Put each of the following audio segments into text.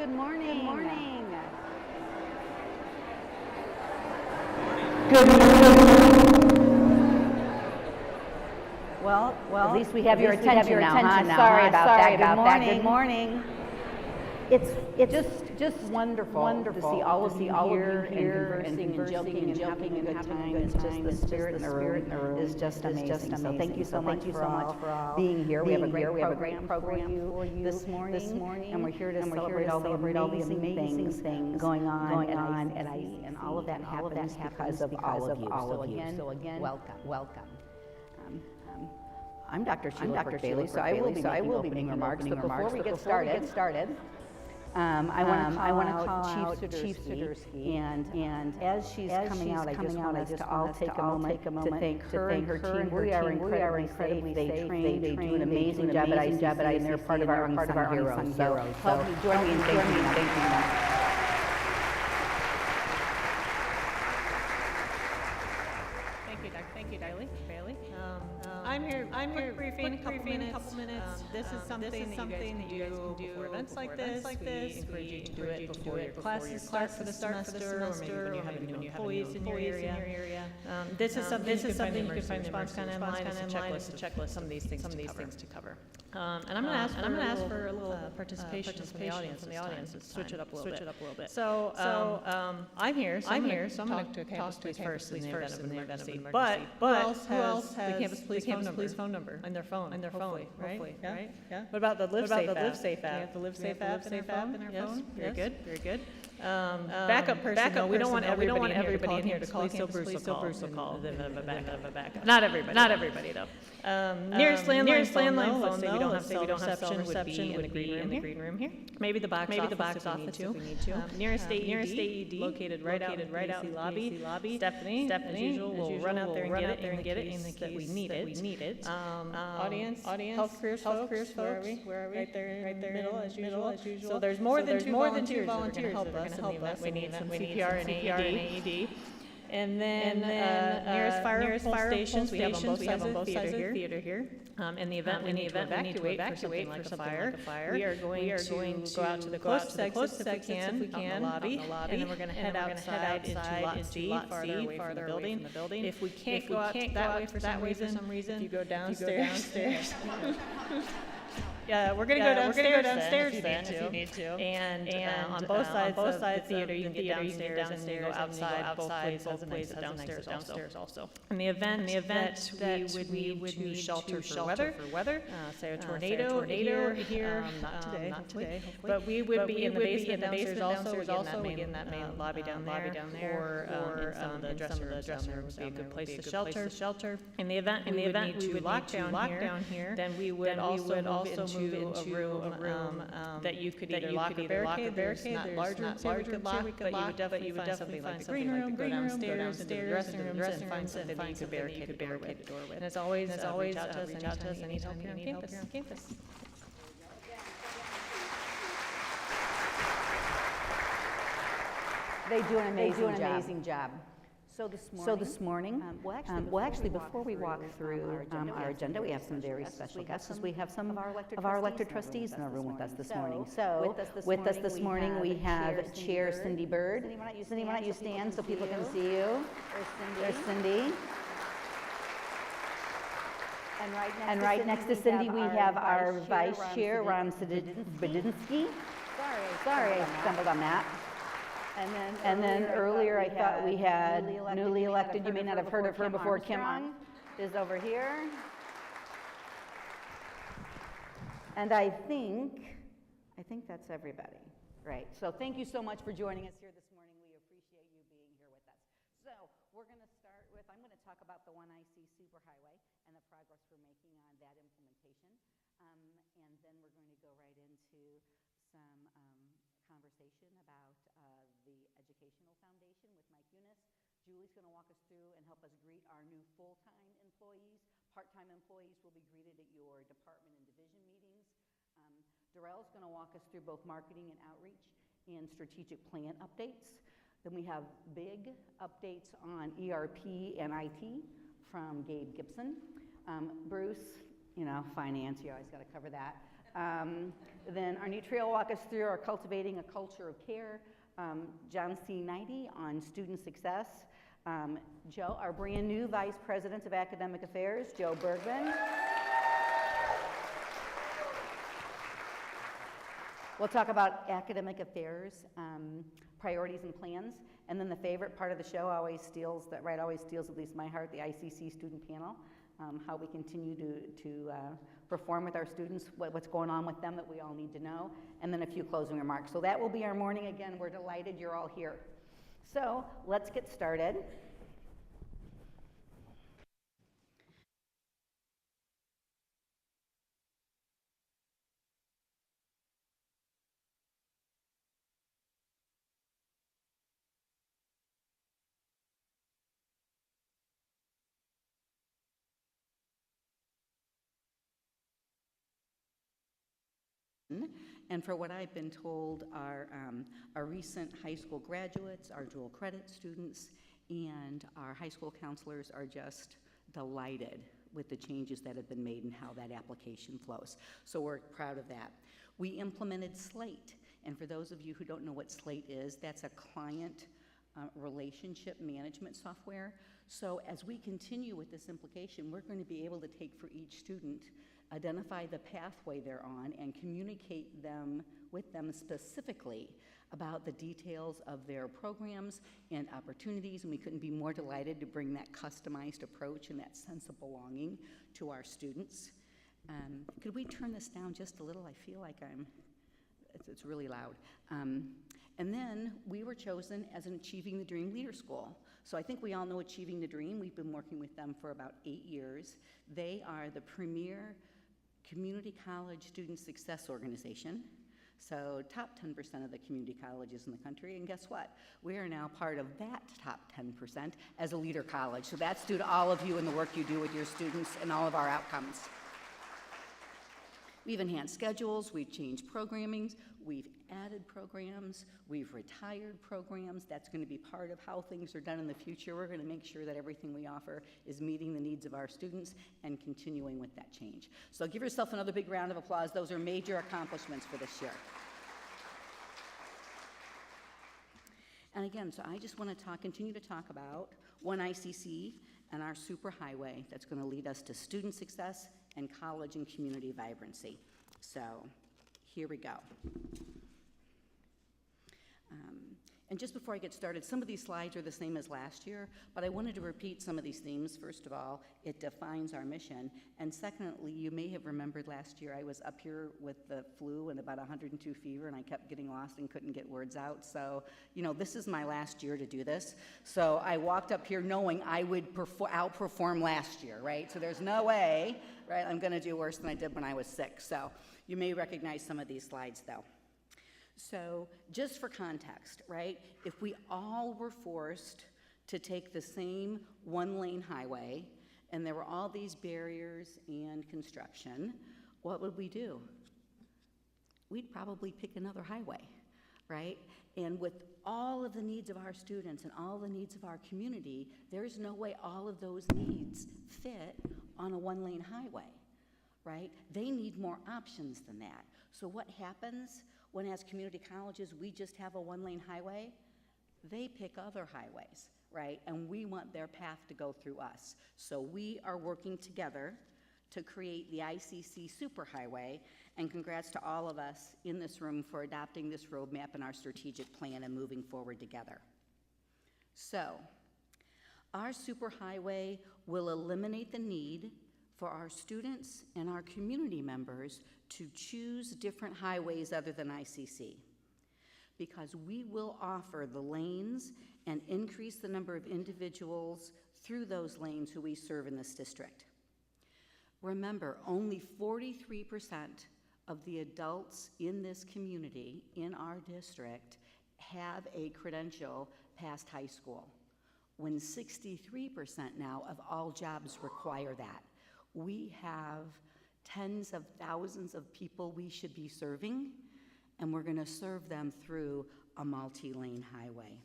Good morning. Good morning. Good morning. Well, at least we have your attention now. Sorry about that. Good morning. It's just wonderful to see all of you here and conversing and joking and having a good time. It's just the spirit in the room is just amazing. So thank you so much for all being here. We have a great program for you this morning, and we're here to celebrate all the amazing things going on at IC, and all of that happens because of all of you. So again, welcome. I'm Dr. Sheila Bailey, so I will be making remarks. But before we get started, I want to call out Chief Sudersky, and as she's coming out, I just want us to all take a moment to thank her and her team. We are incredibly safe. They train. They do an amazing job at ICC, and they're part of our unsung heroes. So help me join me in thanking them. Thank you, Bailey. I'm here. Briefing, a couple minutes. This is something that you guys can do before events like this. We encourage you to do it before your classes start for the semester, or maybe when you have new employees in your area. This is something you can find in the response kind of online. It's a checklist. Some of these things to cover. And I'm going to ask for a little participation from the audience. Let's switch it up a little bit. So I'm here. So I'm going to campus police first in the event of an emergency. But who else has the campus police phone number on their phone? Hopefully, right? Yeah. What about the Live Safe app? We have the Live Safe app in our phone. Very good. Backup person. We don't want everybody in here to call. So Bruce will call. A backup. Not everybody though. Nearest landline phone. Let's say we don't have cell reception. Would be in the green room here. Maybe the box office if we need to. Nearest AED located right out in the lobby. Stephanie, as usual, will run out there and get it in the case that we need it. Audience, health careers folks. Where are we? Right there in the middle as usual. So there's more than two volunteers that are going to help us in the event. We need some CPR and AED. And then nearest fire stations, we have on both sides of the theater here. In the event we need to evacuate for something like a fire, we are going to go out to the closest exits if we can on the lobby, and then we're going to head outside into lot C, farther away from the building. If we can't go out that way for some reason, if you go downstairs. Yeah, we're gonna go downstairs if you need to. And on both sides of the theater, you can get downstairs and go outside both places downstairs also. In the event that we would need to shelter for weather, say a tornado here, not today, hopefully. But we would be in the basement downstairs. We get in that main lobby down there, or in some of the dressing rooms would be a good place to shelter. In the event we would need to lock down here, then we would also move into a room that you could either lock or barricade. There's not larger rooms here we could lock, but you would definitely find the green room, go downstairs into the dressing rooms and find something that you could barricade the door with. And as always, reach out to us anytime you need help here on campus. They do an amazing job. So this morning, actually, before we walk through our agenda, we have some very special guests. We have some of our elected trustees in the room with us this morning. So with us this morning, we have Chair Cindy Bird. Cindy, why don't you stand so people can see you? There's Cindy. And right next to Cindy, we have our Vice Chair, Ron Budzinski. Sorry, I stumbled on that. And then earlier I thought we had newly elected, you may not have heard of her before, Kim Ong is over here. And I think that's everybody. Right. So thank you so much for joining us here this morning. We appreciate you being here with us. So we're going to start with, I'm going to talk about the 1IC Superhighway and the progress we're making on that implementation. And then we're going to go right into some conversation about the Educational Foundation with Mike Eunice. Julie's going to walk us through and help us greet our new full-time employees. Part-time employees will be greeted at your department and division meetings. Darrell's going to walk us through both marketing and outreach and strategic plan updates. Then we have big updates on ERP and IT from Gabe Gibson. Bruce, finance, you always got to cover that. Then Arnie Trail will walk us through our Cultivating a Culture of Care. John C. Knighty on student success. Joe, our brand new Vice President of Academic Affairs, Joe Bergman. We'll talk about academic affairs, priorities and plans, and then the favorite part of the show always steals at least my heart, the ICC student panel, how we continue to perform with our students, what's going on with them that we all need to know, and then a few closing remarks. So that will be our morning. Again, we're delighted you're all here. So let's get started. And for what I've been told, our recent high school graduates, our dual credit students, and our high school counselors are just delighted with the changes that have been made and how that application flows. So we're proud of that. We implemented Slate, and for those of you who don't know what Slate is, that's a client relationship management software. So as we continue with this implication, we're going to be able to take for each student, identify the pathway they're on, and communicate with them specifically about the details of their programs and opportunities, and we couldn't be more delighted to bring that customized approach and that sense of belonging to our students. Could we turn this down just a little? I feel like it's really loud. And then we were chosen as an Achieving the Dream Leader School. So I think we all know Achieving the Dream. We've been working with them for about 8 years. They are the premier community college student success organization. So top 10% of the community colleges in the country, and guess what? We are now part of that top 10% as a leader college. So that's due to all of you and the work you do with your students and all of our outcomes. We've enhanced schedules, we've changed programming, we've added programs, we've retired programs. That's going to be part of how things are done in the future. We're going to make sure that everything we offer is meeting the needs of our students and continuing with that change. So give yourself another big round of applause. Those are major accomplishments for this year. And again, so I just want to continue to talk about One ICC and our superhighway that's going to lead us to student success and college and community vibrancy. So here we go. And just before I get started, some of these slides are the same as last year, but I wanted to repeat some of these themes. First of all, it defines our mission. And secondly, you may have remembered last year I was up here with the flu and about 102 fever, and I kept getting lost and couldn't get words out. So, this is my last year to do this. So I walked up here knowing I would outperform last year, right? So there's no way, right, I'm going to do worse than I did when I was sick. So you may recognize some of these slides, though. So just for context, right, if we all were forced to take the same one-lane highway and there were all these barriers and construction, what would we do? We'd probably pick another highway, right? And with all of the needs of our students and all the needs of our community, there's no way all of those needs fit on a one-lane highway, right? They need more options than that. So what happens when, as community colleges, we just have a one-lane highway? They pick other highways, right? And we want their path to go through us. So we are working together to create the ICC Superhighway, and congrats to all of us in this room for adopting this roadmap and our strategic plan and moving forward together. So, our Superhighway will eliminate the need for our students and our community members to choose different highways other than ICC, because we will offer the lanes and increase the number of individuals through those lanes who we serve in this district. Remember, only 43% of the adults in this community, in our district, have a credential past high school, when 63% now of all jobs require that. We have tens of thousands of people we should be serving, and we're going to serve them through a multi-lane highway.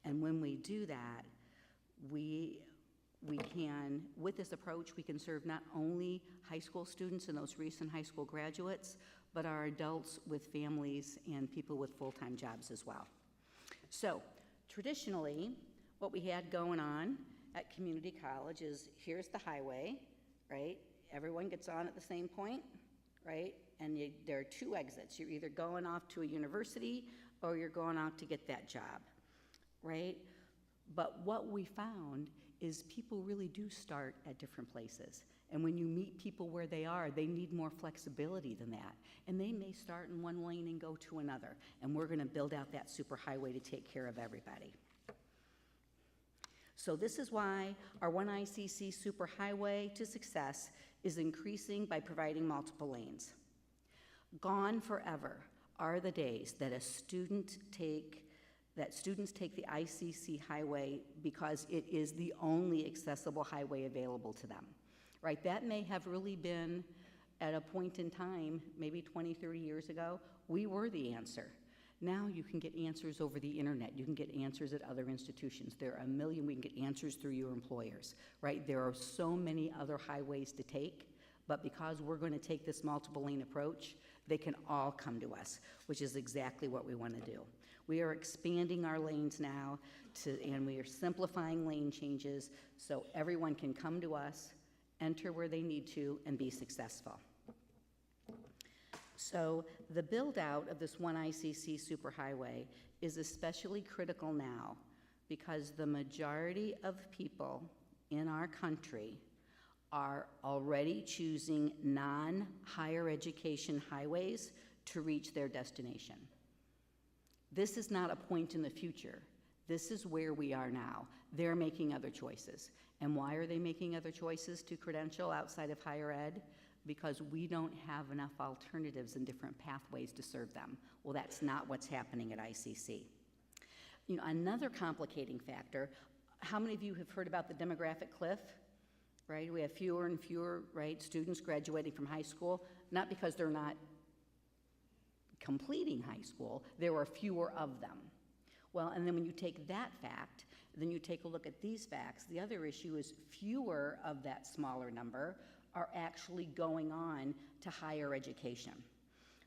And when we do that, we can, with this approach, we can serve not only high school students and those recent high school graduates, but our adults with families and people with full-time jobs as well. So traditionally, what we had going on at community college is here's the highway, right? Everyone gets on at the same point, right? And there are two exits. You're either going off to a university or you're going out to get that job, right? But what we found is people really do start at different places. And when you meet people where they are, they need more flexibility than that. And they may start in one lane and go to another. And we're gonna build out that superhighway to take care of everybody. So this is why our One ICC Superhighway to Success is increasing by providing multiple lanes. Gone forever are the days that students take the ICC highway because it is the only accessible highway available to them, right? That may have really been at a point in time, maybe 20, 30 years ago, we were the answer. Now you can get answers over the internet. You can get answers at other institutions. There are a million, we can get answers through your employers, right? There are so many other highways to take, but because we're going to take this multiple lane approach, they can all come to us, which is exactly what we want to do. We are expanding our lanes now and we are simplifying lane changes so everyone can come to us, enter where they need to, and be successful. So the build out of this One ICC Superhighway is especially critical now because the majority of people in our country are already choosing non-higher education highways to reach their destination. This is not a point in the future. This is where we are now. They're making other choices. And why are they making other choices to credential outside of higher ed? Because we don't have enough alternatives and different pathways to serve them. Well, that's not what's happening at ICC. You know, another complicating factor, how many of you have heard about the demographic cliff? Right, we have fewer and fewer, right, students graduating from high school, not because they're not completing high school, there are fewer of them. Well, and then when you take that fact, then you take a look at these facts, the other issue is fewer of that smaller number are actually going on to higher education,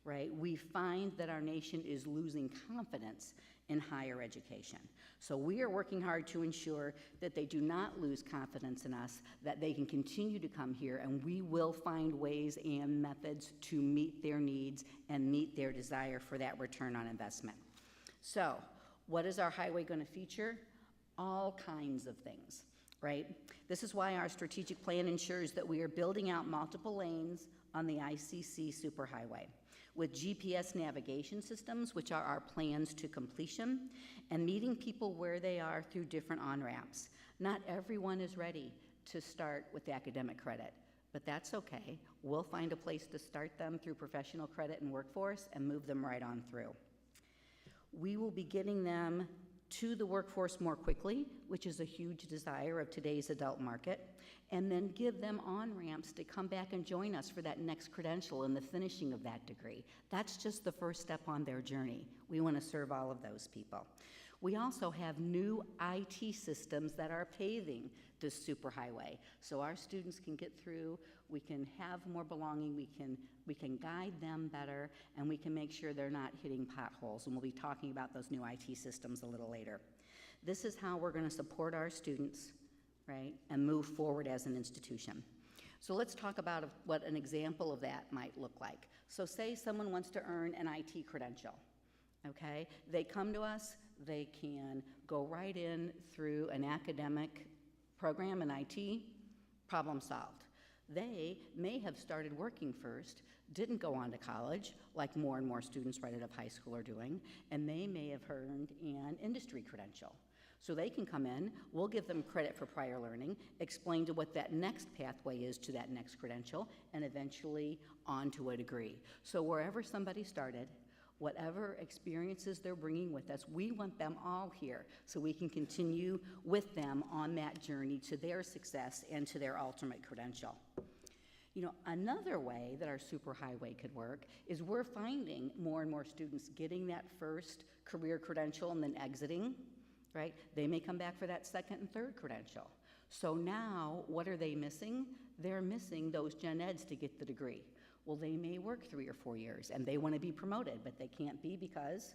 right? We find that our nation is losing confidence in higher education. So we are working hard to ensure that they do not lose confidence in us, that they can continue to come here, and we will find ways and methods to meet their needs and meet their desire for that return on investment. So what is our highway going to feature? All kinds of things, right? This is why our strategic plan ensures that we are building out multiple lanes on the ICC Superhighway with GPS navigation systems, which are our plans to completion, and meeting people where they are through different on-ramps. Not everyone is ready to start with academic credit, but that's okay. We'll find a place to start them through professional credit and workforce and move them right on through. We will be getting them to the workforce more quickly, which is a huge desire of today's adult market, and then give them on-ramps to come back and join us for that next credential and the finishing of that degree. That's just the first step on their journey. We want to serve all of those people. We also have new IT systems that are paving this superhighway, so our students can get through, we can have more belonging, we can guide them better, and we can make sure they're not hitting potholes, and we'll be talking about those new IT systems a little later. This is how we're going to support our students, right, and move forward as an institution. So let's talk about what an example of that might look like. So say someone wants to earn an IT credential, okay? They come to us, they can go right in through an academic program in IT, problem solved. They may have started working first, didn't go on to college, like more and more students right out of high school are doing, and they may have earned an industry credential. So they can come in, we'll give them credit for prior learning, explain to what that next pathway is to that next credential, and eventually onto a degree. So wherever somebody started, whatever experiences they're bringing with us, we want them all here so we can continue with them on that journey to their success and to their ultimate credential. You know, another way that our superhighway could work is we're finding more and more students getting that first career credential and then exiting, right? They may come back for that second and third credential. So now, what are they missing? They're missing those gen eds to get the degree. Well, they may work 3 or 4 years and they want to be promoted, but they can't be because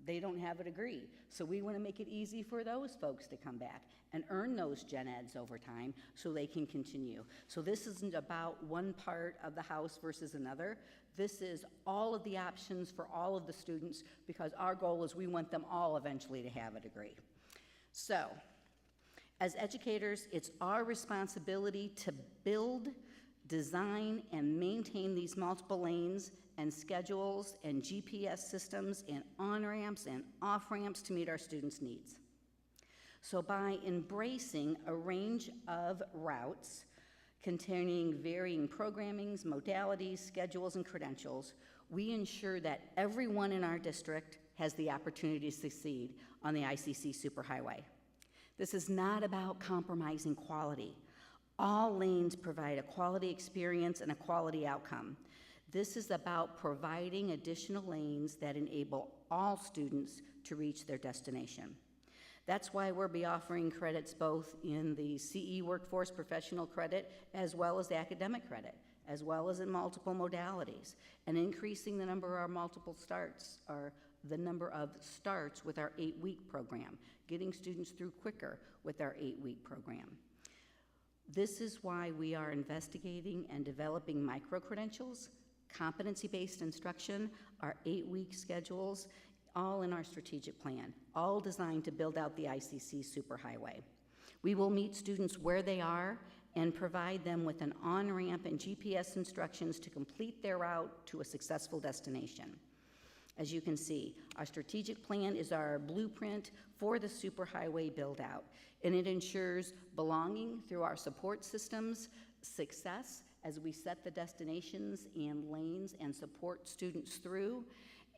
they don't have a degree. So we want to make it easy for those folks to come back and earn those gen eds over time so they can continue. So this isn't about one part of the house versus another. This is all of the options for all of the students, because our goal is we want them all eventually to have a degree. So, as educators, it's our responsibility to build, design, and maintain these multiple lanes and schedules and GPS systems and on-ramps and off-ramps to meet our students' needs. So by embracing a range of routes containing varying programmings, modalities, schedules, and credentials, we ensure that everyone in our district has the opportunity to succeed on the ICC Superhighway. This is not about compromising quality. All lanes provide a quality experience and a quality outcome. This is about providing additional lanes that enable all students to reach their destination. That's why we'll be offering credits both in the CE Workforce Professional Credit as well as academic credit, as well as in multiple modalities, and increasing the number of our multiple starts, or the number of starts with our 8-week program, getting students through quicker with our 8-week program. This is why we are investigating and developing micro-credentials, competency-based instruction, our 8-week schedules, all in our strategic plan, all designed to build out the ICC Superhighway. We will meet students where they are and provide them with an on-ramp and GPS instructions to complete their route to a successful destination. As you can see, our strategic plan is our blueprint for the Superhighway build-out, and it ensures belonging through our support systems, success as we set the destinations and lanes and support students through,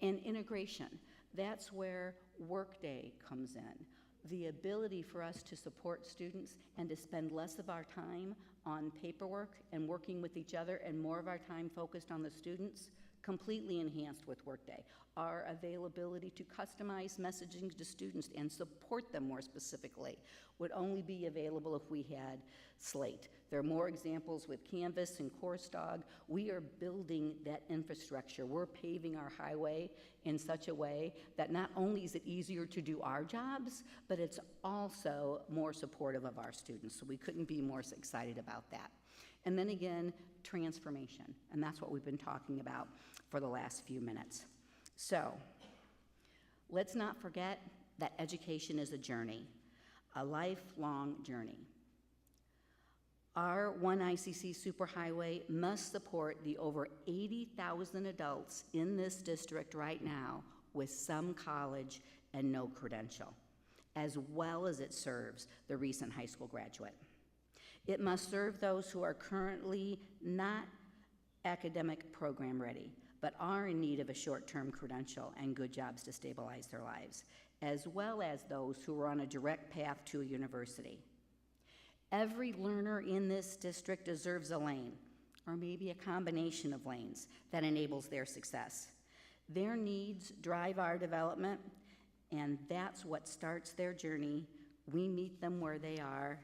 and integration. That's where Workday comes in. The ability for us to support students and to spend less of our time on paperwork and working with each other and more of our time focused on the students, completely enhanced with Workday. Our availability to customize messaging to students and support them more specifically would only be available if we had Slate. There are more examples with Canvas and CourseDog. We are building that infrastructure. We're paving our highway in such a way that not only is it easier to do our jobs, but it's also more supportive of our students. So we couldn't be more excited about that. And then again, transformation, and that's what we've been talking about for the last few minutes. So, let's not forget that education is a journey, a lifelong journey. Our One ICC Superhighway must support the over 80,000 adults in this district right now with some college and no credential, as well as it serves the recent high school graduate. It must serve those who are currently not academic program ready, but are in need of a short-term credential and good jobs to stabilize their lives, as well as those who are on a direct path to a university. Every learner in this district deserves a lane, or maybe a combination of lanes, that enables their success. Their needs drive our development, and that's what starts their journey. We meet them where they are,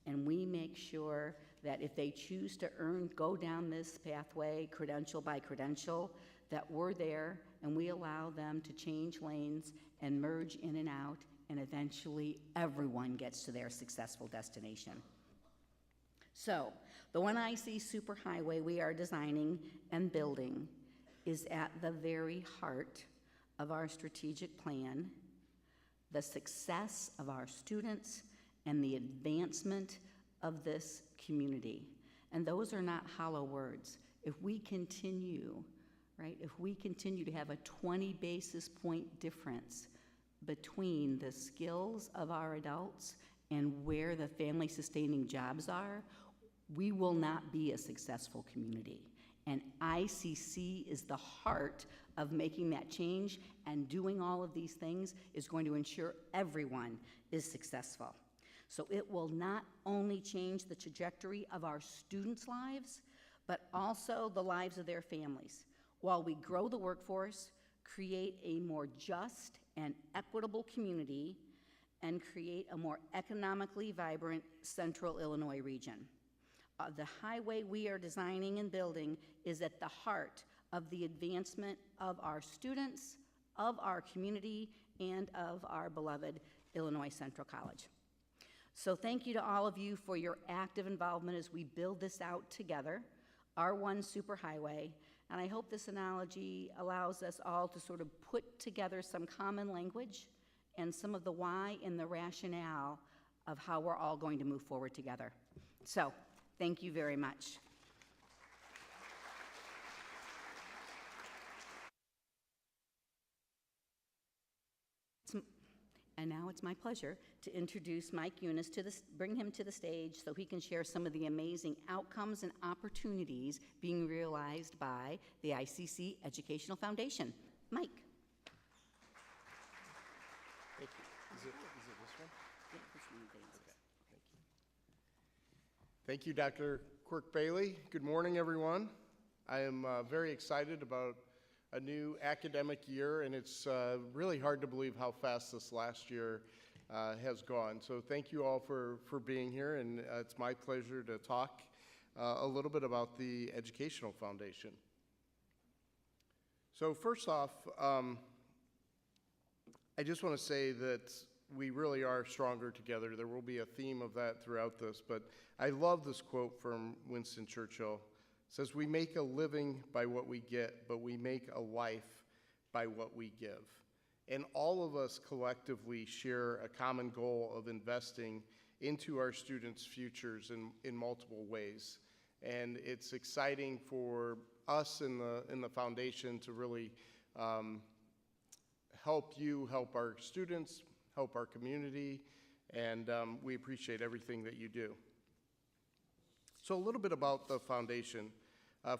and we make sure that if they choose to go down this pathway, credential by credential, that we're there and we allow them to change lanes and merge in and out, and eventually everyone gets to their successful destination. So, the One IC Superhighway we are designing and building is at the very heart of our strategic plan, the success of our students, and the advancement of this community. And those are not hollow words. If we continue, right, if we continue to have a 20 basis point difference between the skills of our adults and where the family sustaining jobs are, we will not be a successful community. And ICC is the heart of making that change, and doing all of these things is going to ensure everyone is successful. So it will not only change the trajectory of our students' lives, but also the lives of their families, while we grow the workforce, create a more just and equitable community, and create a more economically vibrant central Illinois region. The highway we are designing and building is at the heart of the advancement of our students, of our community, and of our beloved Illinois Central College. So thank you to all of you for your active involvement as we build this out together, our one superhighway. And I hope this analogy allows us all to sort of put together some common language and some of the why and the rationale of how we're all going to move forward together. So, thank you very much. And now it's my pleasure to introduce Mike Eunice bring him to the stage so he can share some of the amazing outcomes and opportunities being realized by the ICC Educational Foundation. Mike. Thank you. Is it this one? Yeah, this one advances. Okay, thank you. Thank you, Dr. Quirk-Bailey. Good morning, everyone. I am very excited about a new academic year, and it's really hard to believe how fast this last year has gone. So thank you all for being here, and it's my pleasure to talk a little bit about the Educational Foundation. So first off, I just want to say that we really are stronger together. There will be a theme of that throughout this, but I love this quote from Winston Churchill. It says, "We make a living by what we get, but we make a life by what we give." And all of us collectively share a common goal of investing into our students' futures in multiple ways. And it's exciting for us in the foundation to really help you, help our students, help our community, and we appreciate everything that you do. So a little bit about the foundation.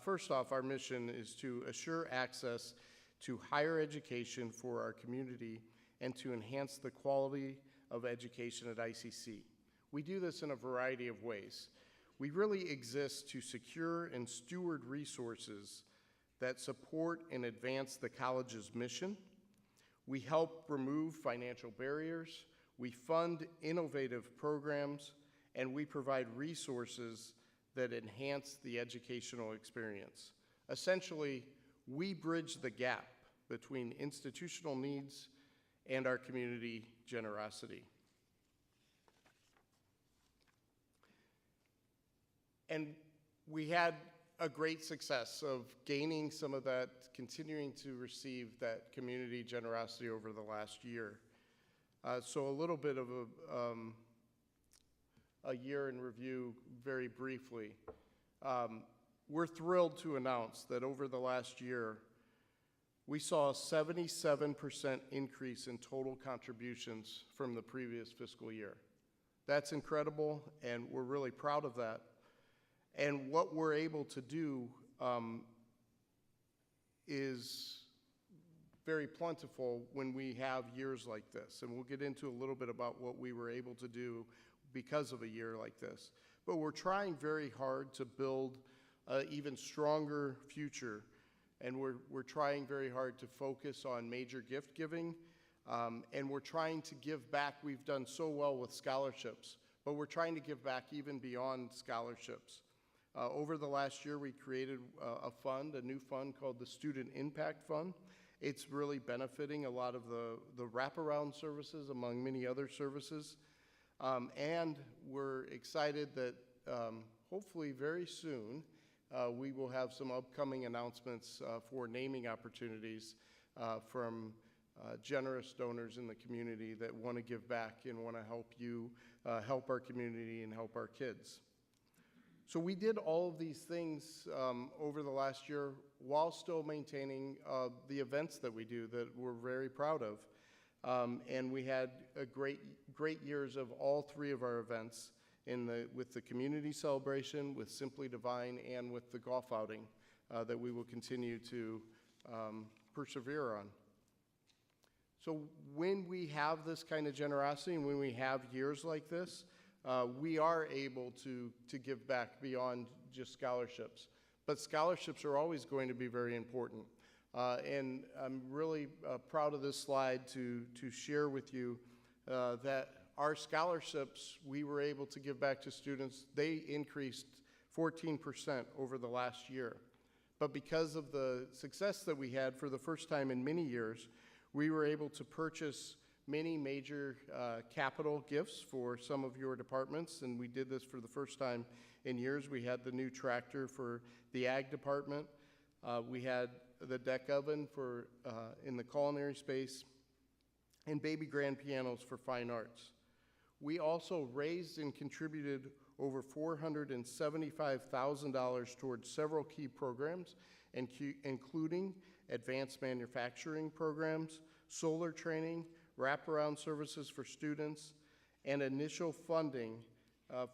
First off, our mission is to assure access to higher education for our community and to enhance the quality of education at ICC. We do this in a variety of ways. We really exist to secure and steward resources that support and advance the college's mission. We help remove financial barriers, we fund innovative programs, and we provide resources that enhance the educational experience. Essentially, we bridge the gap between institutional needs and our community generosity. And we had a great success of gaining some of that, continuing to receive that community generosity over the last year. So a little bit of a year in review very briefly. We're thrilled to announce that over the last year, we saw a 77% increase in total contributions from the previous fiscal year. That's incredible, and we're really proud of that. And what we're able to do is very plentiful when we have years like this. And we'll get into a little bit about what we were able to do because of a year like this. But we're trying very hard to build an even stronger future. And we're trying very hard to focus on major gift giving. And we're trying to give back. We've done so well with scholarships, but we're trying to give back even beyond scholarships. Over the last year, we created a new fund called the Student Impact Fund. It's really benefiting a lot of the wraparound services among many other services. And we're excited that hopefully very soon we will have some upcoming announcements for naming opportunities from generous donors in the community that want to give back and want to help you, help our community and help our kids. So we did all of these things over the last year while still maintaining the events that we do that we're very proud of. And we had a great years of all three of our events with the community celebration, with Simply Divine, and with the golf outing that we will continue to persevere on. So when we have this kind of generosity and when we have years like this, we are able to give back beyond just scholarships. But scholarships are always going to be very important. And I'm really proud of this slide to share with you that our scholarships, we were able to give back to students. They increased 14% over the last year. But because of the success that we had for the first time in many years, we were able to purchase many major capital gifts for some of your departments, and we did this for the first time in years. We had the new tractor for the ag department. We had the deck oven for in the culinary space, and baby grand pianos for fine arts. We also raised and contributed over $475,000 towards several key programs, including advanced manufacturing programs, solar training, wraparound services for students, and initial funding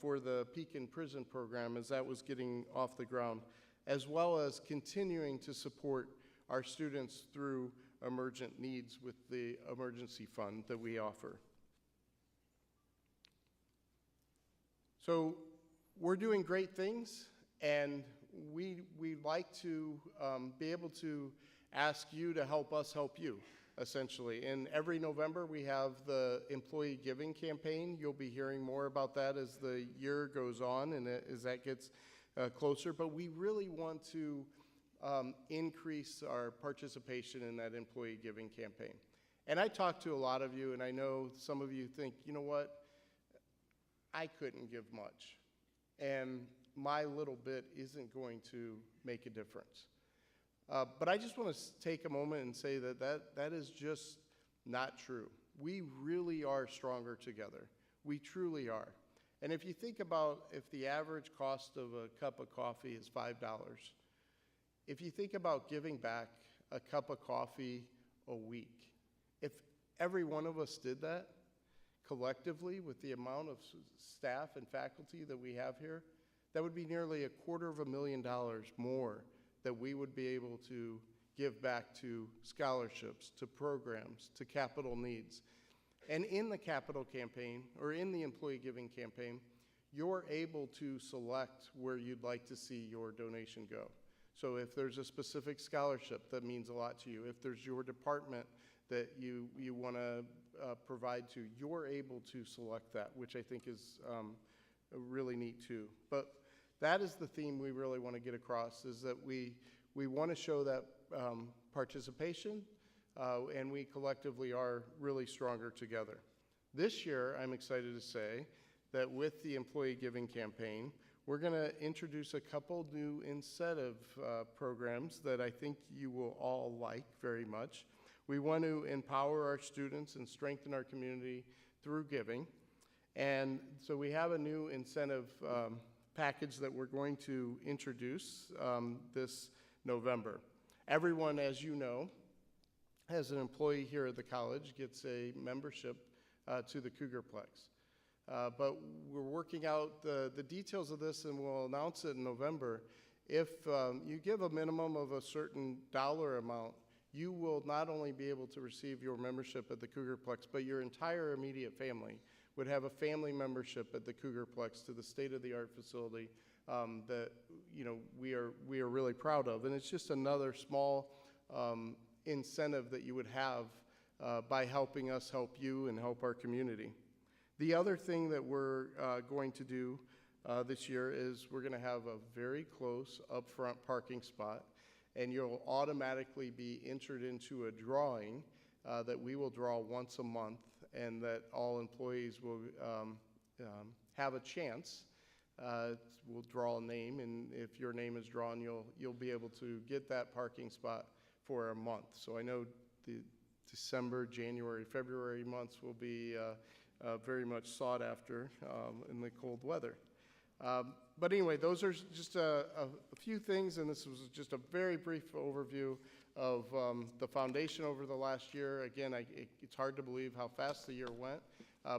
for the Pekin Prison program as that was getting off the ground, as well as continuing to support our students through emergent needs with the emergency fund that we offer. So we're doing great things, and we'd like to be able to ask you to help us help you, essentially. And every November we have the employee giving campaign. You'll be hearing more about that as the year goes on and as that gets closer. But we really want to increase our participation in that employee giving campaign. And I talked to a lot of you, and I know some of you think, you know what, I couldn't give much, and my little bit isn't going to make a difference. But I just want to take a moment and say that that is just not true. We really are stronger together. We truly are. And if you think about if the average cost of a cup of coffee is $5, if you think about giving back a cup of coffee a week, if every one of us did that collectively with the amount of staff and faculty that we have here, that would be nearly $250,000 more that we would be able to give back to scholarships, to programs, to capital needs. And in the capital campaign, or in the employee giving campaign, you're able to select where you'd like to see your donation go. So if there's a specific scholarship that means a lot to you, if there's your department that you want to provide to, you're able to select that, which I think is really neat too. But that is the theme we really want to get across, is that we want to show that participation, and we collectively are really stronger together. This year, I'm excited to say that with the employee giving campaign, we're going to introduce a couple new incentive programs that I think you will all like very much. We want to empower our students and strengthen our community through giving. And so we have a new incentive package that we're going to introduce this November. Everyone, as you know, as an employee here at the college, gets a membership to the Cougarplex. But we're working out the details of this, and we'll announce it in November. If you give a minimum of a certain dollar amount, you will not only be able to receive your membership at the Cougarplex, but your entire immediate family would have a family membership at the Cougarplex to the state-of-the-art facility that we are really proud of. And it's just another small incentive that you would have by helping us help you and help our community. The other thing that we're going to do this year is we're going to have a very close upfront parking spot, and you'll automatically be entered into a drawing that we will draw once a month, and that all employees will have a chance. We'll draw a name, and if your name is drawn, you'll be able to get that parking spot for a month. So I know the December, January, February months will be very much sought after in the cold weather. But anyway, those are just a few things, and this was just a very brief overview of the foundation over the last year. Again, it's hard to believe how fast the year went,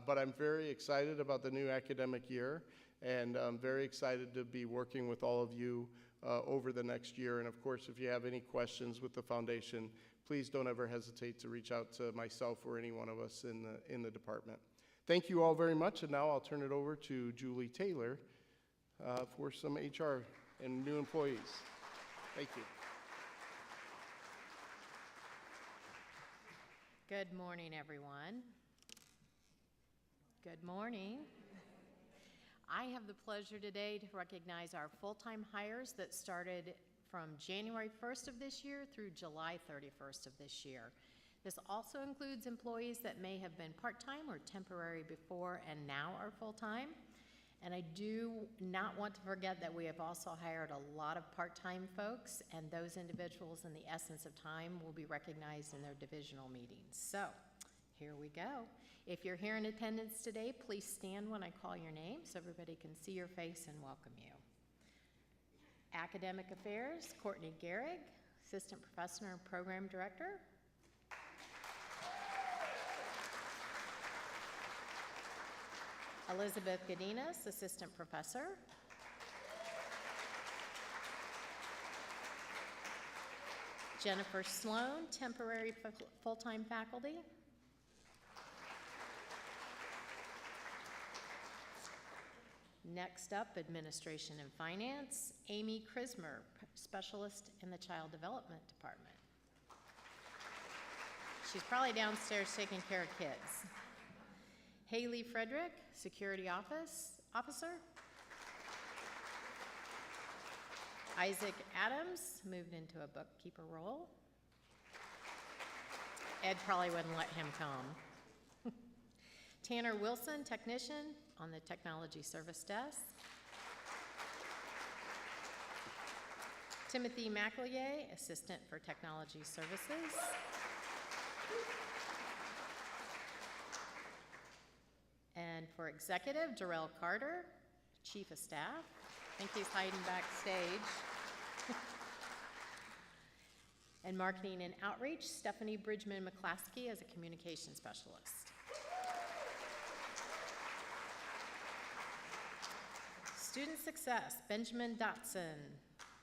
but I'm very excited about the new academic year, and I'm very excited to be working with all of you over the next year. And of course, if you have any questions with the foundation, please don't ever hesitate to reach out to myself or any one of us in the department. Thank you all very much, and now I'll turn it over to Julie Taylor for some HR and new employees. Thank you. Good morning, everyone. Good morning. I have the pleasure today to recognize our full-time hires that started from January 1st of this year through July 31st of this year. This also includes employees that may have been part-time or temporary before and now are full-time. And I do not want to forget that we have also hired a lot of part-time folks, and those individuals in the essence of time will be recognized in their divisional meetings. So, here we go. If you're here in attendance today, please stand when I call your name so everybody can see your face and welcome you. Academic Affairs, Courtney Gehrig, Assistant Professor and Program Director. Elizabeth Godinez, Assistant Professor. Jennifer Sloan, Temporary Full-Time Faculty. Next up, Administration and Finance, Amy Krismer, Specialist in the Child Development Department. She's probably downstairs taking care of kids. Haley Frederick, Security Officer. Isaac Adams moved into a bookkeeper role. Ed probably wouldn't let him come. Tanner Wilson, Technician on the Technology Service Desk. Timothy McEllier, Assistant for Technology Services. And for Executive, Darrell Carter, Chief of Staff. I think he's hiding backstage. And Marketing and Outreach, Stephanie Bridgman McClaskey as a Communication Specialist. Student Success, Benjamin Dotson,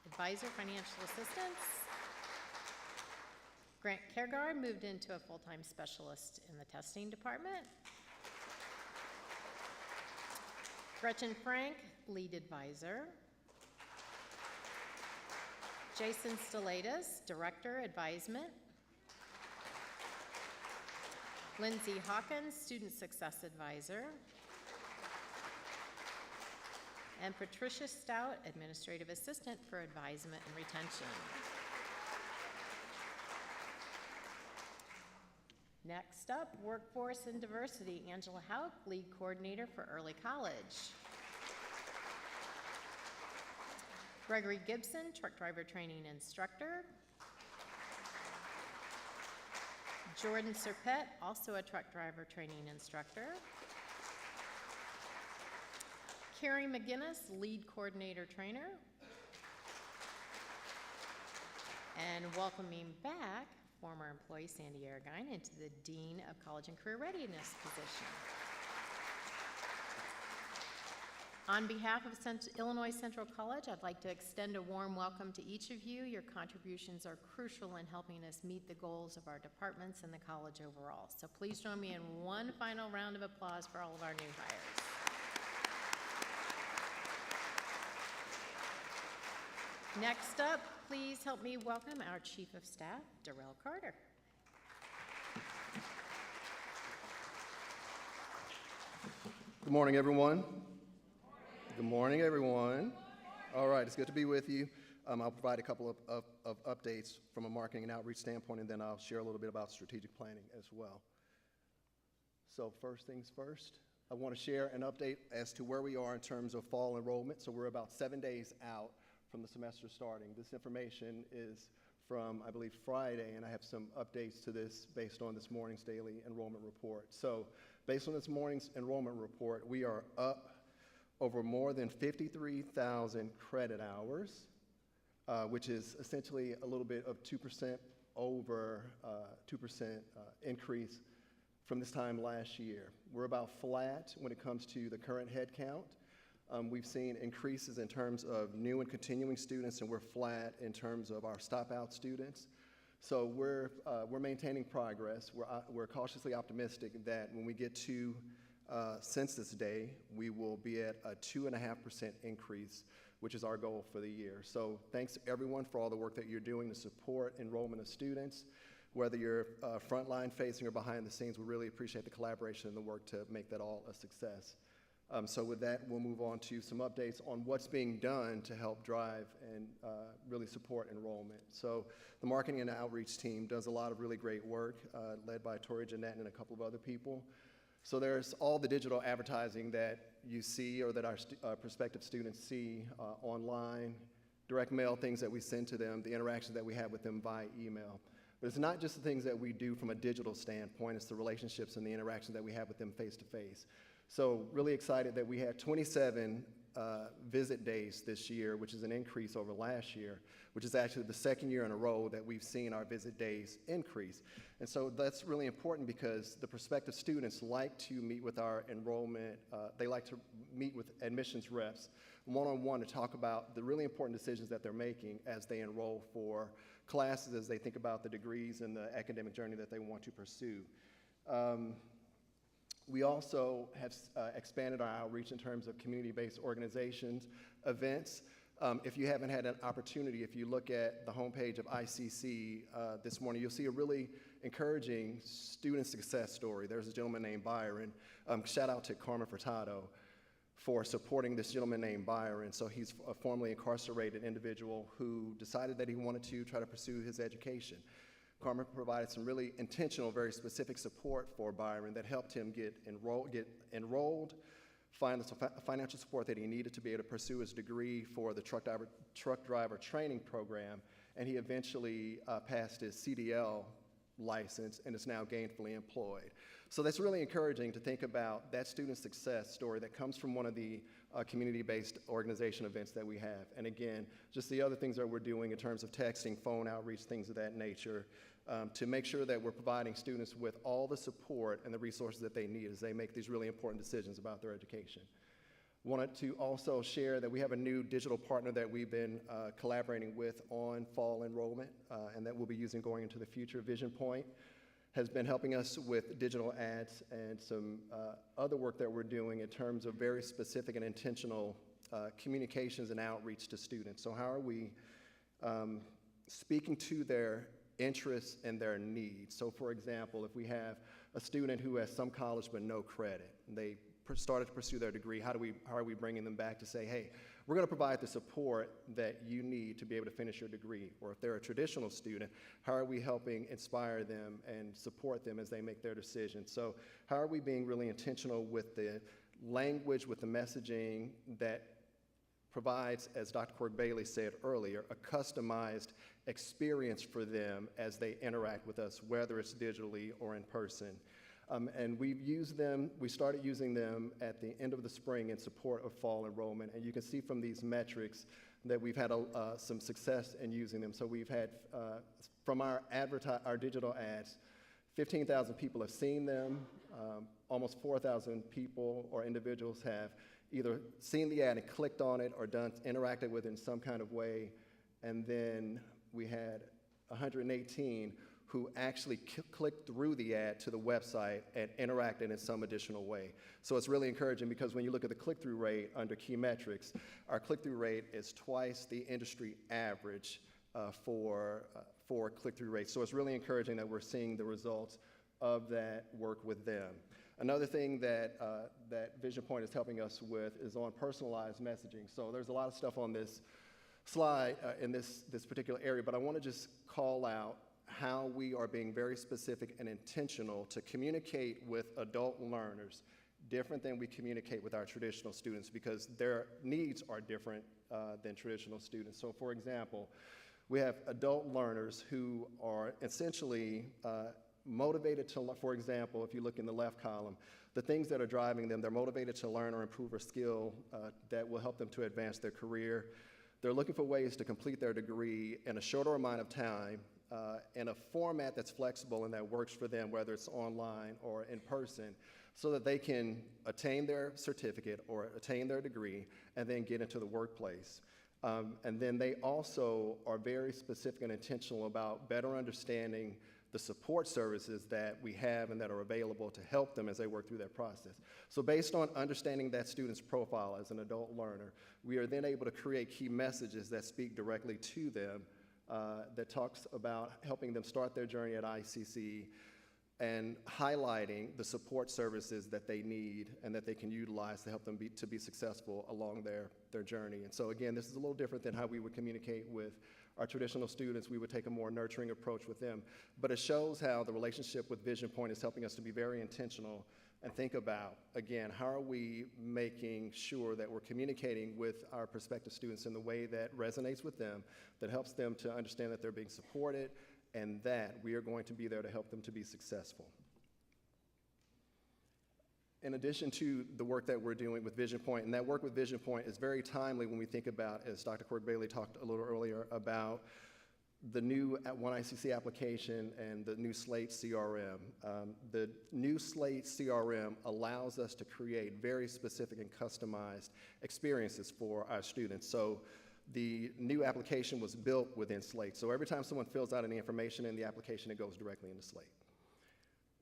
Advisor Financial Assistance. Grant Kergard moved into a full-time specialist in the testing department. Gretchen Frank, Lead Advisor. Jason Stelatis, Director, Advisement. Lindsay Hawkins, Student Success Advisor. And Patricia Stout, Administrative Assistant for Advisement and Retention. Next up, Workforce and Diversity, Angela Hauk, Lead Coordinator for Early College. Gregory Gibson, Truck Driver Training Instructor. Jordan Serpett, also a Truck Driver Training Instructor. Carrie McGinnis, Lead Coordinator Trainer. And welcoming back former employee Sandy Aragine into the Dean of College and Career Readiness position. On behalf of Illinois Central College, I'd like to extend a warm welcome to each of you. Your contributions are crucial in helping us meet the goals of our departments and the college overall. So please join me in one final round of applause for all of our new hires. Next up, please help me welcome our Chief of Staff, Darrell Carter. Good morning, everyone. Good morning, everyone. All right, it's good to be with you. I'll provide a couple of updates from a marketing and outreach standpoint, and then I'll share a little bit about strategic planning as well. So first things first, I want to share an update as to where we are in terms of fall enrollment. So we're about 7 days out from the semester starting. This information is from, I believe, Friday, and I have some updates to this based on this morning's daily enrollment report. So based on this morning's enrollment report, we are up over more than 53,000 credit hours, which is essentially a little bit of 2% over 2% increase from this time last year. We're about flat when it comes to the current head count. We've seen increases in terms of new and continuing students, and we're flat in terms of our stop-out students. So we're maintaining progress. We're cautiously optimistic that when we get to Census Day, we will be at a 2.5% increase, which is our goal for the year. So thanks everyone for all the work that you're doing to support enrollment of students. Whether you're frontline facing or behind the scenes, we really appreciate the collaboration and the work to make that all a success. So with that, we'll move on to some updates on what's being done to help drive and really support enrollment. So the marketing and outreach team does a lot of really great work, led by Tori Jeanette and a couple of other people. So there's all the digital advertising that you see or that our prospective students see online, direct mail, things that we send to them, the interactions that we have with them via email. But it's not just the things that we do from a digital standpoint, it's the relationships and the interactions that we have with them face to face. So really excited that we had 27 visit days this year, which is an increase over last year, which is actually the second year in a row that we've seen our visit days increase. And so that's really important because the prospective students like to meet with our enrollment, they like to meet with admissions reps one-on-one to talk about the really important decisions that they're making as they enroll for classes, as they think about the degrees and the academic journey that they want to pursue. We also have expanded our outreach in terms of community-based organizations, events. If you haven't had an opportunity, if you look at the homepage of ICC this morning, you'll see a really encouraging student success story. There's a gentleman named Byron. Shout out to Carmen Furtado for supporting this gentleman named Byron. So he's a formerly incarcerated individual who decided that he wanted to try to pursue his education. Carmen provided some really intentional, very specific support for Byron that helped him get enrolled, find the financial support that he needed to be able to pursue his degree for the truck driver training program, and he eventually passed his CDL license and is now gainfully employed. So that's really encouraging to think about that student success story that comes from one of the community-based organization events that we have. And again, just the other things that we're doing in terms of texting, phone outreach, things of that nature, to make sure that we're providing students with all the support and the resources that they need as they make these really important decisions about their education. Wanted to also share that we have a new digital partner that we've been collaborating with on fall enrollment and that we'll be using going into the future. Vision Point has been helping us with digital ads and some other work that we're doing in terms of very specific and intentional communications and outreach to students. So how are we speaking to their interests and their needs? So for example, if we have a student who has some college but no credit, they started to pursue their degree, how are we bringing them back to say, hey, we're going to provide the support that you need to be able to finish your degree? Or if they're a traditional student, how are we helping inspire them and support them as they make their decisions? So how are we being really intentional with the language, with the messaging that provides, as Dr. Cork Bailey said earlier, a customized experience for them as they interact with us, whether it's digitally or in person. And we've used them, we started using them at the end of the spring in support of fall enrollment. And you can see from these metrics that we've had some success in using them. So we've had, from our digital ads, 15,000 people have seen them. Almost 4,000 people or individuals have either seen the ad and clicked on it or interacted with it in some kind of way. And then we had 118 who actually clicked through the ad to the website and interacted in some additional way. So it's really encouraging because when you look at the click-through rate under key metrics, our click-through rate is twice the industry average for click-through rates. So it's really encouraging that we're seeing the results of that work with them. Another thing that Vision Point is helping us with is on personalized messaging. So there's a lot of stuff on this slide in this particular area, but I want to just call out how we are being very specific and intentional to communicate with adult learners different than we communicate with our traditional students because their needs are different than traditional students. So for example, we have adult learners who are essentially motivated to learn. For example, if you look in the left column, the things that are driving them, they're motivated to learn or improve a skill that will help them to advance their career. They're looking for ways to complete their degree in a shorter amount of time in a format that's flexible and that works for them, whether it's online or in person, so that they can attain their certificate or attain their degree and then get into the workplace. And then they also are very specific and intentional about better understanding the support services that we have and that are available to help them as they work through that process. So based on understanding that student's profile as an adult learner, we are then able to create key messages that speak directly to them that talks about helping them start their journey at ICC, and highlighting the support services that they need and that they can utilize to help them to be successful along their journey. And so again, this is a little different than how we would communicate with our traditional students. We would take a more nurturing approach with them. But it shows how the relationship with Vision Point is helping us to be very intentional and think about, again, how are we making sure that we're communicating with our prospective students in the way that resonates with them, that helps them to understand that they're being supported, and that we are going to be there to help them to be successful. In addition to the work that we're doing with Vision Point, and that work with Vision Point is very timely when we think about, as Dr. Cord Bailey talked a little earlier, about the new One ICC application and the new Slate CRM. The new Slate CRM allows us to create very specific and customized experiences for our students. So the new application was built within Slate. So every time someone fills out any information in the application, it goes directly into Slate.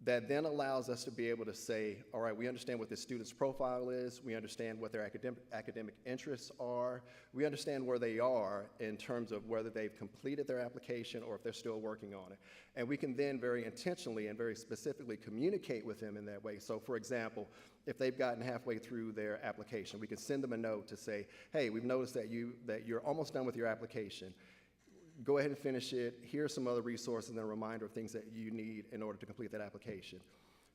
That then allows us to be able to say, all right, we understand what this student's profile is, we understand what their academic interests are, we understand where they are in terms of whether they've completed their application or if they're still working on it. And we can then very intentionally and very specifically communicate with them in that way. So for example, if they've gotten halfway through their application, we can send them a note to say, hey, we've noticed that you're almost done with your application. Go ahead and finish it. Here's some other resources and a reminder of things that you need in order to complete that application.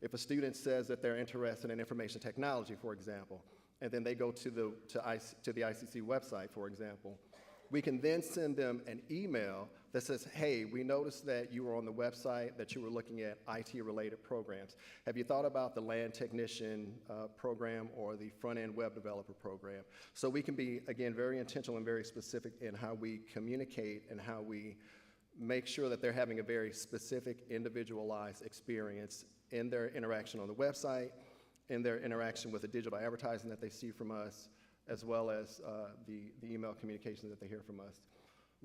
If a student says that they're interested in information technology, for example, and then they go to the ICC website, for example, we can then send them an email that says, hey, we noticed that you were on the website, that you were looking at IT-related programs. Have you thought about the land technician program or the front-end web developer program? So we can be, again, very intentional and very specific in how we communicate and how we make sure that they're having a very specific, individualized experience in their interaction on the website, in their interaction with the digital advertising that they see from us, as well as the email communications that they hear from us.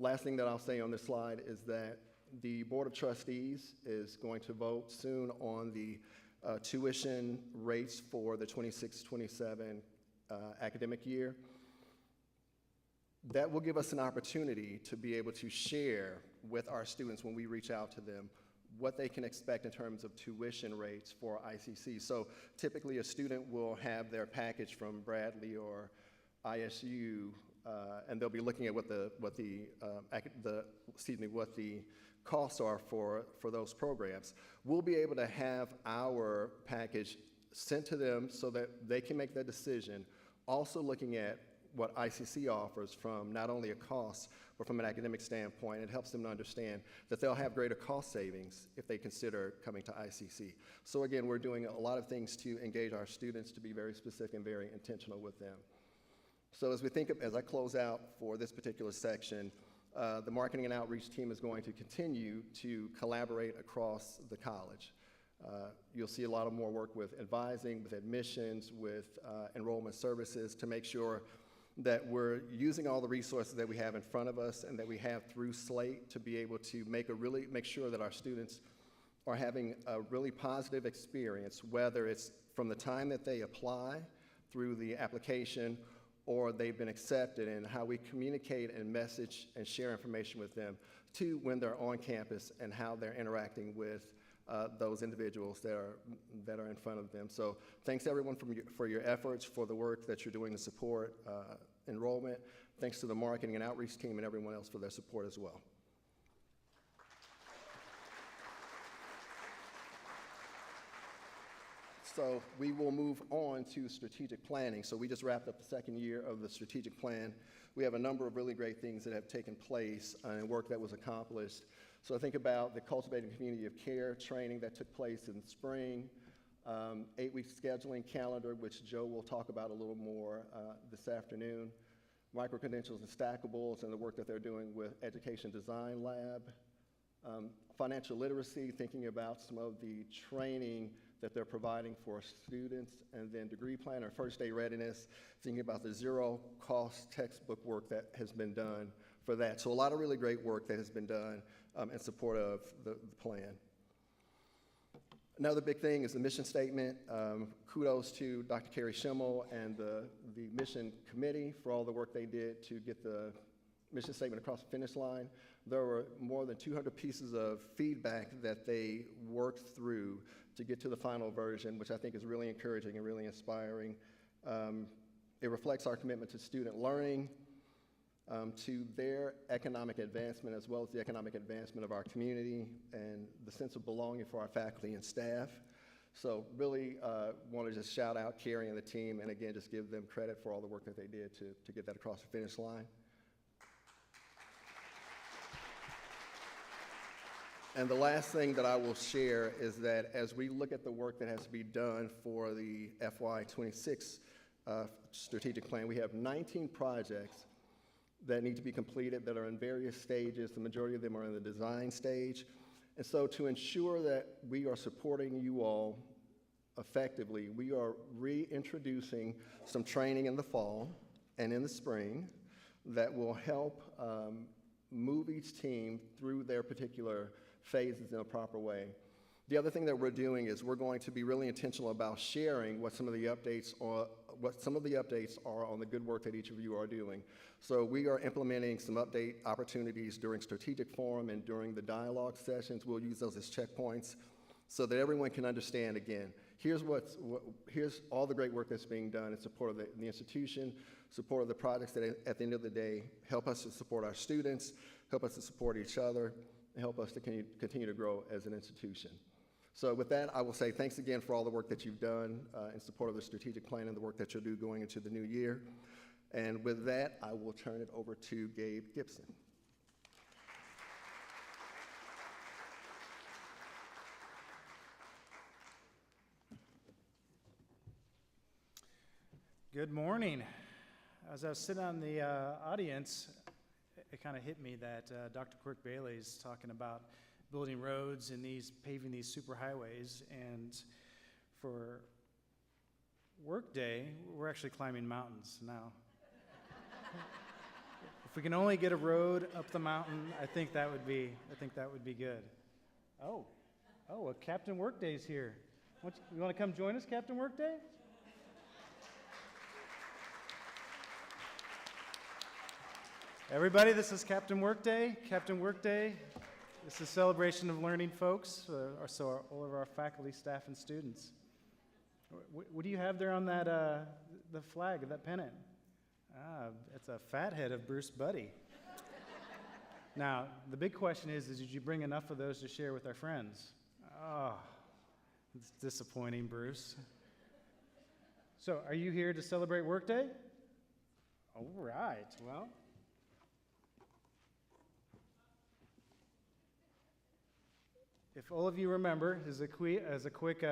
Last thing that I'll say on this slide is that the Board of Trustees is going to vote soon on the tuition rates for the 26-27 academic year. That will give us an opportunity to be able to share with our students when we reach out to them what they can expect in terms of tuition rates for ICC. So typically a student will have their package from Bradley or ISU, and they'll be looking at what the costs are for those programs. We'll be able to have our package sent to them so that they can make that decision, also looking at what ICC offers from not only a cost, but from an academic standpoint. It helps them to understand that they'll have greater cost savings if they consider coming to ICC. So again, we're doing a lot of things to engage our students, to be very specific and very intentional with them. So as I close out for this particular section, the marketing and outreach team is going to continue to collaborate across the college. You'll see a lot of more work with advising, with admissions, with enrollment services to make sure that we're using all the resources that we have in front of us and that we have through Slate to be able to make sure that our students are having a really positive experience, whether it's from the time that they apply through the application or they've been accepted, and how we communicate and message and share information with them to when they're on campus and how they're interacting with those individuals that are in front of them. So thanks everyone for your efforts, for the work that you're doing to support enrollment. Thanks to the marketing and outreach team and everyone else for their support as well. So we will move on to strategic planning. So we just wrapped up the second year of the strategic plan. We have a number of really great things that have taken place and work that was accomplished. So I think about the Cultivating Community of Care training that took place in the spring, 8-week scheduling calendar, which Joe will talk about a little more this afternoon, micro-credentials and stackables and the work that they're doing with Education Design Lab, financial literacy, thinking about some of the training that they're providing for students, and then degree plan or first day readiness, thinking about the zero-cost textbook work that has been done for that. So a lot of really great work that has been done in support of the plan. Another big thing is the mission statement. Kudos to Dr. Carrie Schimmel and the mission committee for all the work they did to get the mission statement across the finish line. there were more than 200 pieces of feedback that they worked through to get to the final version, which I think is really encouraging and really inspiring. It reflects our commitment to student learning, to their economic advancement, as well as the economic advancement of our community and the sense of belonging for our faculty and staff. So really want to just shout out Carrie and the team, and again, just give them credit for all the work that they did to get that across the finish line. And the last thing that I will share is that as we look at the work that has to be done for the FY26 strategic plan, we have 19 projects that need to be completed that are in various stages. The majority of them are in the design stage. And so to ensure that we are supporting you all effectively, we are reintroducing some training in the fall and in the spring that will help move each team through their particular phases in a proper way. The other thing that we're doing is we're going to be really intentional about sharing what some of the updates are on the good work that each of you are doing. So we are implementing some update opportunities during strategic forum and during the dialogue sessions. We'll use those as checkpoints so that everyone can understand, again, here's all the great work that's being done in support of the institution, support of the projects that at the end of the day help us to support our students, help us to support each other, and help us to continue to grow as an institution. So with that, I will say thanks again for all the work that you've done in support of the strategic plan and the work that you'll do going into the new year. And with that, I will turn it over to Gabe Gibson. Good morning. As I was sitting on the audience, it kind of hit me that Dr. Quirk Bailey is talking about building roads and paving these superhighways, and for Workday, we're actually climbing mountains now. If we can only get a road up the mountain, I think that would be good. Oh, Captain Workday's here. You want to come join us, Captain Workday? Everybody, this is Captain Workday. Captain Workday, this is a celebration of learning, folks, so all of our faculty, staff, and students. What do you have there on that, the flag, that pennant? It's a fathead of Bruce Buddy. Now, the big question is did you bring enough of those to share with our friends? Oh, it's disappointing, Bruce. So, are you here to celebrate Workday? All right, well. If all of you remember, as a quick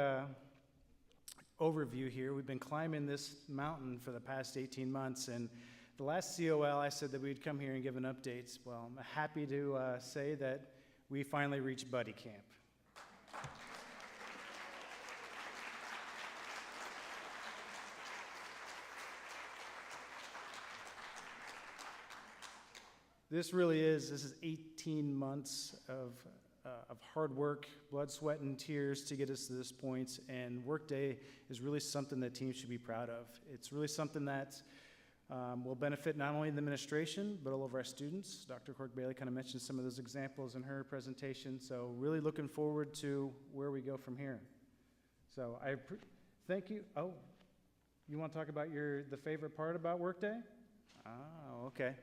overview here, we've been climbing this mountain for the past 18 months, and the last COL I said that we'd come here and give an update. Well, I'm happy to say that we finally reached Buddy Camp. This is 18 months of hard work, blood, sweat, and tears to get us to this point, and Workday is really something that teams should be proud of. It's really something that will benefit not only the administration, but all of our students. Dr. Quirk Bailey kind of mentioned some of those examples in her presentation, so really looking forward to where we go from here. So thank you. Oh, you want to talk about the favorite part about Workday? Oh, okay.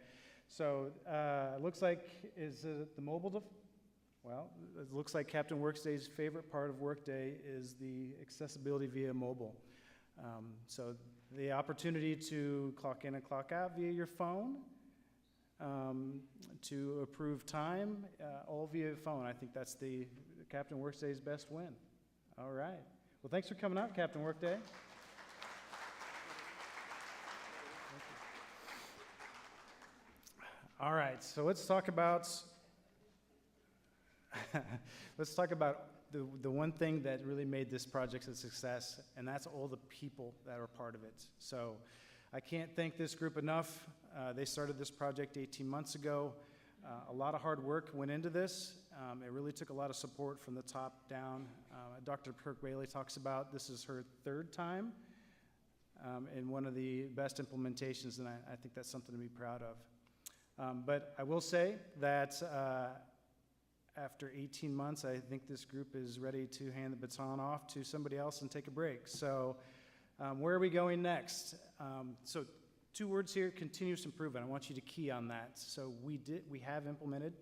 So it looks like, is it the mobile Well, it looks like Captain Workday's favorite part of Workday is the accessibility via mobile. So the opportunity to clock in and clock out via your phone, to approve time, all via phone. I think that's the Captain Workday's best win. All right. Well, thanks for coming out, Captain Workday. All right, so let's talk about the one thing that really made this project a success, and that's all the people that are part of it. So I can't thank this group enough. They started this project 18 months ago. A lot of hard work went into this. It really took a lot of support from the top down. Dr. Quirk Bailey talks about this is her third time in one of the best implementations, and I think that's something to be proud of. But I will say that after 18 months, I think this group is ready to hand the baton off to somebody else and take a break. So where are we going next? So 2 words here, continuous improvement. I want you to key on that. So we have implemented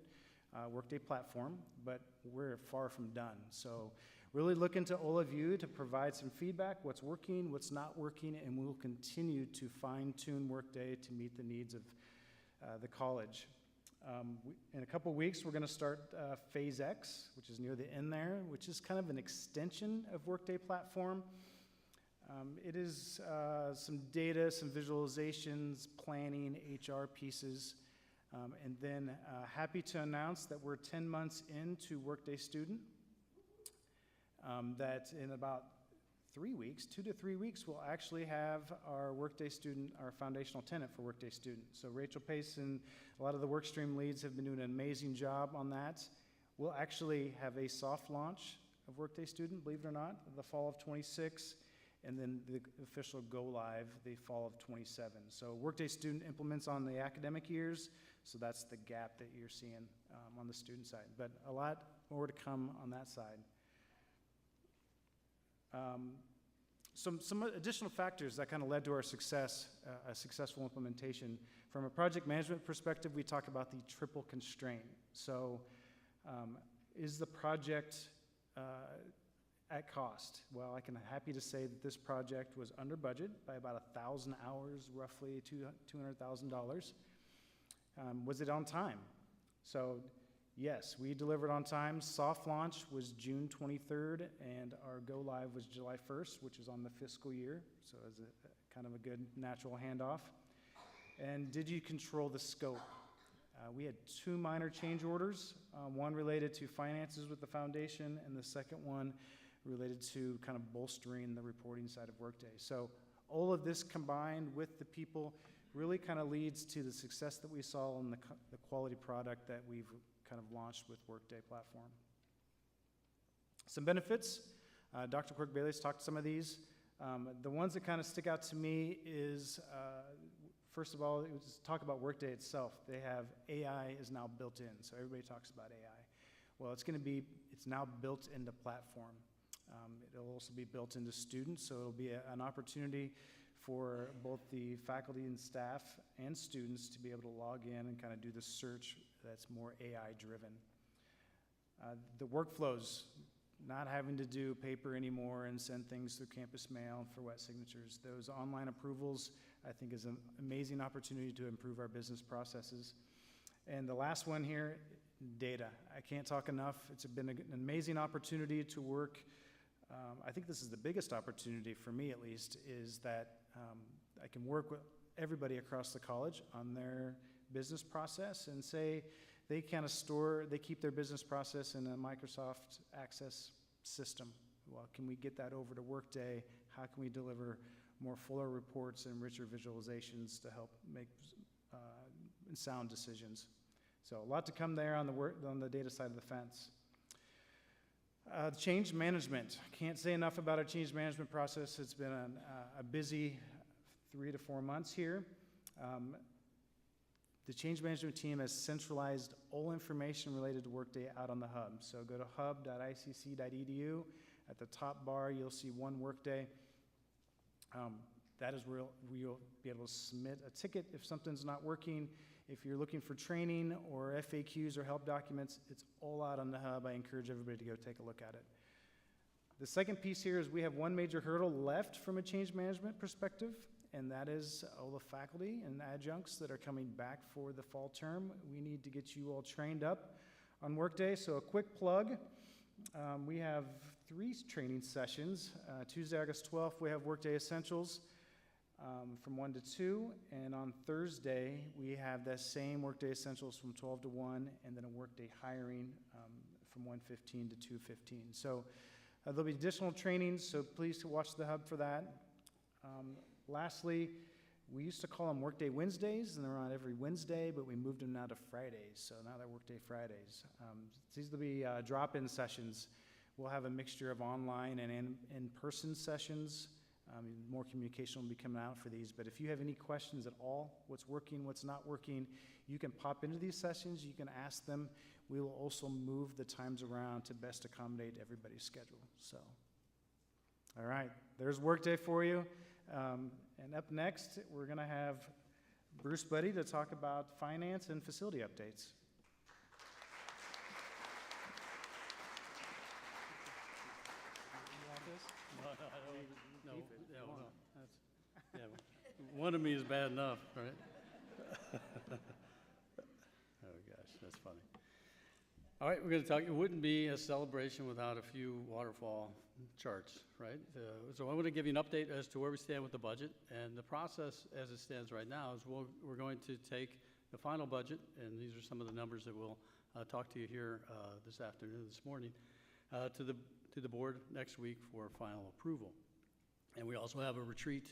Workday platform, but we're far from done. So really looking to all of you to provide some feedback, what's working, what's not working, and we'll continue to fine-tune Workday to meet the needs of the college. In a couple weeks, we're going to start Phase X, which is near the end there, which is kind of an extension of Workday platform. It is some data, some visualizations, planning, HR pieces, and then happy to announce that we're 10 months into Workday Student, that in about 3 weeks, 2 to 3 weeks, we'll actually have our Workday Student, our foundational tenant for Workday Student. So Rachel Pace and a lot of the workstream leads have been doing an amazing job on that. We'll actually have a soft launch of Workday Student, believe it or not, the fall of 26, and then the official go live the fall of 27. So Workday Student implements on the academic years, so that's the gap that you're seeing on the student side. But a lot more to come on that side. Some additional factors that kind of led to our success, a successful implementation. From a project management perspective, we talk about the triple constraint. So is the project at cost? Well, I can happy to say that this project was under budget by about 1,000 hours, roughly $200,000. Was it on time? So yes, we delivered on time. Soft launch was June 23rd, and our go live was July 1st, which is on the fiscal year, so it's kind of a good natural handoff. And did you control the scope? We had 2 minor change orders, one related to finances with the foundation, and the second one related to kind of bolstering the reporting side of Workday. So all of this combined with the people really kind of leads to the success that we saw in the quality product that we've kind of launched with Workday platform. Some benefits, Dr. Quirk-Bailey's talked some of these. The ones that kind of stick out to me is, first of all, it was talk about Workday itself. They have AI is now built in, so everybody talks about AI. Well, it's now built into platform. It'll also be built into students, so it'll be an opportunity for both the faculty and staff and students to be able to log in and kind of do the search that's more AI driven. The workflows, not having to do paper anymore and send things through campus mail for wet signatures. Those online approvals, I think, is an amazing opportunity to improve our business processes. And the last one here, data. I can't talk enough. It's been an amazing opportunity to work. I think this is the biggest opportunity for me, at least, is that I can work with everybody across the college on their business process and say they kind of they keep their business process in a Microsoft Access system. Well, can we get that over to Workday? How can we deliver more fuller reports and richer visualizations to help make sound decisions? So a lot to come there on the data side of the fence. Change management. Can't say enough about our change management process. It's been a busy 3 to 4 months here. The change management team has centralized all information related to Workday out on the hub. So go to hub.icc.edu. At the top bar, you'll see one Workday. That is where you'll be able to submit a ticket if something's not working. If you're looking for training or FAQs or help documents, it's all out on the hub. I encourage everybody to go take a look at it. The second piece here is we have one major hurdle left from a change management perspective, and that is all the faculty and adjuncts that are coming back for the fall term. We need to get you all trained up on Workday. So a quick plug, we have 3 training sessions. Tuesday, August 12th, we have Workday Essentials from 1 to 2, and on Thursday, we have that same Workday Essentials from 12 to 1, and then a Workday Hiring from 1:15 to 2:15. So there'll be additional trainings, so please watch the hub for that. Lastly, we used to call them Workday Wednesdays, and they're on every Wednesday, but we moved them now to Fridays, so now they're Workday Fridays. These will be drop-in sessions. We'll have a mixture of online and in-person sessions. More communication will be coming out for these, but if you have any questions at all, what's working, what's not working, you can pop into these sessions, you can ask them. We will also move the times around to best accommodate everybody's schedule, so. All right, there's Workday for you. And up next, we're gonna have Bruce Buddy to talk about finance and facility updates. No, yeah, well, that's, yeah, one of me is bad enough, right? Oh, gosh, that's funny. All right, we're going to talk, it wouldn't be a celebration without a few waterfall charts, right? So I want to give you an update as to where we stand with the budget, and the process as it stands right now is we're going to take the final budget, and these are some of the numbers that we'll talk to you here this afternoon, this morning, to the board next week for final approval. And we also have a retreat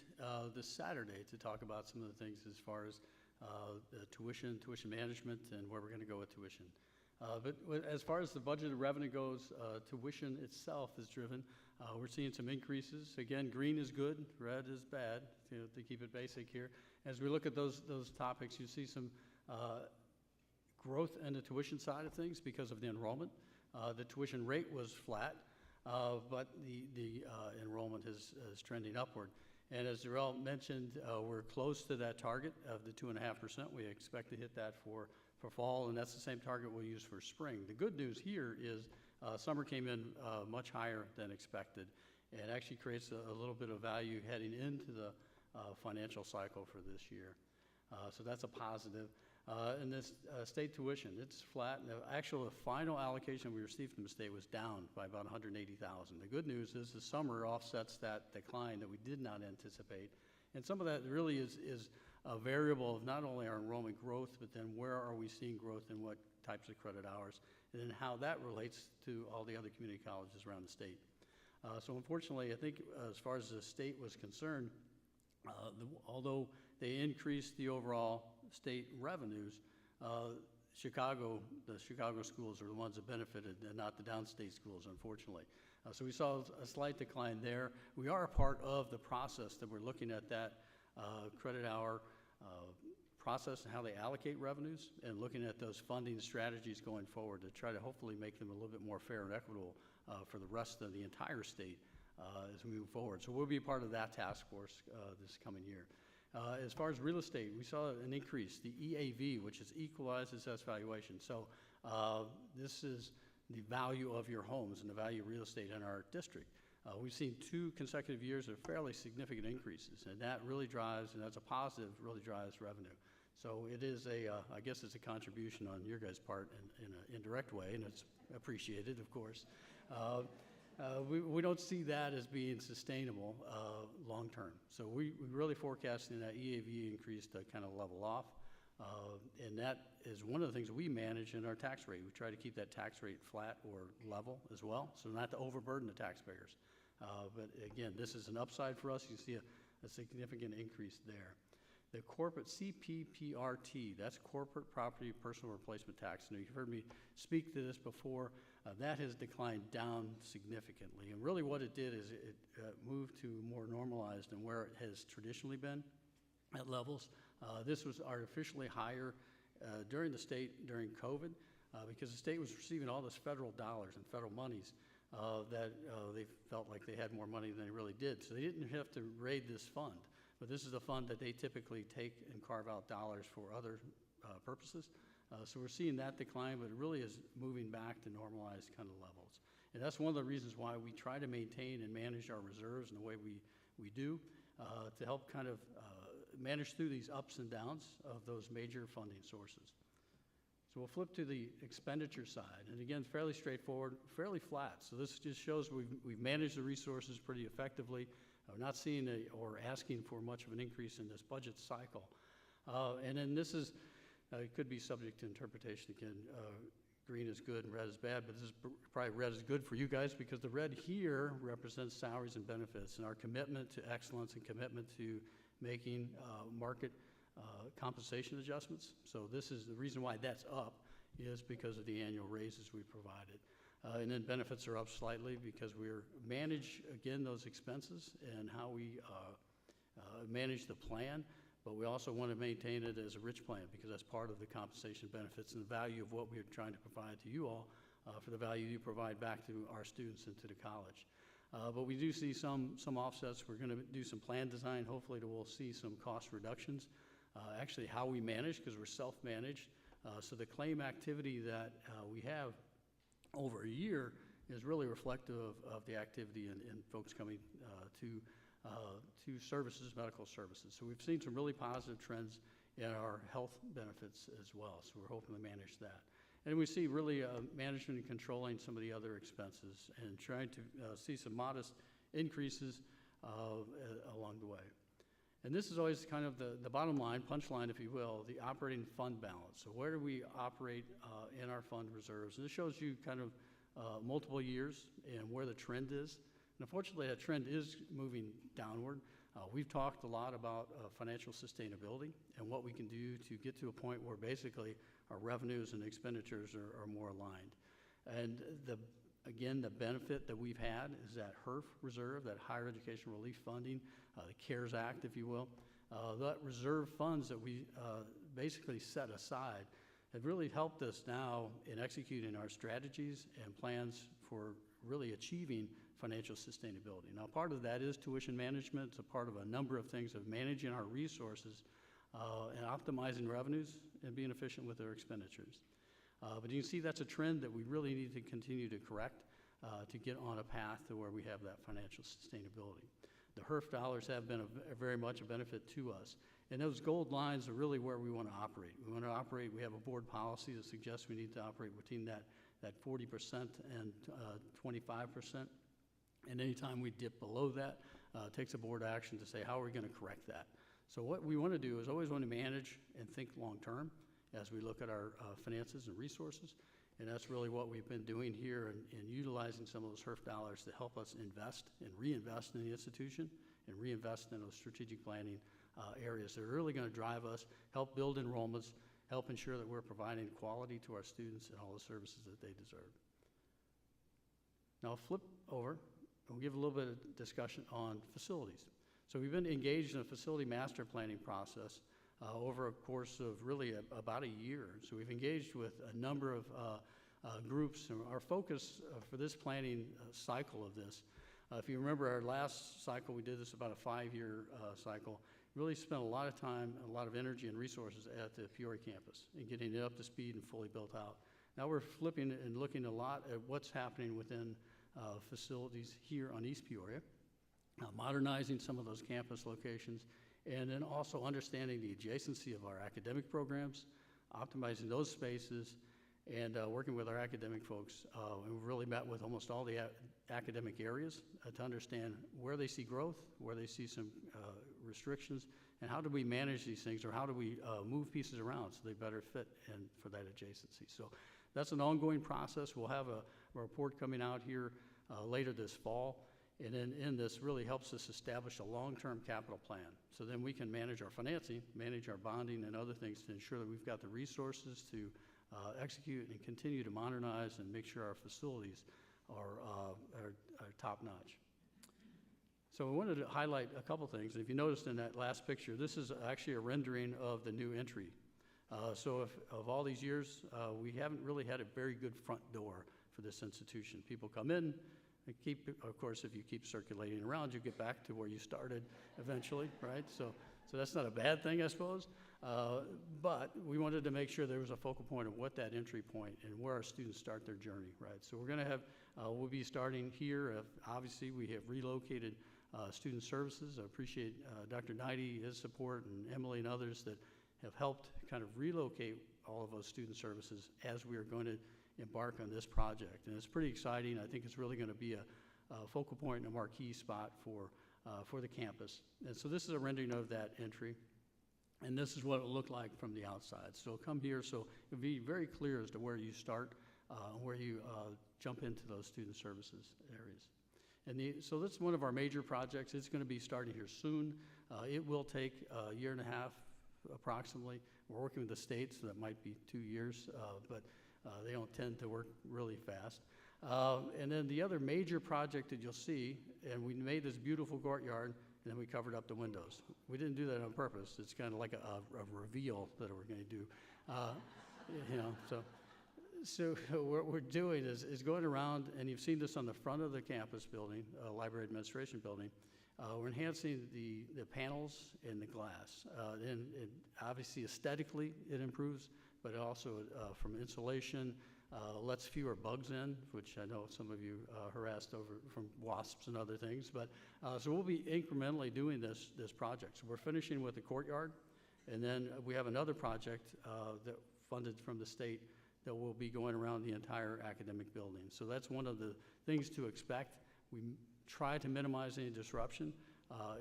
this Saturday to talk about some of the things as far as the tuition management, and where we're going to go with tuition. But as far as the budgeted revenue goes, tuition itself is driven. We're seeing some increases. Again, green is good, red is bad, to keep it basic here. As we look at those topics, you see some growth in the tuition side of things because of the enrollment. The tuition rate was flat, but the enrollment is trending upward. And as Darrell mentioned, we're close to that target of the 2.5%. We expect to hit that for fall, and that's the same target we'll use for spring. The good news here is summer came in much higher than expected, and actually creates a little bit of value heading into the financial cycle for this year. So that's a positive. And this state tuition, it's flat. The actual final allocation we received from the state was down by about $180,000. The good news is the summer offsets that decline that we did not anticipate. And some of that really is a variable of not only our enrollment growth, but then where are we seeing growth in what types of credit hours, and then how that relates to all the other community colleges around the state. So unfortunately, I think as far as the state was concerned, although they increased the overall state revenues, the Chicago schools are the ones that benefited, and not the downstate schools, unfortunately. So we saw a slight decline there. We are a part of the process that we're looking at that credit hour process and how they allocate revenues, and looking at those funding strategies going forward to try to hopefully make them a little bit more fair and equitable for the rest of the entire state as we move forward. So we'll be part of that task force this coming year. As far as real estate, we saw an increase, the EAV, which is Equalized Assessed Valuation. So this is the value of your homes and the value of real estate in our district. We've seen 2 consecutive years of fairly significant increases, and that really drives, and that's a positive, really drives revenue. So it is I guess it's a contribution on your guys' part in an indirect way, and it's appreciated, of course. We don't see that as being sustainable long term. So we're really forecasting that EAV increase to kind of level off. And that is one of the things that we manage in our tax rate. We try to keep that tax rate flat or level as well, so not to overburden the taxpayers. But again, this is an upside for us. You see a significant increase there. The corporate CPPRT, that's Corporate Property Personal Replacement Tax. Now, you've heard me speak to this before. That has declined down significantly. And really what it did is it moved to more normalized and where it has traditionally been at levels. This was artificially higher during the state during COVID because the state was receiving all this federal dollars and federal monies that they felt like they had more money than they really did. So they didn't have to raid this fund. But this is a fund that they typically take and carve out dollars for other purposes. So we're seeing that decline, but it really is moving back to normalized kind of levels. And that's one of the reasons why we try to maintain and manage our reserves in the way we do to help kind of manage through these ups and downs of those major funding sources. So we'll flip to the expenditure side. And again, fairly straightforward, fairly flat. So this just shows we've managed the resources pretty effectively. We're not seeing or asking for much of an increase in this budget cycle. And then this is, it could be subject to interpretation again. Green is good and red is bad, but this is probably red is good for you guys because the red here represents salaries and benefits and our commitment to excellence and commitment to making market compensation adjustments. So this is the reason why that's up is because of the annual raises we provided. And then benefits are up slightly because we're manage, again, those expenses and how we manage the plan, but we also want to maintain it as a rich plan because that's part of the compensation benefits and the value of what we're trying to provide to you all for the value you provide back to our students and to the college. But we do see some offsets. We're going to do some plan design. Hopefully we'll see some cost reductions. Actually, how we manage, because we're self-managed. So the claim activity that we have over a year is really reflective of the activity and folks coming to services, medical services. So we've seen some really positive trends in our health benefits as well. So we're hoping to manage that. And we see really management and controlling some of the other expenses and trying to see some modest increases along the way. And this is always kind of the bottom line, punchline, if you will, the operating fund balance. So where do we operate in our fund reserves? And this shows you kind of multiple years and where the trend is. And unfortunately, that trend is moving downward. We've talked a lot about financial sustainability and what we can do to get to a point where basically our revenues and expenditures are more aligned. And again, the benefit that we've had is that HERF reserve, that Higher Education Relief Funding, the CARES Act, if you will. That reserve funds that we basically set aside have really helped us now in executing our strategies and plans for really achieving financial sustainability. Now, part of that is tuition management. It's a part of a number of things of managing our resources and optimizing revenues and being efficient with our expenditures. But you can see that's a trend that we really need to continue to correct to get on a path to where we have that financial sustainability. The HERF dollars have been very much a benefit to us. And those gold lines are really where we want to operate. We want to operate, we have a board policy that suggests we need to operate between that 40% and 25%. And anytime we dip below that, it takes a board action to say, how are we going to correct that? So what we want to do is always want to manage and think long-term as we look at our finances and resources. And that's really what we've been doing here in utilizing some of those HERF dollars to help us invest and reinvest in the institution and reinvest in those strategic planning areas that are really going to drive us, help build enrollments, help ensure that we're providing quality to our students and all the services that they deserve. Now I'll flip over and we'll give a little bit of discussion on facilities. So we've been engaged in a facility master planning process over a course of really about a year. So we've engaged with a number of groups. And our focus for this planning cycle of this, if you remember our last cycle, we did this about a 5-year cycle, really spent a lot of time, a lot of energy and resources at the Peoria campus and getting it up to speed and fully built out. Now we're flipping and looking a lot at what's happening within facilities here on East Peoria, modernizing some of those campus locations, and then also understanding the adjacency of our academic programs, optimizing those spaces, and working with our academic folks. And we've really met with almost all the academic areas to understand where they see growth, where they see some restrictions, and how do we manage these things, or how do we move pieces around so they better fit in for that adjacency. So that's an ongoing process. We'll have a report coming out here later this fall. And then in this really helps us establish a long-term capital plan. So then we can manage our financing, manage our bonding and other things to ensure that we've got the resources to execute and continue to modernize and make sure our facilities are top-notch. So I wanted to highlight a couple things. If you noticed in that last picture, this is actually a rendering of the new entry. So of all these years, we haven't really had a very good front door for this institution. People come in, of course, if you keep circulating around, you get back to where you started eventually, right? So that's not a bad thing, I suppose. But we wanted to make sure there was a focal point of what that entry point and where our students start their journey, right? So we're going to have, we'll be starting here. Obviously, we have relocated student services. I appreciate Dr. Knighty, his support, and Emily and others that have helped kind of relocate all of those student services as we are going to embark on this project. And it's pretty exciting. I think it's really going to be a focal point and a marquee spot for the campus. And so this is a rendering of that entry. And this is what it will look like from the outside. So come here, so it'll be very clear as to where you start, where you jump into those student services areas. And so that's one of our major projects. It's going to be starting here soon. It will take a year and a half approximately. We're working with the state, so that might be 2 years, but they don't tend to work really fast. And then the other major project that you'll see, and we made this beautiful courtyard, and then we covered up the windows. We didn't do that on purpose. It's kind of like a reveal that we're going to do. You know, so what we're doing is going around, and you've seen this on the front of the campus building, library administration building. We're enhancing the panels and the glass. And obviously aesthetically it improves, but also from insulation, lets fewer bugs in, which I know some of you harassed over from wasps and other things. But so we'll be incrementally doing this project. So we're finishing with the courtyard, and then we have another project that funded from the state that will be going around the entire academic building. So that's one of the things to expect. We try to minimize any disruption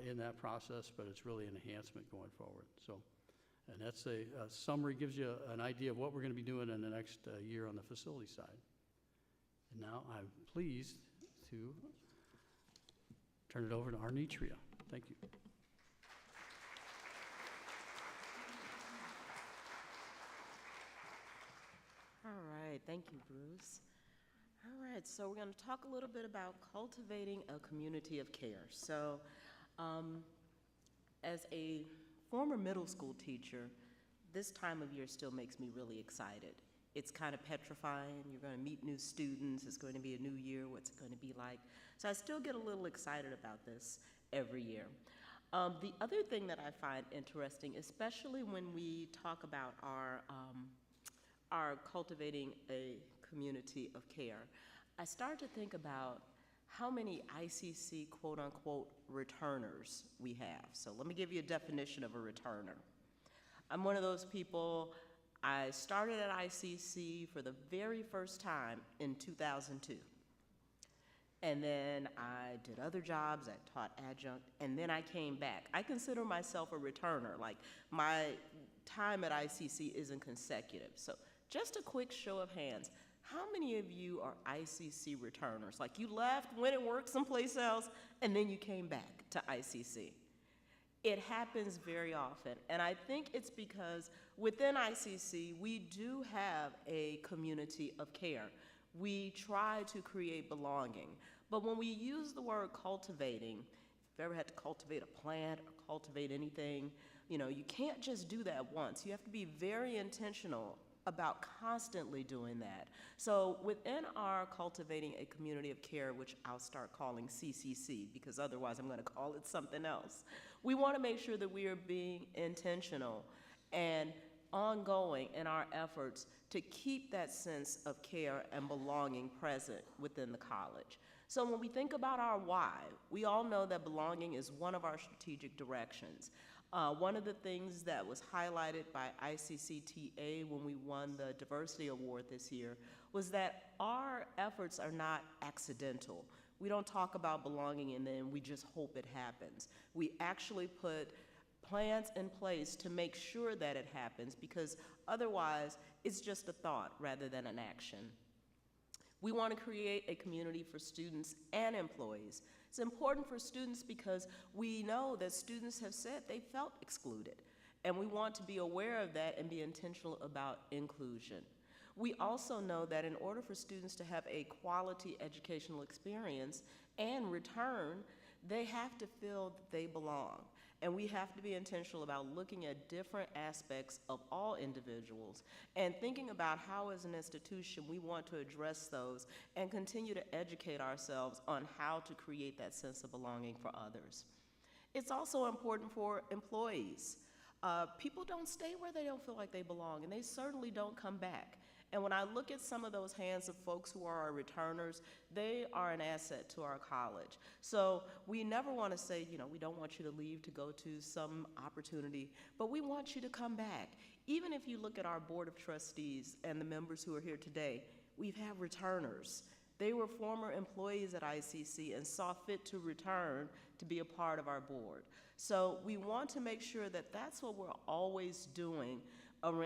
in that process, but it's really an enhancement going forward. So, and that's a summary, gives you an idea of what we're going to be doing in the next year on the facility side. And now I'm pleased to turn it over to Arnitria. Thank you. All right, thank you, Bruce. All right, so we're going to talk a little bit about cultivating a community of care. So, as a former middle school teacher, this time of year still makes me really excited. It's kind of petrifying. You're going to meet new students. It's going to be a new year. What's it going to be like? So I still get a little excited about this every year. The other thing that I find interesting, especially when we talk about our cultivating a community of care, I start to think about how many ICC quote-unquote returners we have. So let me give you a definition of a returner. I'm one of those people, I started at ICC for the very first time in 2002. And then I did other jobs, I taught adjunct, and then I came back. I consider myself a returner, like my time at ICC isn't consecutive. So just a quick show of hands. How many of you are ICC returners? Like you left, went and worked someplace else, and then you came back to ICC. It happens very often, and I think it's because within ICC, we do have a community of care. We try to create belonging, but when we use the word cultivating, if you've ever had to cultivate a plant or cultivate anything, you know, you can't just do that once. You have to be very intentional about constantly doing that. So within our cultivating a community of care, which I'll start calling CCC, because otherwise I'm going to call it something else, we want to make sure that we are being intentional and ongoing in our efforts to keep that sense of care and belonging present within the college. So when we think about our why, we all know that belonging is one of our strategic directions. One of the things that was highlighted by ICCTA when we won the Diversity Award this year was that our efforts are not accidental. We don't talk about belonging and then we just hope it happens. We actually put plans in place to make sure that it happens, because otherwise it's just a thought rather than an action. We want to create a community for students and employees. It's important for students because we know that students have said they felt excluded, and we want to be aware of that and be intentional about inclusion. We also know that in order for students to have a quality educational experience and return, they have to feel that they belong. And we have to be intentional about looking at different aspects of all individuals and thinking about how, as an institution, we want to address those and continue to educate ourselves on how to create that sense of belonging for others. It's also important for employees. People don't stay where they don't feel like they belong, and they certainly don't come back. And when I look at some of those hands of folks who are our returners, they are an asset to our college. So we never want to say, you know, we don't want you to leave to go to some opportunity, but we want you to come back. Even if you look at our Board of Trustees and the members who are here today, we have returners. They were former employees at ICC and saw fit to return to be a part of our board. So we want to make sure that that's what we're always doing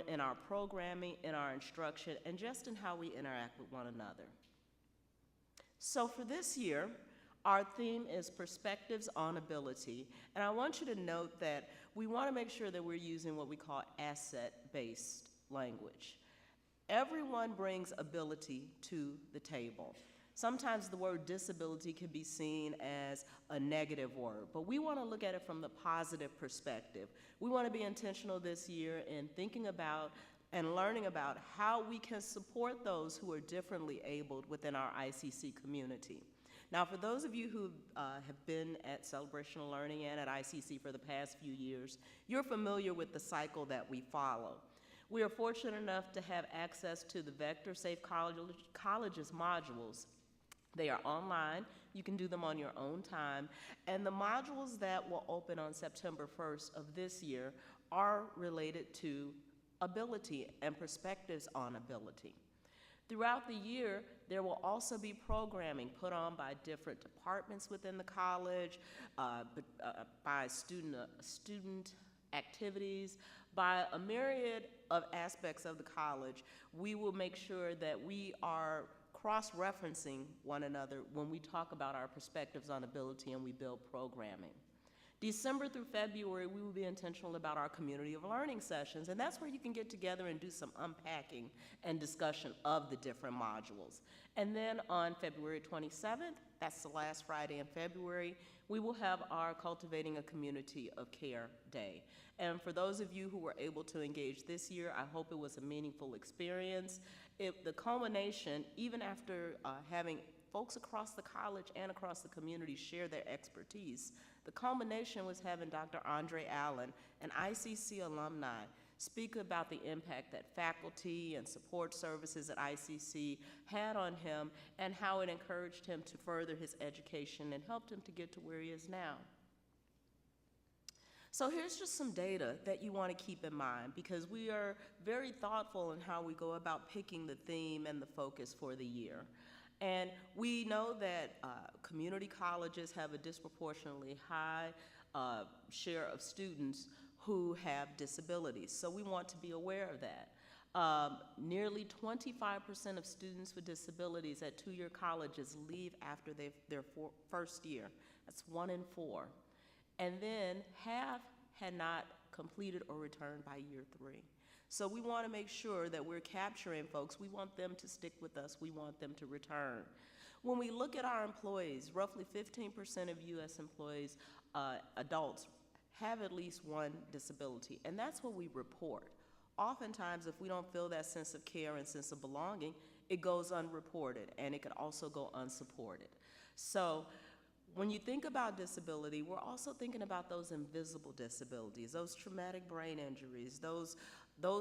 in our programming, in our instruction, and just in how we interact with one another. So for this year, our theme is Perspectives on Ability, and I want you to note that we want to make sure that we're using what we call asset-based language. Everyone brings ability to the table. Sometimes the word disability can be seen as a negative word, but we want to look at it from the positive perspective. We want to be intentional this year in thinking about and learning about how we can support those who are differently abled within our ICC community. Now, for those of you who have been at Celebration of Learning and at ICC for the past few years, you're familiar with the cycle that we follow. We are fortunate enough to have access to the Vector Safe Colleges modules. They are online. You can do them on your own time. And the modules that will open on September 1st of this year are related to ability and perspectives on ability. Throughout the year, there will also be programming put on by different departments within the college, by student activities, by a myriad of aspects of the college. We will make sure that we are cross-referencing one another when we talk about our perspectives on ability and we build programming. December through February, we will be intentional about our community of learning sessions, and that's where you can get together and do some unpacking and discussion of the different modules. And then on February 27th, that's the last Friday in February, we will have our Cultivating a Community of Care Day. And for those of you who were able to engage this year, I hope it was a meaningful experience. The culmination, even after having folks across the college and across the community share their expertise, the culmination was having Dr. Andre Allen, an ICC alumni, speak about the impact that faculty and support services at ICC had on him and how it encouraged him to further his education and helped him to get to where he is now. So here's just some data that you want to keep in mind, because we are very thoughtful in how we go about picking the theme and the focus for the year. And we know that community colleges have a disproportionately high share of students who have disabilities, so we want to be aware of that. Nearly 25% of students with disabilities at two-year colleges leave after their first year. That's 1 in 4. And then half had not completed or returned by year 3. So we want to make sure that we're capturing folks. We want them to stick with us. We want them to return. When we look at our employees, roughly 15% of U.S. employees, adults, have at least one disability, and that's what we report. Oftentimes, if we don't feel that sense of care and sense of belonging, it goes unreported, and it could also go unsupported. So when you think about disability, we're also thinking about those invisible disabilities, those traumatic brain injuries, those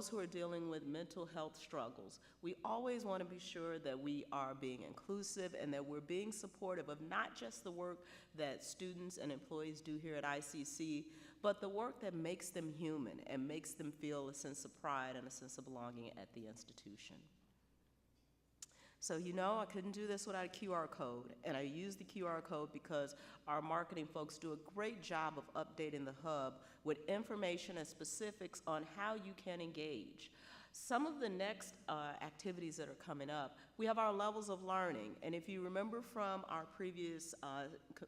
who are dealing with mental health struggles. We always want to be sure that we are being inclusive and that we're being supportive of not just the work that students and employees do here at ICC, but the work that makes them human and makes them feel a sense of pride and a sense of belonging at the institution. So you know, I couldn't do this without a QR code, and I use the QR code because our marketing folks do a great job of updating the hub with information and specifics on how you can engage. Some of the next activities that are coming up, we have our levels of learning, and if you remember from our previous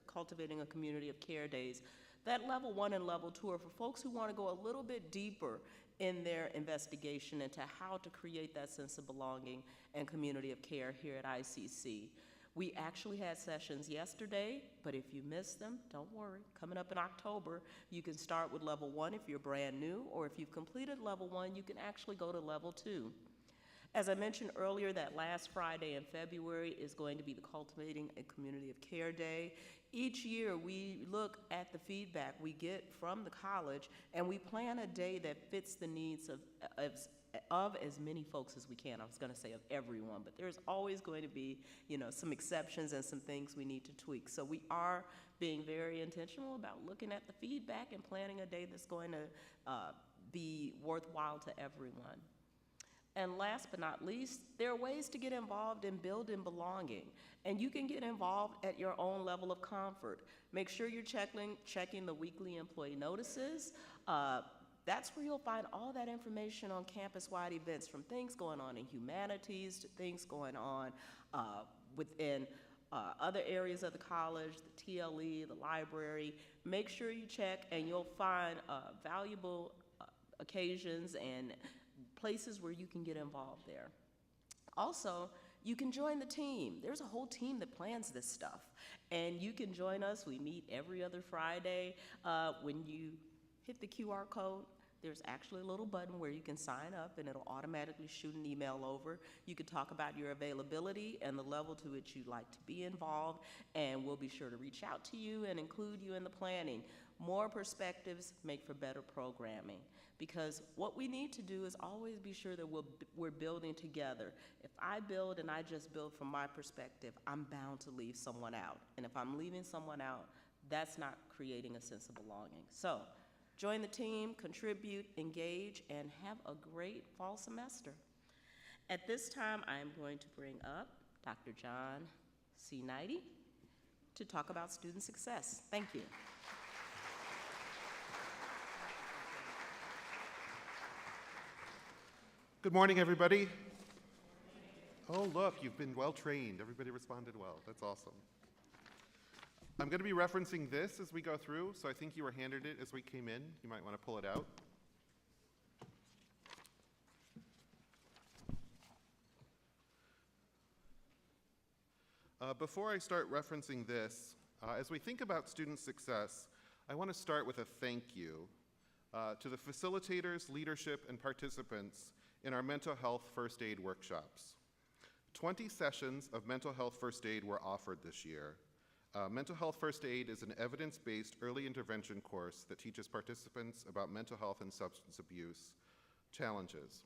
Cultivating a Community of Care days, that level 1 and level 2 are for folks who want to go a little bit deeper in their investigation into how to create that sense of belonging and community of care here at ICC. We actually had sessions yesterday, but if you missed them, don't worry. Coming up in October, you can start with level 1 if you're brand new, or if you've completed level 1, you can actually go to level 2. As I mentioned earlier, that last Friday in February is going to be the Cultivating a Community of Care Day. Each year, we look at the feedback we get from the college, and we plan a day that fits the needs of as many folks as we can. I was going to say of everyone, but there's always going to be, you know, some exceptions and some things we need to tweak. So we are being very intentional about looking at the feedback and planning a day that's going to be worthwhile to everyone. And last but not least, there are ways to get involved in building belonging. And you can get involved at your own level of comfort. Make sure you're checking the weekly employee notices. That's where you'll find all that information on campus-wide events, from things going on in humanities to things going on within other areas of the college, the TLE, the library. Make sure you check, and you'll find valuable occasions and places where you can get involved there. Also, you can join the team. There's a whole team that plans this stuff. And you can join us. We meet every other Friday. When you hit the QR code, there's actually a little button where you can sign up and it'll automatically shoot an email over. You can talk about your availability and the level to which you'd like to be involved, and we'll be sure to reach out to you and include you in the planning. More perspectives make for better programming, because what we need to do is always be sure that we're building together. If I build and I just build from my perspective, I'm bound to leave someone out. And if I'm leaving someone out, that's not creating a sense of belonging. So, join the team, contribute, engage, and have a great fall semester. At this time, I am going to bring up Dr. John C. Knighty to talk about student success. Thank you. Good morning, everybody. Oh, look, you've been well trained. Everybody responded well. That's awesome. I'm going to be referencing this as we go through, so I think you were handed it as we came in. You might want to pull it out. Before I start referencing this, as we think about student success, I want to start with a thank you to the facilitators, leadership, and participants in our mental health first aid workshops. 20 sessions of mental health first aid were offered this year. Mental health first aid is an evidence-based early intervention course that teaches participants about mental health and substance abuse challenges.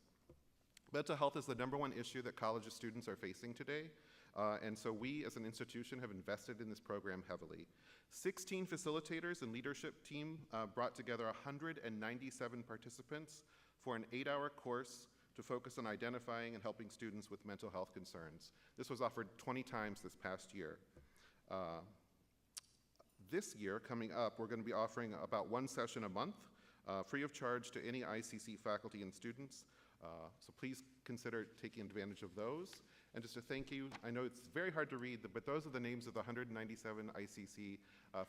Mental health is the #1 issue that college students are facing today, and so we as an institution have invested in this program heavily. 16 facilitators and leadership team brought together 197 participants for an 8-hour course to focus on identifying and helping students with mental health concerns. This was offered 20 times this past year. This year, coming up, we're going to be offering about 1 session a month, free of charge to any ICC faculty and students. So please consider taking advantage of those. And just to thank you, I know it's very hard to read, but those are the names of the 197 ICC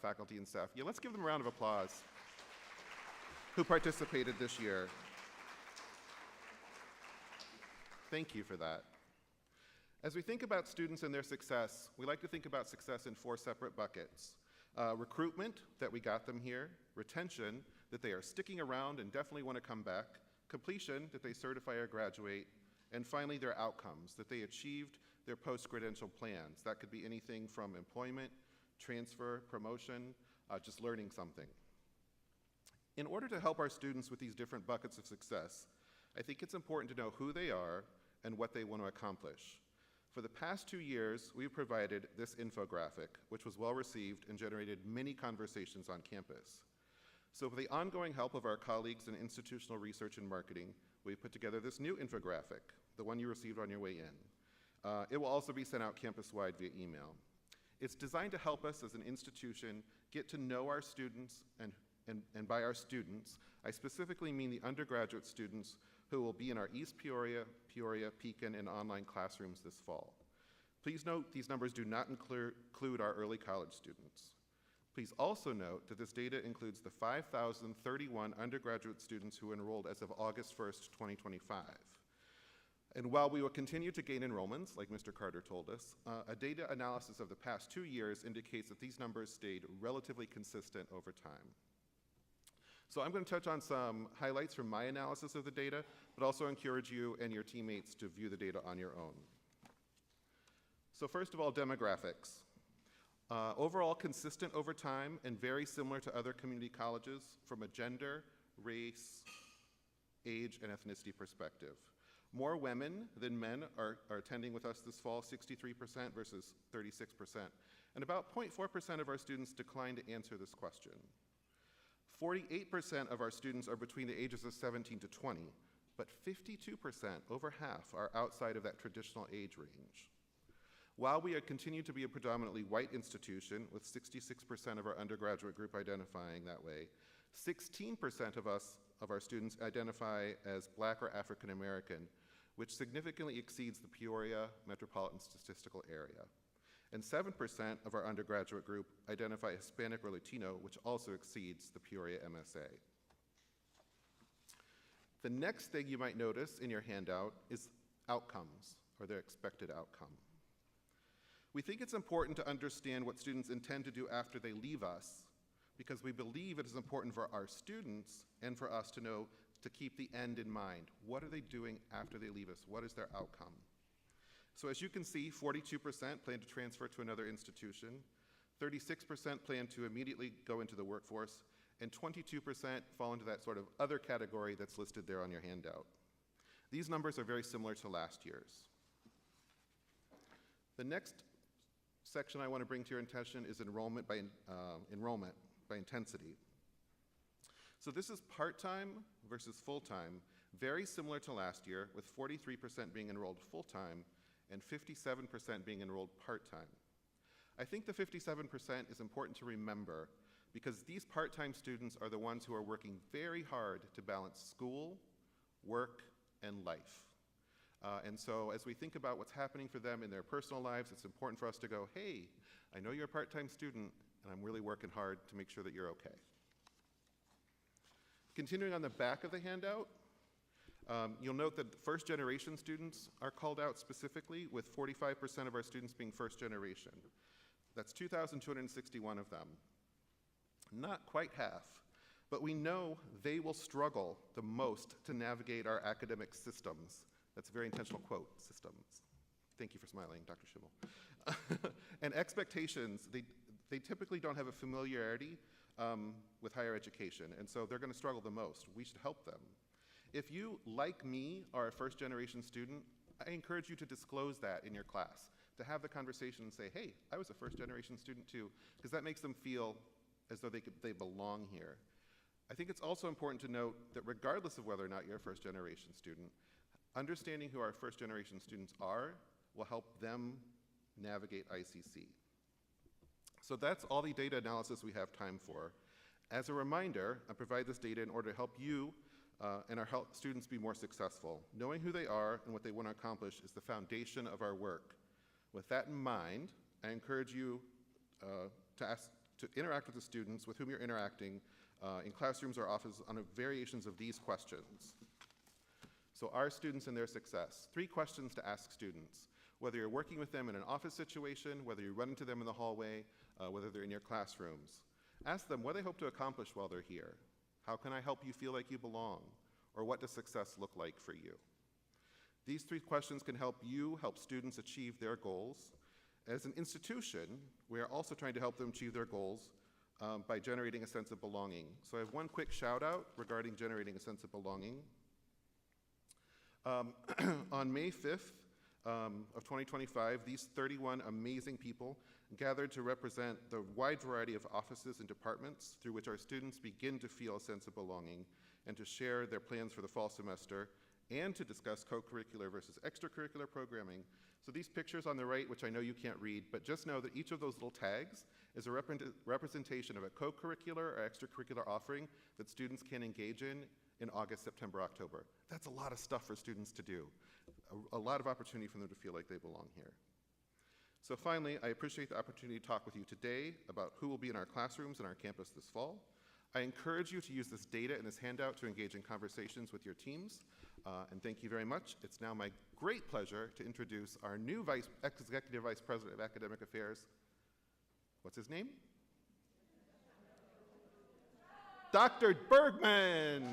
faculty and staff. Yeah, let's give them a round of applause who participated this year. Thank you for that. As we think about students and their success, we like to think about success in 4 separate buckets. Recruitment, that we got them here. Retention, that they are sticking around and definitely want to come back. Completion, that they certify or graduate. And finally, their outcomes, that they achieved their post-credential plans. That could be anything from employment, transfer, promotion, just learning something. In order to help our students with these different buckets of success, I think it's important to know who they are and what they want to accomplish. For the past 2 years, we've provided this infographic, which was well received and generated many conversations on campus. So with the ongoing help of our colleagues in institutional research and marketing, we've put together this new infographic, the one you received on your way in. It will also be sent out campus-wide via email. It's designed to help us as an institution get to know our students, and by our students, I specifically mean the undergraduate students who will be in our East Peoria, Pekin, and online classrooms this fall. Please note these numbers do not include our early college students. Please also note that this data includes the 5,031 undergraduate students who enrolled as of August 1st, 2025. And while we will continue to gain enrollments, like Mr. Carter told us, a data analysis of the past 2 years indicates that these numbers stayed relatively consistent over time. So I'm going to touch on some highlights from my analysis of the data, but also encourage you and your teammates to view the data on your own. So first of all, demographics. Overall consistent over time and very similar to other community colleges from a gender, race, age, and ethnicity perspective. More women than men are attending with us this fall, 63% versus 36%. And about 0.4% of our students declined to answer this question. 48% of our students are between the ages of 17 to 20, but 52%, over half, are outside of that traditional age range. While we continue to be a predominantly white institution, with 66% of our undergraduate group identifying that way, 16% of our students identify as Black or African American, which significantly exceeds the Peoria metropolitan statistical area. And 7% of our undergraduate group identify Hispanic or Latino, which also exceeds the Peoria MSA. The next thing you might notice in your handout is outcomes, or their expected outcome. We think it's important to understand what students intend to do after they leave us, because we believe it is important for our students and for us to know to keep the end in mind. What are they doing after they leave us? What is their outcome? So as you can see, 42% plan to transfer to another institution, 36% plan to immediately go into the workforce, and 22% fall into that sort of other category that's listed there on your handout. These numbers are very similar to last year's. The next section I want to bring to your attention is enrollment by intensity. So this is part-time versus full-time, very similar to last year, with 43% being enrolled full-time and 57% being enrolled part-time. I think the 57% is important to remember because these part-time students are the ones who are working very hard to balance school, work, and life. And so as we think about what's happening for them in their personal lives, it's important for us to go, hey, I know you're a part-time student, and I'm really working hard to make sure that you're okay. Continuing on the back of the handout, you'll note that first generation students are called out specifically, with 45% of our students being first generation. That's 2,261 of them. Not quite half, but we know they will struggle the most to navigate our academic systems. That's a very intentional quote, systems. Thank you for smiling, Dr. Schimmel. And expectations, they typically don't have a familiarity with higher education, and so they're going to struggle the most. We should help them. If you, like me, are a first generation student, I encourage you to disclose that in your class, to have the conversation and say, hey, I was a first generation student too, because that makes them feel as though they belong here. I think it's also important to note that regardless of whether or not you're a first generation student, understanding who our first generation students are will help them navigate ICC. So that's all the data analysis we have time for. As a reminder, I provide this data in order to help you and our students be more successful. Knowing who they are and what they want to accomplish is the foundation of our work. With that in mind, I encourage you to interact with the students with whom you're interacting in classrooms or offices on variations of these questions. So our students and their success. 3 questions to ask students. Whether you're working with them in an office situation, whether you run into them in the hallway, whether they're in your classrooms. Ask them what they hope to accomplish while they're here. How can I help you feel like you belong? Or what does success look like for you? These 3 questions can help you help students achieve their goals. As an institution, we are also trying to help them achieve their goals by generating a sense of belonging. So I have one quick shout out regarding generating a sense of belonging. On May 5th of 2025, these 31 amazing people gathered to represent the wide variety of offices and departments through which our students begin to feel a sense of belonging and to share their plans for the fall semester and to discuss co-curricular versus extracurricular programming. So these pictures on the right, which I know you can't read, but just know that each of those little tags is a representation of a co-curricular or extracurricular offering that students can engage in August, September, October. That's a lot of stuff for students to do. A lot of opportunity for them to feel like they belong here. So finally, I appreciate the opportunity to talk with you today about who will be in our classrooms and our campus this fall. I encourage you to use this data and this handout to engage in conversations with your teams. And thank you very much. It's now my great pleasure to introduce our new Executive Vice President of Academic Affairs. What's his name? Dr. Bergman.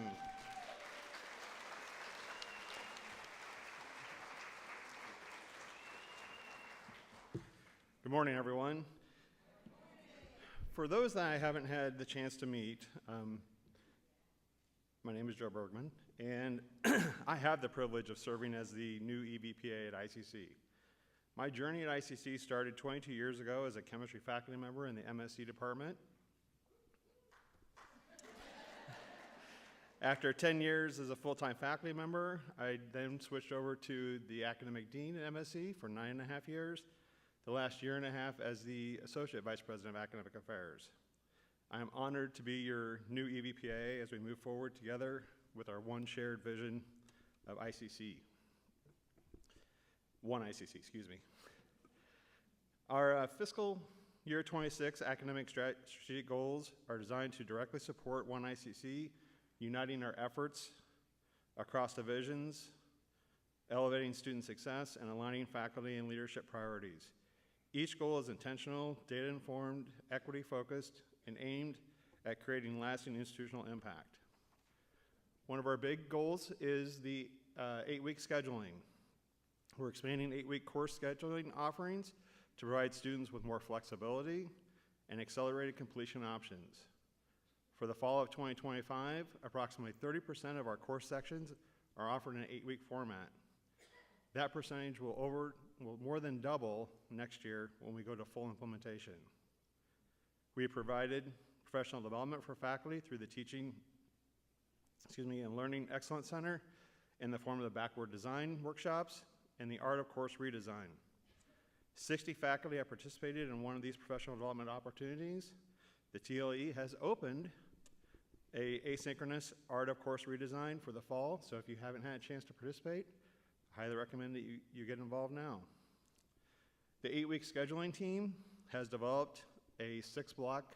Good morning, everyone. For those that I haven't had the chance to meet, my name is Joe Bergman, and I have the privilege of serving as the new EVPA at ICC. My journey at ICC started 22 years ago as a chemistry faculty member in the MSc department. After 10 years as a full-time faculty member, I then switched over to the academic dean at MSc for 9.5 years. The last year and a half as the Associate Vice President of Academic Affairs. I am honored to be your new EVPA as we move forward together with our one shared vision of ICC. One ICC, excuse me. Our fiscal year 26 academic strategic goals are designed to directly support One ICC, uniting our efforts across divisions elevating student success, and aligning faculty and leadership priorities. Each goal is intentional, data-informed, equity-focused, and aimed at creating lasting institutional impact. One of our big goals is the 8-week scheduling. We're expanding 8-week course scheduling offerings to provide students with more flexibility and accelerated completion options. For the fall of 2025, approximately 30% of our course sections are offered in an 8-week format. That percentage will more than double next year when we go to full implementation. We have provided professional development for faculty through the and Learning Excellence Center in the form of the Backward Design workshops and the Art of Course redesign. 60 faculty have participated in one of these professional development opportunities. The TLE has opened a asynchronous Art of Course redesign for the fall, so if you haven't had a chance to participate, I highly recommend that you get involved now. The 8-week scheduling team has developed a 6-block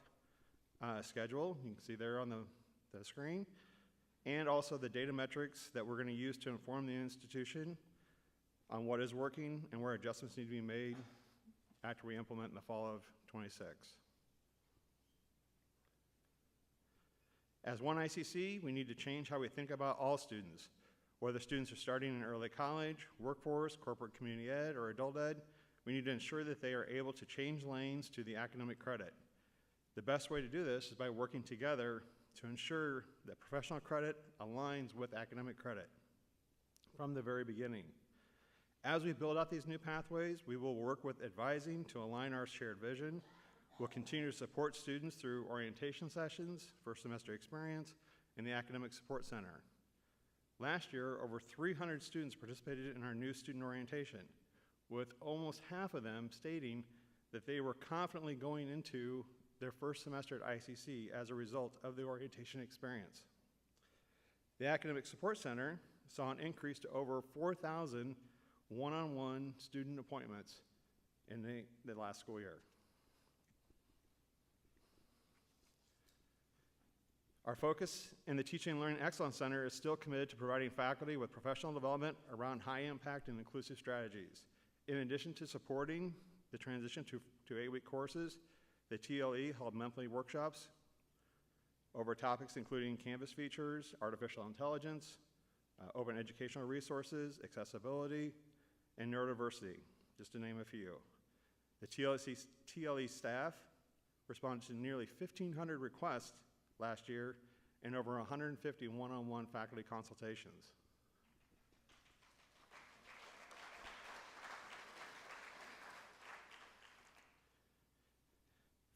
schedule. You can see there on the screen, and also the data metrics that we're going to use to inform the institution on what is working and where adjustments need to be made after we implement in the fall of 26. As one ICC, we need to change how we think about all students. Whether students are starting in early college, workforce, corporate community ed, or adult ed, we need to ensure that they are able to change lanes to the academic credit. The best way to do this is by working together to ensure that professional credit aligns with academic credit from the very beginning. As we build out these new pathways, we will work with advising to align our shared vision. We'll continue to support students through orientation sessions, first semester experience, and the Academic Support Center. Last year, over 300 students participated in our new student orientation, with almost half of them stating that they were confidently going into their first semester at ICC as a result of the orientation experience. The Academic Support Center saw an increase to over 4,000 one-on-one student appointments in the last school year. Our focus in the Teaching and Learning Excellence Center is still committed to providing faculty with professional development around high impact and inclusive strategies. In addition to supporting the transition to 8-week courses, the TLE held monthly workshops over topics including Canvas features, artificial intelligence, open educational resources, accessibility, and neurodiversity, just to name a few. The TLE staff responded to nearly 1,500 requests last year and over 150 one-on-one faculty consultations.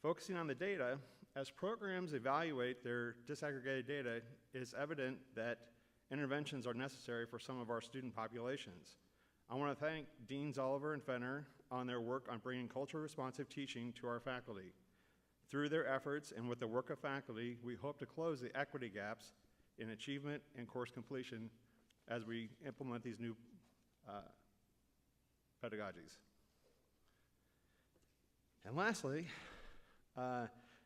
Focusing on the data, as programs evaluate their disaggregated data, it is evident that interventions are necessary for some of our student populations. I want to thank Deans Oliver and Fenner on their work on bringing culture responsive teaching to our faculty. Through their efforts and with the work of faculty, we hope to close the equity gaps in achievement and course completion as we implement these new pedagogies. And lastly,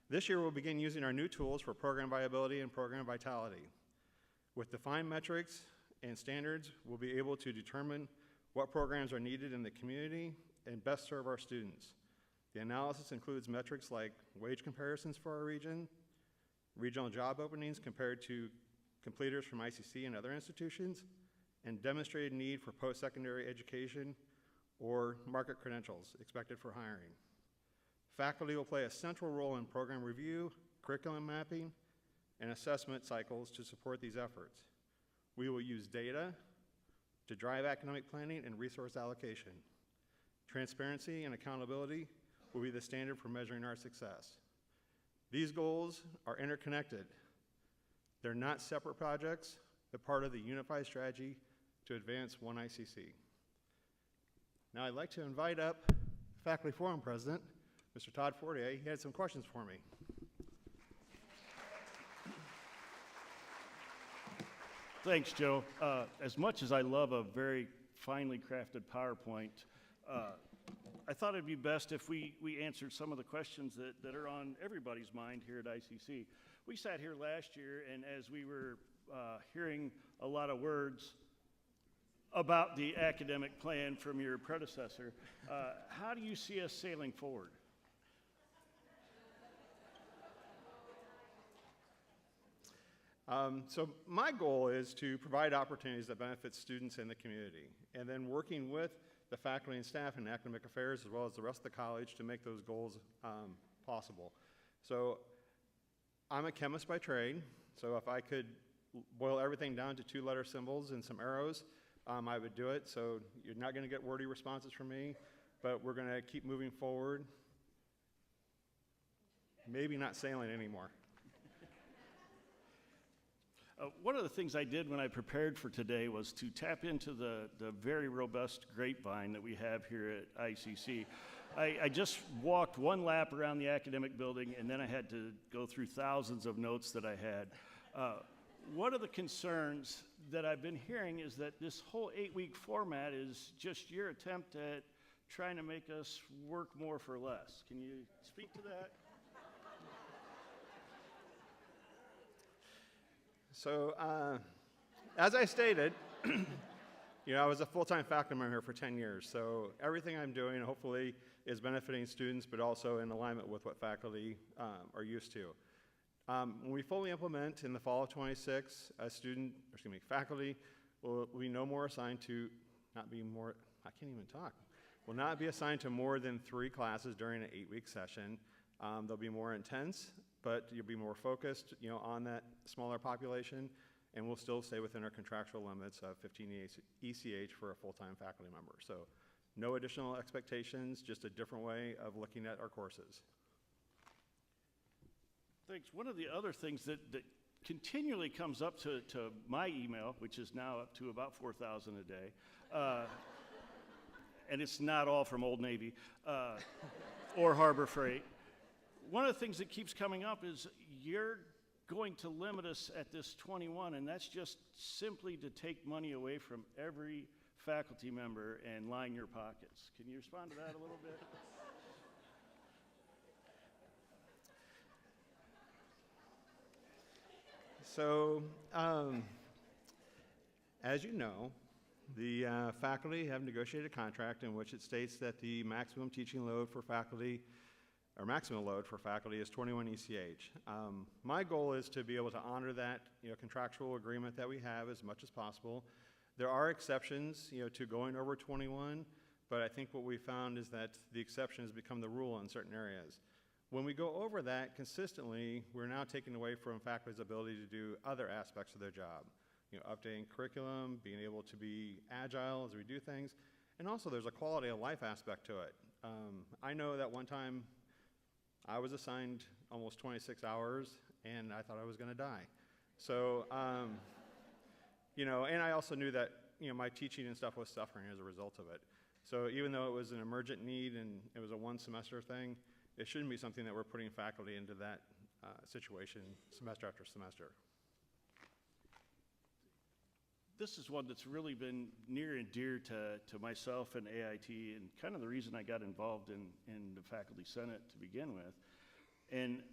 this year we'll begin using our new tools for program viability and program vitality. With defined metrics and standards, we'll be able to determine what programs are needed in the community and best serve our students. The analysis includes metrics like wage comparisons for our region, regional job openings compared to completers from ICC and other institutions, and demonstrated need for post-secondary education or market credentials expected for hiring. Faculty will play a central role in program review, curriculum mapping, and assessment cycles to support these efforts. We will use data to drive academic planning and resource allocation. Transparency and accountability will be the standard for measuring our success. These goals are interconnected. They're not separate projects, they're part of the unified strategy to advance One ICC. Now I'd like to invite up Faculty Forum President, Mr. Todd Fortier. He had some questions for me. Thanks, Joe. As much as I love a very finely crafted PowerPoint, I thought it'd be best if we answered some of the questions that are on everybody's mind here at ICC. We sat here last year, and as we were hearing a lot of words, about the academic plan from your predecessor. How do you see us sailing forward? So my goal is to provide opportunities that benefit students and the community, and then working with the faculty and staff in academic affairs as well as the rest of the college to make those goals possible. So I'm a chemist by trade, so if I could boil everything down to 2-letter symbols and some arrows, I would do it. So you're not going to get wordy responses from me, but we're going to keep moving forward. Maybe not sailing anymore. One of the things I did when I prepared for today was to tap into the very robust grapevine that we have here at ICC. I just walked one lap around the academic building, and then I had to go through thousands of notes that I had. One of the concerns that I've been hearing is that this whole 8-week format is just your attempt at trying to make us work more for less. Can you speak to that? So, as I stated, I was a full-time faculty member here for 10 years, so everything I'm doing hopefully is benefiting students, but also in alignment with what faculty are used to. When we fully implement in the fall of '26, faculty will be no more assigned to, will not be assigned to more than 3 classes during an 8-week session. They'll be more intense, but you'll be more focused, on that smaller population, and we'll still stay within our contractual limits of 15 ECH for a full-time faculty member. So no additional expectations, just a different way of looking at our courses. Thanks. One of the other things that continually comes up to my email, which is now up to about 4,000 a day, and it's not all from Old Navy or Harbor Freight. One of the things that keeps coming up is you're going to limit us at this 21, and that's just simply to take money away from every faculty member and line your pockets. Can you respond to that a little bit? So, as you know, the faculty have negotiated a contract in which it states that the maximum teaching load for faculty, or maximum load for faculty, is 21 ECH. My goal is to be able to honor that contractual agreement that we have as much as possible. There are exceptions to going over 21, but I think what we found is that the exception has become the rule in certain areas. When we go over that consistently, we're now taking away from faculty's ability to do other aspects of their job. Updating curriculum, being able to be agile as we do things, and also there's a quality of life aspect to it. I know that one time I was assigned almost 26 hours, and I thought I was going to die. So, and I also knew that, my teaching and stuff was suffering as a result of it. So even though it was an emergent need and it was a 1-semester thing, it shouldn't be something that we're putting faculty into that situation semester after semester. This is one that's really been near and dear to myself and AIT, and kind of the reason I got involved in the Faculty Senate to begin with. And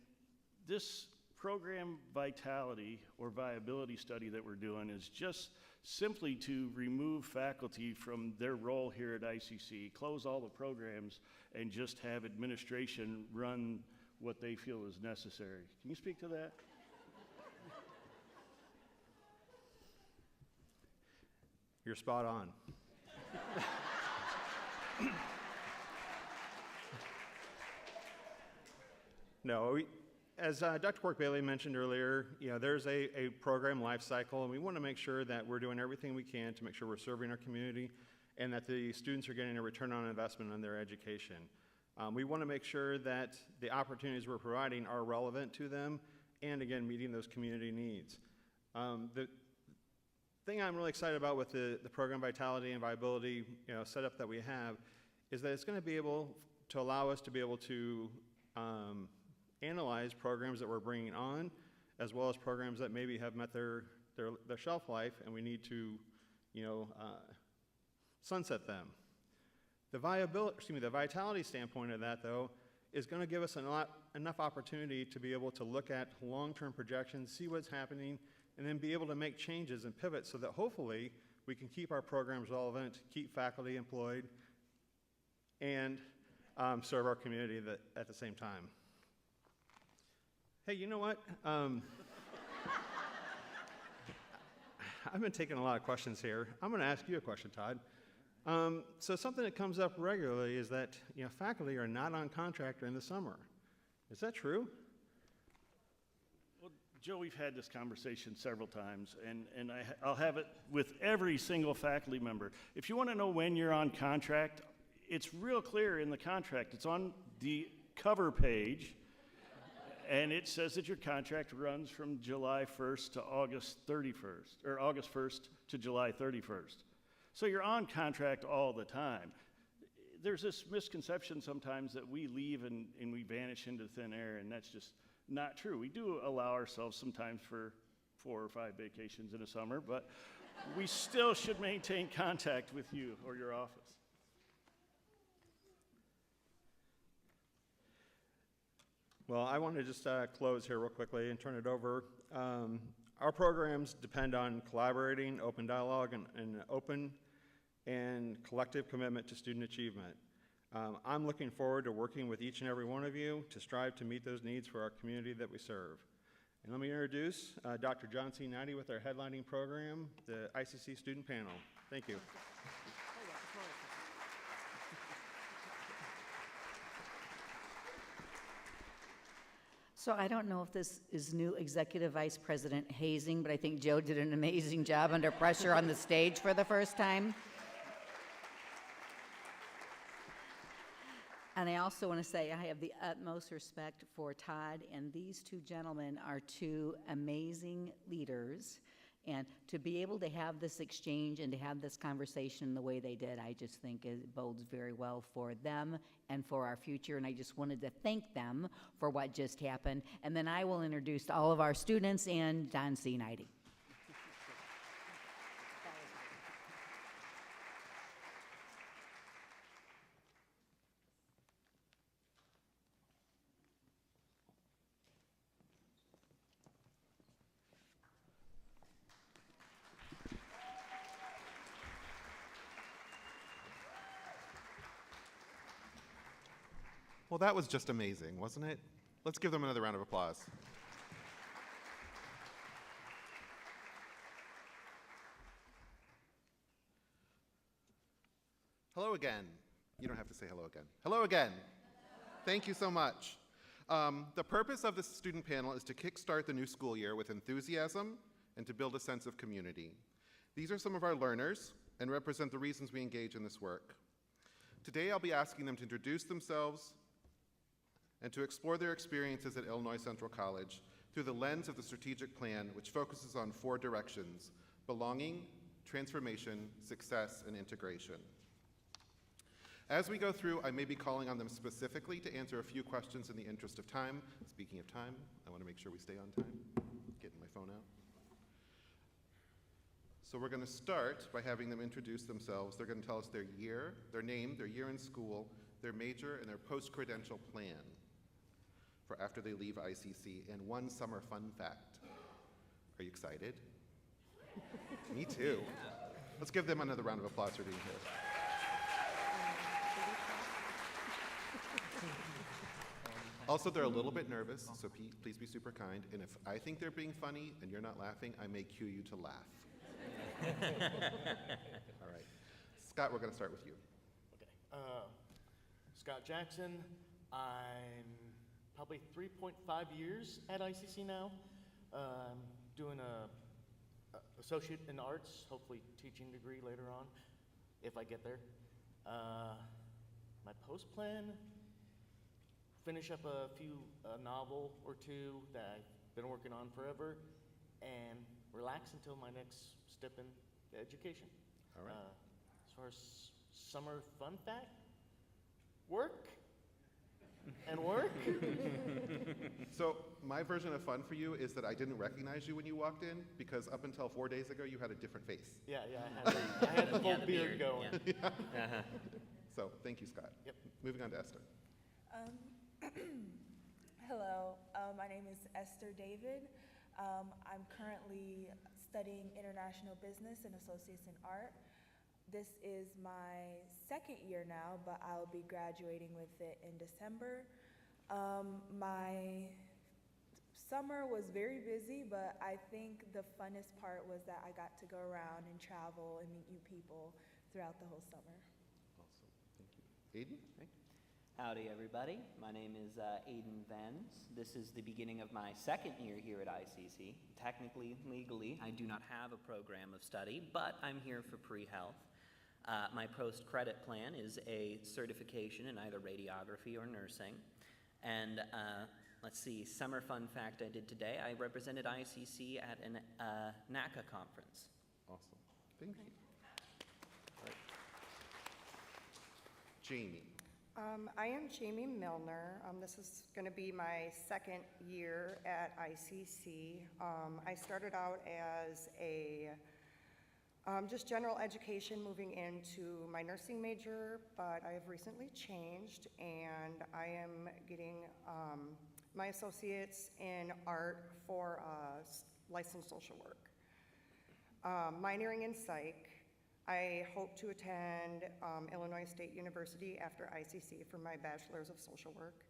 this program vitality or viability study that we're doing is just simply to remove faculty from their role here at ICC, close all the programs, and just have administration run what they feel is necessary. Can you speak to that? You're spot on. No, as Dr. Quirk-Bailey mentioned earlier, there's a program life cycle, and we want to make sure that we're doing everything we can to make sure we're serving our community and that the students are getting a return on investment on their education. We want to make sure that the opportunities we're providing are relevant to them and, again, meeting those community needs. The thing I'm really excited about with the program vitality and viability setup that we have is that it's going to be able to allow us to be able to analyze programs that we're bringing on, as well as programs that maybe have met their shelf life and we need to sunset them. The vitality standpoint of that, though, is going to give us enough opportunity to be able to look at long-term projections, see what's happening, and then be able to make changes and pivot so that hopefully we can keep our programs relevant, keep faculty employed, and serve our community at the same time. Hey, you know what? I've been taking a lot of questions here. I'm going to ask you a question, Todd. So something that comes up regularly is that faculty are not on contract during the summer. Is that true? Well, Joe, we've had this conversation several times, and I'll have it with every single faculty member. If you want to know when you're on contract, it's real clear in the contract. It's on the cover page, and it says that your contract runs from July 1st to August 31st, or August 1st to July 31st. So you're on contract all the time. There's this misconception sometimes that we leave and we vanish into thin air, and that's just not true. We do allow ourselves sometimes for 4 or 5 vacations in a summer, but we still should maintain contact with you or your office. Well, I want to just close here real quickly and turn it over. Our programs depend on collaborating, open dialogue, and an open and collective commitment to student achievement. I'm looking forward to working with each and every one of you to strive to meet those needs for our community that we serve. And let me introduce Dr. John C. Knighty with our headlining program, the ICC Student Panel. Thank you. So I don't know if this is new Executive Vice President hazing, but I think Joe did an amazing job under pressure on the stage for the first time. And I also want to say I have the utmost respect for Todd, and these two gentlemen are two amazing leaders. And to be able to have this exchange and to have this conversation the way they did, I just think it bodes very well for them and for our future. And I just wanted to thank them for what just happened. And then I will introduce all of our students and John C. Knighty. Well, that was just amazing, wasn't it? Let's give them another round of applause. Hello again. You don't have to say hello again. Hello again. Thank you so much. The purpose of this student panel is to kickstart the new school year with enthusiasm and to build a sense of community. These are some of our learners and represent the reasons we engage in this work. Today, I'll be asking them to introduce themselves and to explore their experiences at Illinois Central College through the lens of the strategic plan, which focuses on 4 directions: belonging, transformation, success, and integration. As we go through, I may be calling on them specifically to answer a few questions in the interest of time. Speaking of time, I want to make sure we stay on time. Getting my phone out. So we're going to start by having them introduce themselves. They're going to tell us their year, their name, their year in school, their major, and their post-credential plan for after they leave ICC, and one summer fun fact. Are you excited? Me too. Let's give them another round of applause for being here. Also, they're a little bit nervous, so please be super kind. And if I think they're being funny and you're not laughing, I may cue you to laugh. All right. Scott, we're going to start with you. Okay. Scott Jackson. I'm probably 3.5 years at ICC now. Doing a associate in arts, hopefully teaching degree later on, if I get there. My post plan, finish up a novel or 2 that I've been working on forever, and relax until my next step in education. All right. As far as summer fun fact, work and work. So my version of fun for you is that I didn't recognize you when you walked in, because up until 4 days ago, you had a different face. Yeah, I had the full beard going. Yeah. So thank you, Scott. Yep. Moving on to Esther. Hello, my name is Esther David. I'm currently studying international business and associates in art. This is my second year now, but I'll be graduating with it in December. My summer was very busy, but I think the funnest part was that I got to go around and travel and meet new people throughout the whole summer. Awesome, thank you. Aiden? Howdy, everybody. My name is Aiden Venz. This is the beginning of my second year here at ICC. Technically, legally, I do not have a program of study, but I'm here for pre-health. My post-credit plan is a certification in either radiography or nursing. And let's see, summer fun fact I did today, I represented ICC at an NACA conference. Awesome, thank you. All right. Jamie. I am Jamie Milner. This is going to be my second year at ICC. I started out as a just general education moving into my nursing major, but I have recently changed and I am getting my associates in art for licensed social work. Minoring in psych. I hope to attend Illinois State University after ICC for my bachelor's of social work.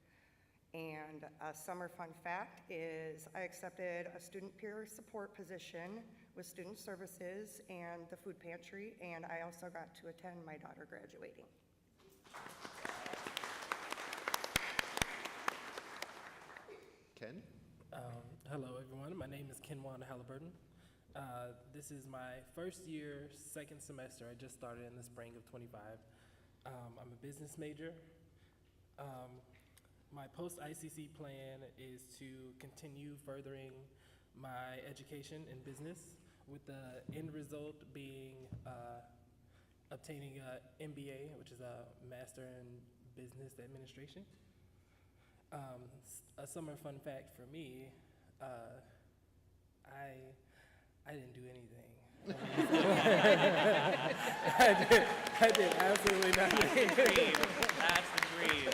And a summer fun fact is I accepted a student peer support position with Student Services and the food pantry, and I also got to attend my daughter graduating. Ken? Hello, everyone. My name is Kenwan Halliburton. This is my first year, second semester. I just started in the spring of 25. I'm a business major. My post-ICC plan is to continue furthering my education in business, with the end result being obtaining an MBA, which is a Master in Business Administration. A summer fun fact for me, I didn't do anything. I did absolutely nothing. That's the dream.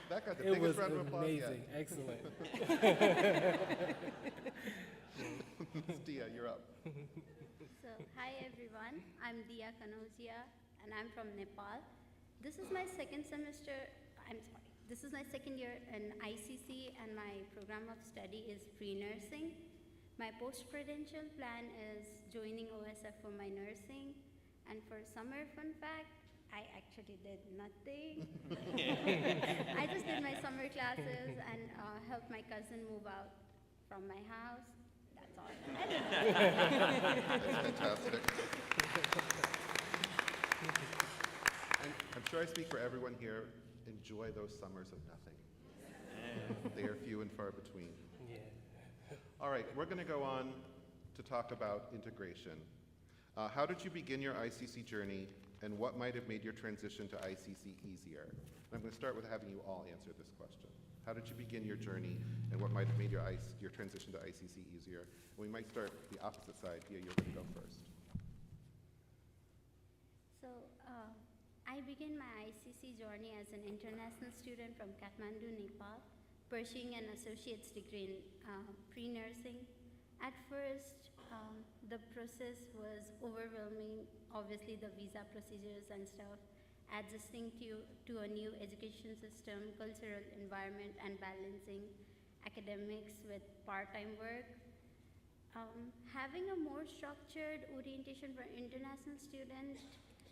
That got the It was biggest round of applause amazing, yet. excellent. Dia, you're up. So, hi everyone, I'm Dia Kanozia and I'm from Nepal. This is my second semester, this is my second year in ICC and my program of study is pre-nursing. My post-credential plan is joining OSF for my nursing, and for summer fun fact, I actually did nothing. I just did my summer classes and helped my cousin move out from my house. That's all. That's fantastic. And I'm sure I speak for everyone here. Enjoy those summers of nothing. They are few and far between. Yeah. All right, we're going to go on to talk about integration. How did you begin your ICC journey, and what might have made your transition to ICC easier? And I'm going to start with having you all answer this question. How did you begin your journey, and what might have made your transition to ICC easier? And we might start the opposite side. Yeah, you're going to go first. So, I began my ICC journey as an international student from Kathmandu, Nepal, pursuing an associate's degree in pre-nursing. At first, the process was overwhelming, obviously the visa procedures and stuff, adjusting to a new education system, cultural environment, and balancing academics with part-time work. Having a more structured orientation for international students,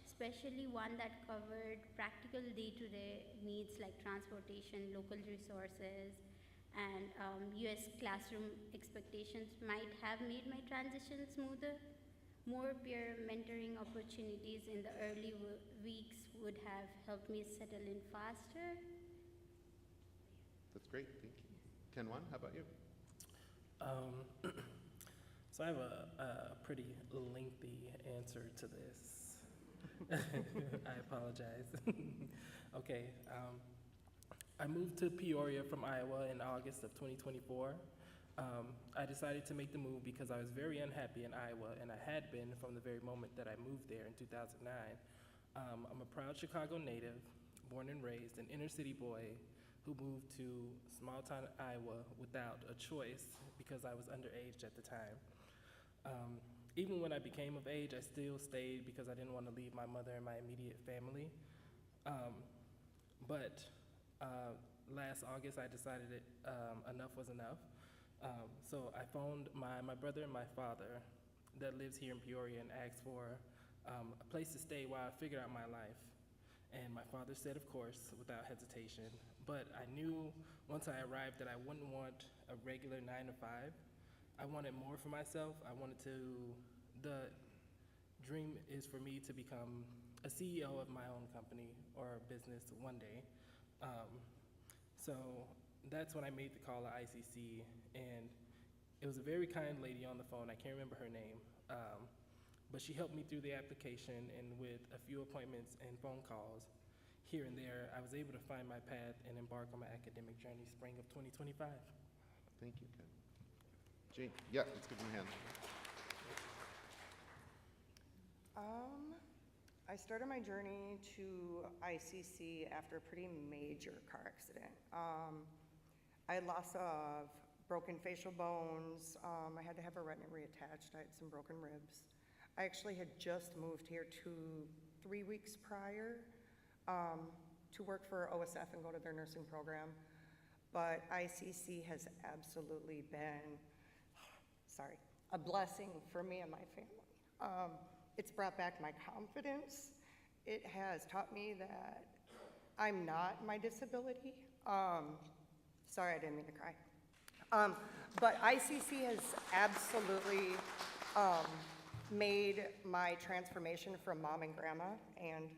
especially one that covered practical day-to-day needs like transportation, local resources, and US classroom expectations might have made my transition smoother. More peer mentoring opportunities in the early weeks would have helped me settle in faster. That's great, thank you. Kenwan, how about you? So I have a pretty lengthy answer to this. I apologize. Okay, I moved to Peoria from Iowa in August of 2024. I decided to make the move because I was very unhappy in Iowa, and I had been from the very moment that I moved there in 2009. I'm a proud Chicago native, born and raised, an inner city boy who moved to small town Iowa without a choice because I was underage at the time. Even when I became of age, I still stayed because I didn't want to leave my mother and my immediate family. But last August, I decided that enough was enough. So I phoned my brother and my father that lives here in Peoria and asked for a place to stay while I figured out my life. And my father said, of course, without hesitation. But I knew once I arrived that I wouldn't want a regular 9 to 5. I wanted more for myself. The dream is for me to become a CEO of my own company or business one day. So that's when I made the call to ICC, and it was a very kind lady on the phone. I can't remember her name, but she helped me through the application, and with a few appointments and phone calls here and there, I was able to find my path and embark on my academic journey spring of 2025. Thank you, Ken. Jean, yeah, let's give him a hand. I started my journey to ICC after a pretty major car accident. I had loss of broken facial bones. I had to have a retina reattached. I had some broken ribs. I actually had just moved here 3 weeks prior to work for OSF and go to their nursing program. But ICC has absolutely been, a blessing for me and my family. It's brought back my confidence. It has taught me that I'm not my disability. Sorry, I didn't mean to cry. But ICC has absolutely made my transformation from mom and grandma and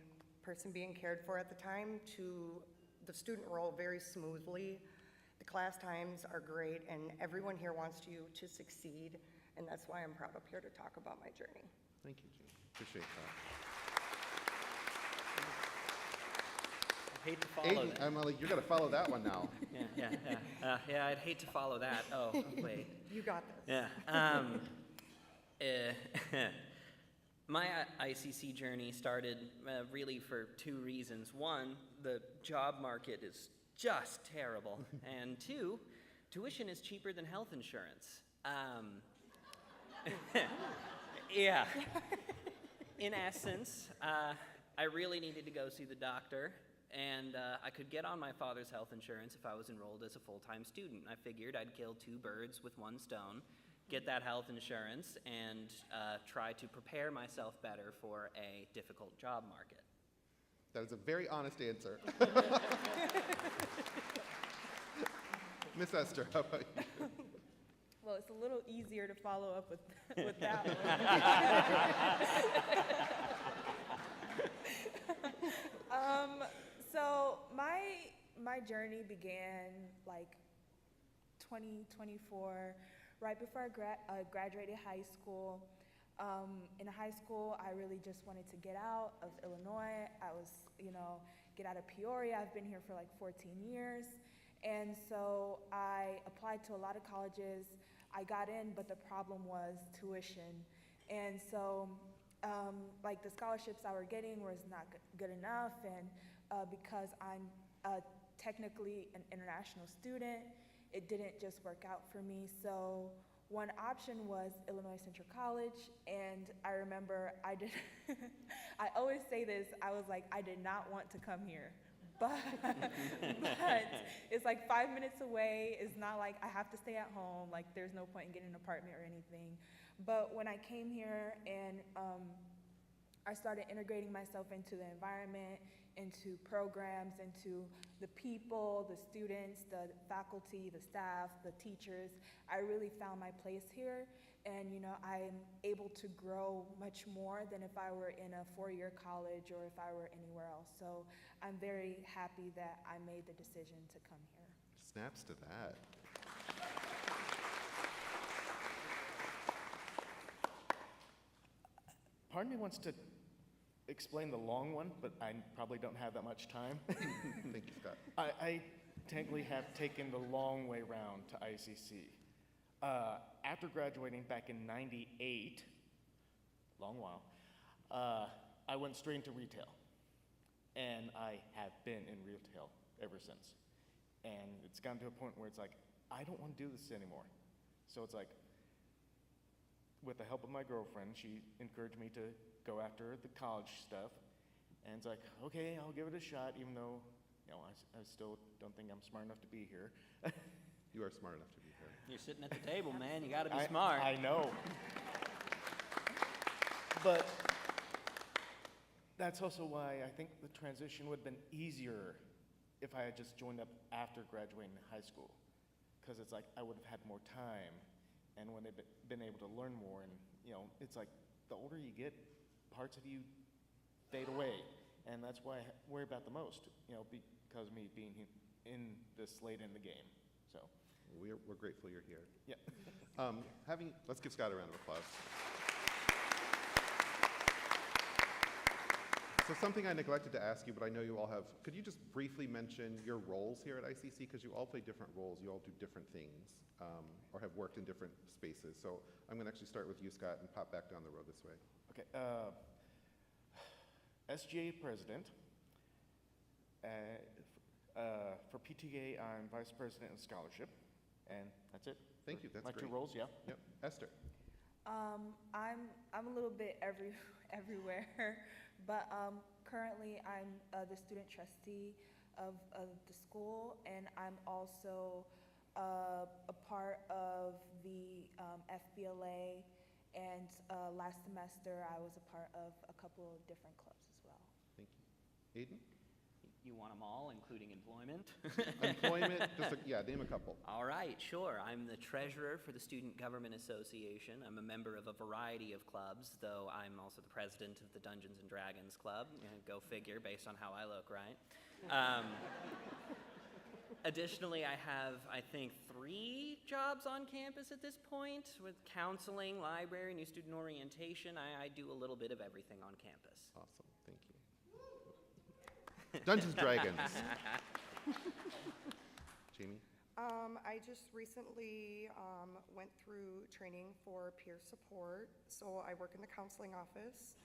person being cared for at the time to the student role very smoothly. The class times are great, and everyone here wants you to succeed, and that's why I'm proud up here to talk about my journey. Thank you, Jean. Appreciate that. I hate to follow Aiden, that. I'm like, you're gonna follow that one now. Yeah, I'd hate to follow that. Oh, wait. You got this. Yeah. My ICC journey started really for 2 reasons. One, the job market is just terrible. And 2, tuition is cheaper than health insurance. Yeah. In essence, I really needed to go see the doctor, and I could get on my father's health insurance if I was enrolled as a full-time student. I figured I'd kill 2 birds with 1 stone, get that health insurance, and try to prepare myself better for a difficult job market. That is a very honest answer. Miss Esther, how about you? Well, it's a little easier to follow up with that one. So my journey began like 2024, right before I graduated high school. In high school, I really just wanted to get out of Illinois. I was, get out of Peoria. I've been here for like 14 years. And so I applied to a lot of colleges. I got in, but the problem was tuition. And so, like the scholarships I were getting was not good enough. And because I'm technically an international student, it didn't just work out for me. So one option was Illinois Central College. And I remember I always say this, I was like, I did not want to come here. But it's like 5 minutes away. It's not like I have to stay at home. Like there's no point in getting an apartment or anything. But when I came here and I started integrating myself into the environment, into programs, into the people, the students, the faculty, the staff, the teachers, I really found my place here. And I'm able to grow much more than if I were in a 4-year college or if I were anywhere else. So I'm very happy that I made the decision to come here. Snaps to that. Part of me wants to explain the long one, but I probably don't have that much time. Thank you, Scott. I technically have taken the long way round to ICC. After graduating back in '98, long while, I went straight into retail. And I have been in retail ever since. And it's gotten to a point where it's like, I don't want to do this anymore. So it's like, with the help of my girlfriend, she encouraged me to go after the college stuff. And it's like, okay, I'll give it a shot, even though, I still don't think I'm smart enough to be here. You are smart enough to be here. You're sitting at the table, man. You got to be smart. I know. But that's also why I think the transition would have been easier if I had just joined up after graduating high school. Because it's like I would have had more time and would have been able to learn more. And, it's like the older you get, parts of you fade away. And that's why I worry about the most, because of me being in this late in the game. So we're grateful you're here. Yeah. Let's give Scott a round of applause. So something I neglected to ask you, but I know you all have, could you just briefly mention your roles here at ICC? Because you all play different roles, you all do different things, or have worked in different spaces. So I'm gonna actually start with you, Scott, and pop back down the road this way. Okay, SGA president. For PTA, I'm vice president of scholarship, and that's it. Thank you, that's my great. 2 roles, yeah. Yep, Esther. I'm a little bit everywhere, but currently I'm the student trustee of the school, and I'm also a part of the FBLA, and last semester I was a part of a couple of different clubs as well. Thank you. Aiden? You want them all, including employment? Employment, name a couple. All right, sure. I'm the treasurer for the Student Government Association. I'm a member of a variety of clubs, though I'm also the president of the Dungeons and Dragons Club. Go figure, based on how I look, right? Additionally, I have, I think, 3 jobs on campus at this point, with counseling, library, new student orientation. I do a little bit of everything on campus. Awesome, thank you. Dungeons Dragons. Jamie? I just recently went through training for peer support. So I work in the counseling office,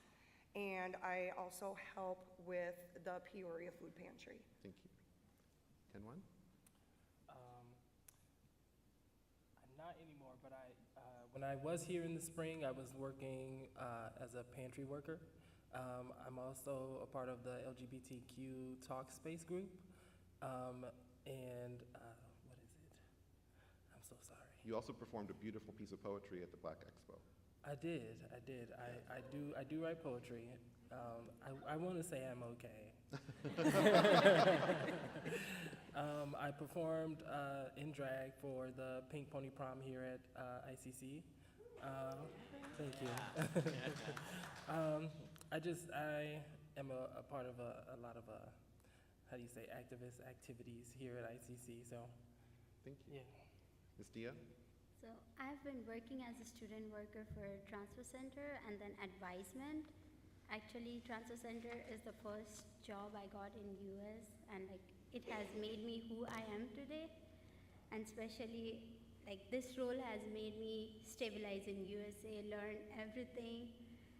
and I also help with the Peoria Food Pantry. Thank you. Ken-Wan? Not anymore, but when I was here in the spring, I was working as a pantry worker. I'm also a part of the LGBTQ Talk Space group, and what is it? I'm so sorry. You also performed a beautiful piece of poetry at the Black Expo. I did. I do write poetry. I want to say I'm okay. I performed in drag for the Pink Pony Prom here at ICC. Thank you. I am a part of a lot of, activist activities here at ICC, so. Thank you. Yeah. Ms. Dia? So I've been working as a student worker for Transfer Center and then advisement. Actually, Transfer Center is the first job I got in US, and it has made me who I am today. And especially this role has made me stabilize in USA, learn everything,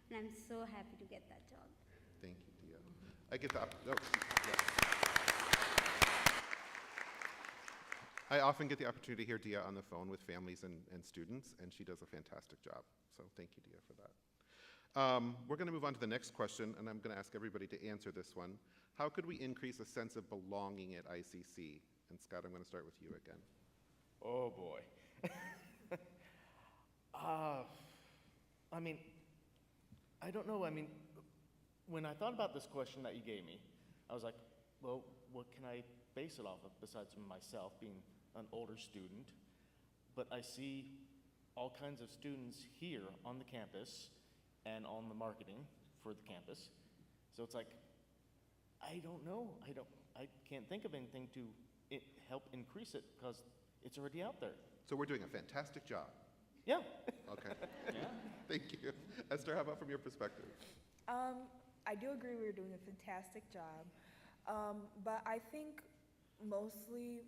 and I'm so happy to get that job. Thank you, Dia. I often get the opportunity to hear Dia on the phone with families and students, and she does a fantastic job. So thank you, Dia, for that. We're going to move on to the next question, and I'm going to ask everybody to answer this one. How could we increase a sense of belonging at ICC? And Scott, I'm going to start with you again. Oh, boy. I don't know. When I thought about this question that you gave me, I was like, well, what can I base it off of besides myself being an older student? But I see all kinds of students here on the campus and on the marketing for the campus. So it's like, I don't know. I can't think of anything to help increase it because it's already out there. So we're doing a fantastic job. Yeah. Okay. Yeah. Thank you. Esther, how about from your perspective? I do agree we're doing a fantastic job, but I think mostly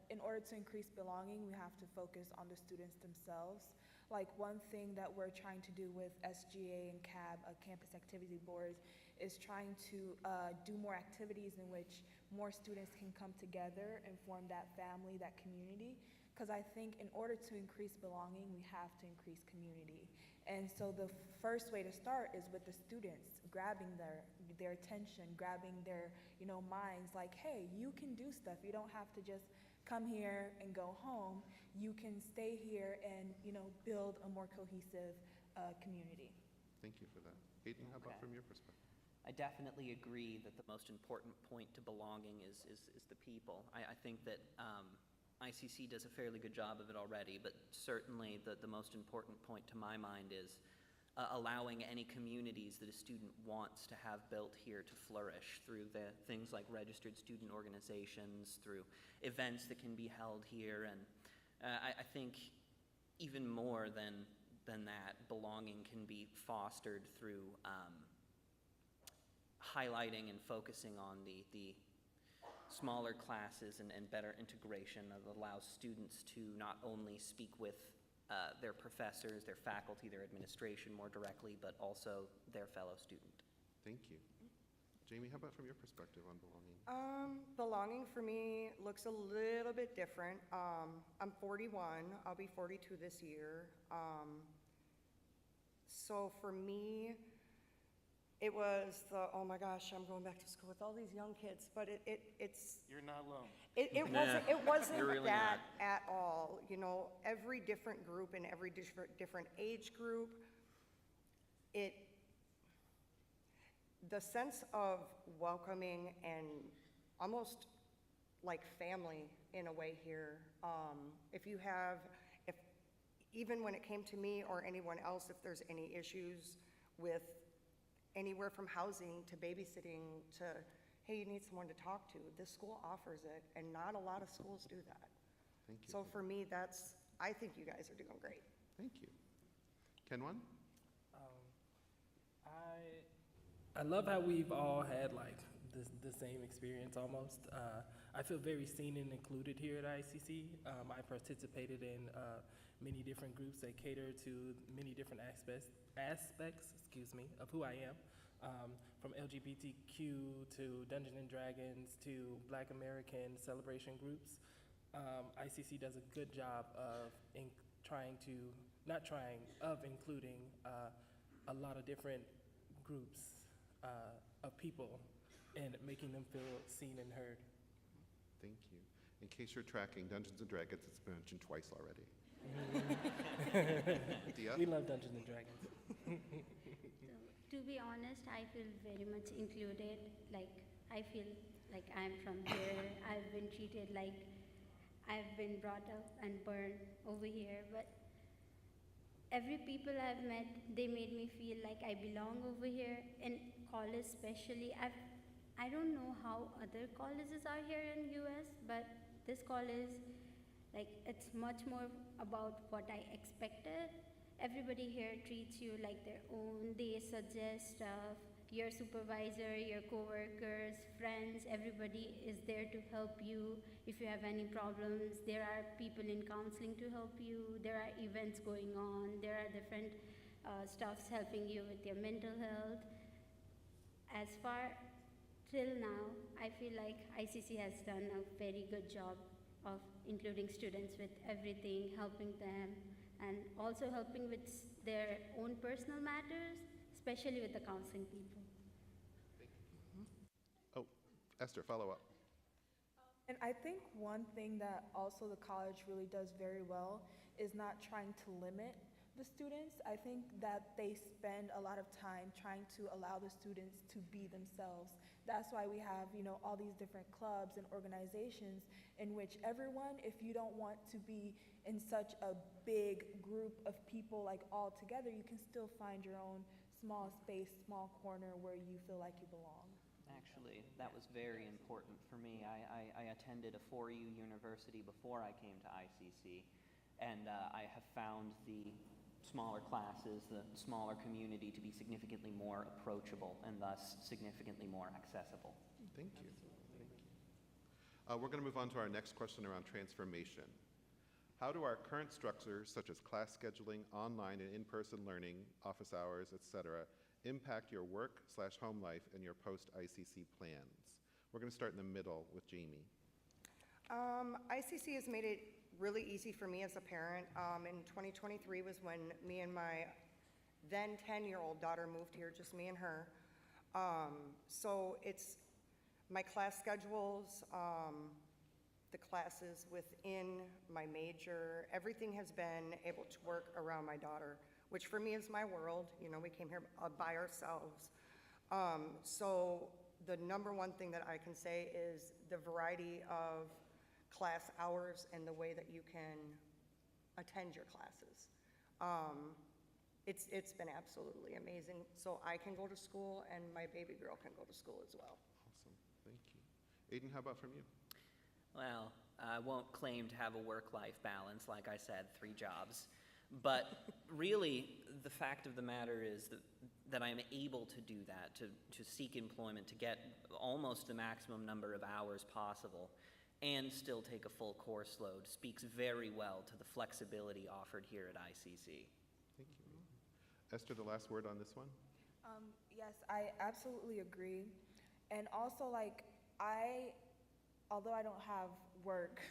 in order to increase belonging, we have to focus on the students themselves. Like one thing that we're trying to do with SGA and CAB, Campus Activity Boards, is trying to do more activities in which more students can come together and form that family, that community. because I think in order to increase belonging, we have to increase community. And so the first way to start is with the students, grabbing their attention, grabbing their, minds, like, hey, you can do stuff. You don't have to just come here and go home. You can stay here and, build a more cohesive community. Thank you for that. Hayden, how about Okay. from your perspective? I definitely agree that the most important point to belonging is the people. I think that ICC does a fairly good job of it already, but certainly the most important point to my mind is allowing any communities that a student wants to have built here to flourish through the things like registered student organizations, through events that can be held here, and I think even more than that, belonging can be fostered through highlighting and focusing on the smaller classes and better integration that allows students to not only speak with their professors, their faculty, their administration more directly, but also their fellow student. Thank you. Jamie, how about from your perspective on belonging? Belonging for me looks a little bit different. I'm 41. I'll be 42 this year. So for me, it was oh my gosh, I'm going back to school with all these young kids, but it's. You're not alone. It wasn't You're really that at all. Every different group and every different age group, the sense of welcoming and almost like family in a way here. Even when it came to me or anyone else, if there's any issues with anywhere from housing to babysitting to, hey, you need someone to talk to, this school offers it, and not a lot of schools do that. Thank you. So for me, I think you guys are doing great. Thank you. Kenwan? I love how we've all had like the same experience almost. I feel very seen and included here at ICC. I participated in many different groups that cater to many different aspects, of who I am. From LGBTQ to Dungeons and Dragons to Black American celebration groups. ICC does a good job of including a lot of different groups of people and making them feel seen and heard. Thank you. In case you're tracking, Dungeons & Dragons, it's been mentioned twice already. Dia? We love Dungeons & Dragons. To be honest, I feel very much included. Like, I feel like I'm from here. I've been treated like I've been brought up and burned over here. But every people I've met, they made me feel like I belong over here. In college especially, I don't know how other colleges are here in US, but this college, like, it's much more about what I expected. Everybody here treats you like their own. They suggest stuff. Your supervisor, your coworkers, friends, everybody is there to help you. If you have any problems, there are people in counseling to help you. There are events going on. There are different stuffs helping you with your mental health. As far till now, I feel like ICC has done a very good job of including students with everything, helping them, and also helping with their own personal matters, especially with the counseling people. Oh, Esther, follow up. And I think one thing that also the college really does very well is not trying to limit the students. I think that they spend a lot of time trying to allow the students to be themselves. That's why we have, all these different clubs and organizations in which everyone, if you don't want to be in such a big group of people like all together, you can still find your own small space, small corner where you feel like you belong. Actually, that was very important for me. I attended a 4U university before I came to ICC, and I have found the smaller classes, the smaller community to be significantly more approachable and thus significantly more accessible. Thank you. Thank you. We're going to move on to our next question around transformation. How do our current structures, such as class scheduling, online and in-person learning, office hours, etc., impact your work/home life and your post-ICC plans? We're going to start in the middle with Jamie. ICC has made it really easy for me as a parent. In 2023 was when me and my then 10-year-old daughter moved here, just me and her. So it's my class schedules, the classes within my major, everything has been able to work around my daughter, which for me is my world. You know, we came here by ourselves. So the number one thing that I can say is the variety of class hours and the way that you can attend your classes. It's been absolutely amazing. So I can go to school and my baby girl can go to school as well. Awesome, thank you. Aiden, how about from you? Well, I won't claim to have a work-life balance, like I said, 3 jobs. But really, the fact of the matter is that I'm able to do that, to seek employment, to get almost the maximum number of hours possible, and still take a full course load speaks very well to the flexibility offered here at ICC. Thank you. Esther, the last word on this one? Yes, I absolutely agree. And also, like, although I don't have work,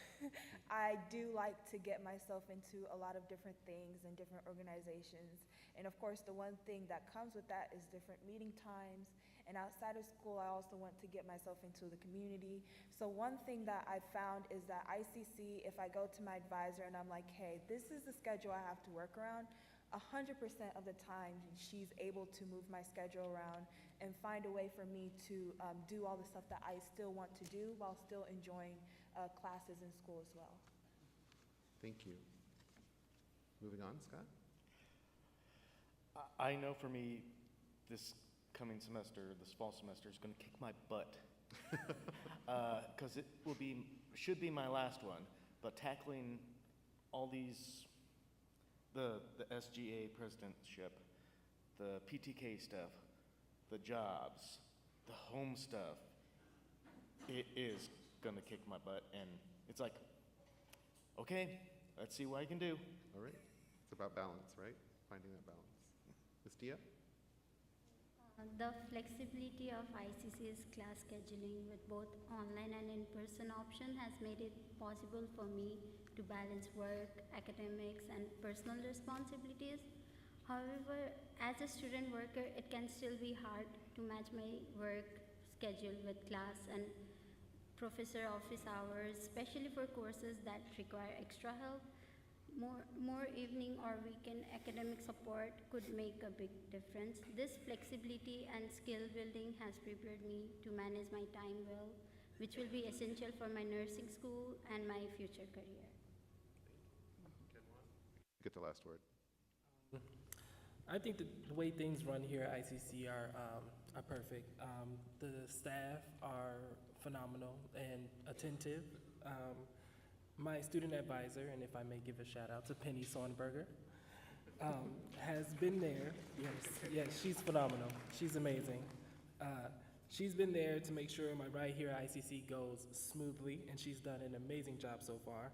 I do like to get myself into a lot of different things and different organizations. And of course, the one thing that comes with that is different meeting times. And outside of school, I also want to get myself into the community. So one thing that I found is that ICC, if I go to my advisor and I'm like, hey, this is the schedule I have to work around, 100% of the time, she's able to move my schedule around and find a way for me to do all the stuff that I still want to do while still enjoying classes in school as well. Thank you. Moving on, Scott? I know for me, this coming semester, this fall semester, is going to kick my butt. Because it should be my last one. But tackling all these, the SGA presidentship, the PTK stuff, the jobs, the home stuff, it is going to kick my butt. And it's like, okay, let's see what I can do. All right. It's about balance, right? Finding that balance. Ms. Dia? The flexibility of ICC's class scheduling with both online and in-person option has made it possible for me to balance work, academics, and personal responsibilities. However, as a student worker, it can still be hard to match my work schedule with class and professor office hours, especially for courses that require extra help. More evening or weekend academic support could make a big difference. This flexibility and skill building has prepared me to manage my time well, which will be essential for my nursing school and my future career. Get the last word. I think the way things run here at ICC are perfect. The staff are phenomenal and attentive. My student advisor, and if I may give a shout out to Penny Sonberger, has been there. Yes, she's phenomenal. She's amazing. She's been there to make sure my ride here at ICC goes smoothly, and she's done an amazing job so far.